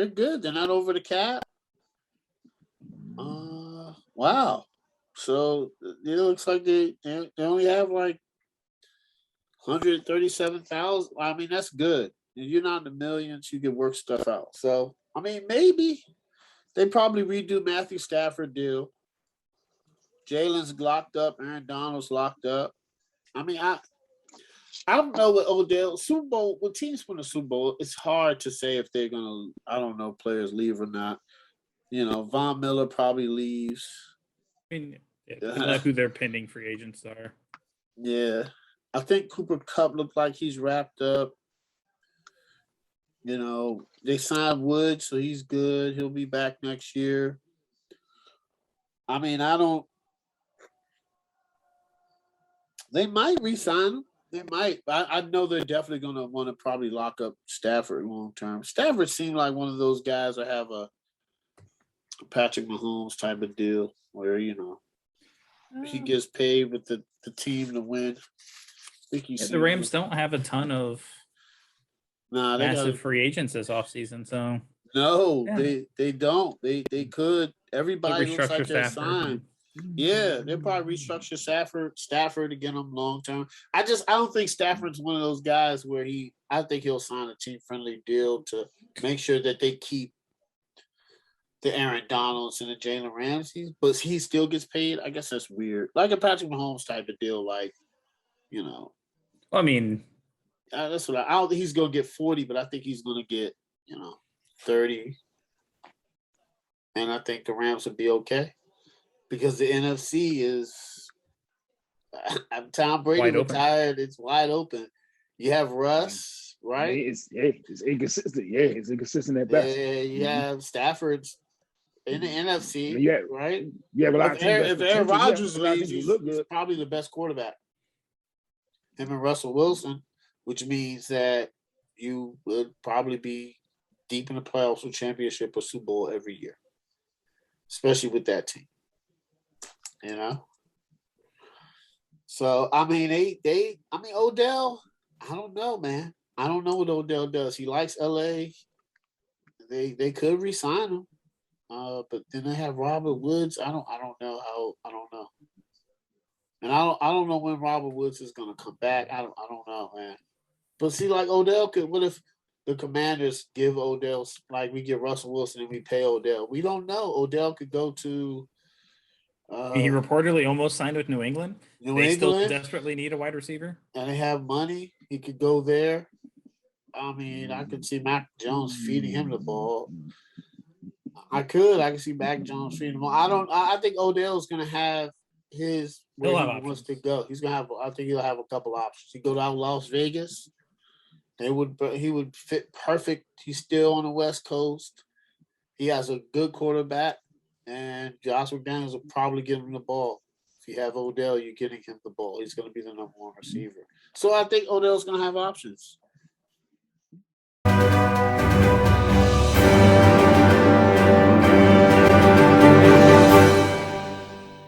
good. They're not over the cap. Wow. So it looks like they only have like 137,000. I mean, that's good. If you're not in the millions, you can work stuff out. So I mean, maybe they probably redo Matthew Stafford deal. Jalen's locked up. Aaron Donald's locked up. I mean, I don't know what Odell Super Bowl. When teams win a Super Bowl, it's hard to say if they're gonna. I don't know, players leave or not. You know, Von Miller probably leaves. I mean, like who their pending free agents are. Yeah, I think Cooper Kupp looked like he's wrapped up. You know, they signed Wood, so he's good. He'll be back next year. I mean, they might re-sign him. They might. I know they're definitely going to want to probably lock up Stafford long term. Stafford seemed like one of those guys that have a Patrick Mahomes type of deal where, you know, he gets paid with the team to win. I think the Rams don't have a ton of massive free agents this offseason, so no, they don't. They could. Everybody looks like they're signed. Yeah, they'll probably restructure Stafford to get him long term. I don't think Stafford's one of those guys where I think he'll sign a team friendly deal to make sure that they keep the Aaron Donalds and the Jalen Ramsey, but he still gets paid. I guess that's weird. Like a Patrick Mahomes type of deal, like, you know. I mean, that's what I don't think he's going to get 40, but I think he's going to get, 30. And I think the Rams would be okay because the NFC is Tom Brady retired. It's wide open. You have Russ, right? It's inconsistent. Yeah, it's inconsistent at best. Yeah, you have Stafford's in the NFC, right? Yeah, but if Aaron Rodgers leaves, he's probably the best quarterback. Him and Russell Wilson, which means that you would probably be deep in the playoffs with championship or Super Bowl every year, especially with that team. You know? So, I mean, Odell, I don't know, man. I don't know what Odell does. He likes LA. They could re-sign him. But then they have Robert Woods. I don't know. And I don't know when Robert Woods is gonna come back. I don't know, man. But see, like Odell could. What if the Commanders give Odell, like we give Russell Wilson and we pay Odell? We don't know. Odell could go to. He reportedly almost signed with New England. They still desperately need a wide receiver, and they have money. He could go there. I mean, I could see Mac Jones feeding him the ball. I can see Mac Jones feeding the ball. I think Odell's gonna have his where he wants to go. He's gonna have. I think he'll have a couple options. He go down to Las Vegas. He would fit perfect. He's still on the West Coast. He has a good quarterback, and Josh McDaniels will probably give him the ball. If you have Odell, you're getting him the ball. He's going to be the number one receiver. So I think Odell's going to have options.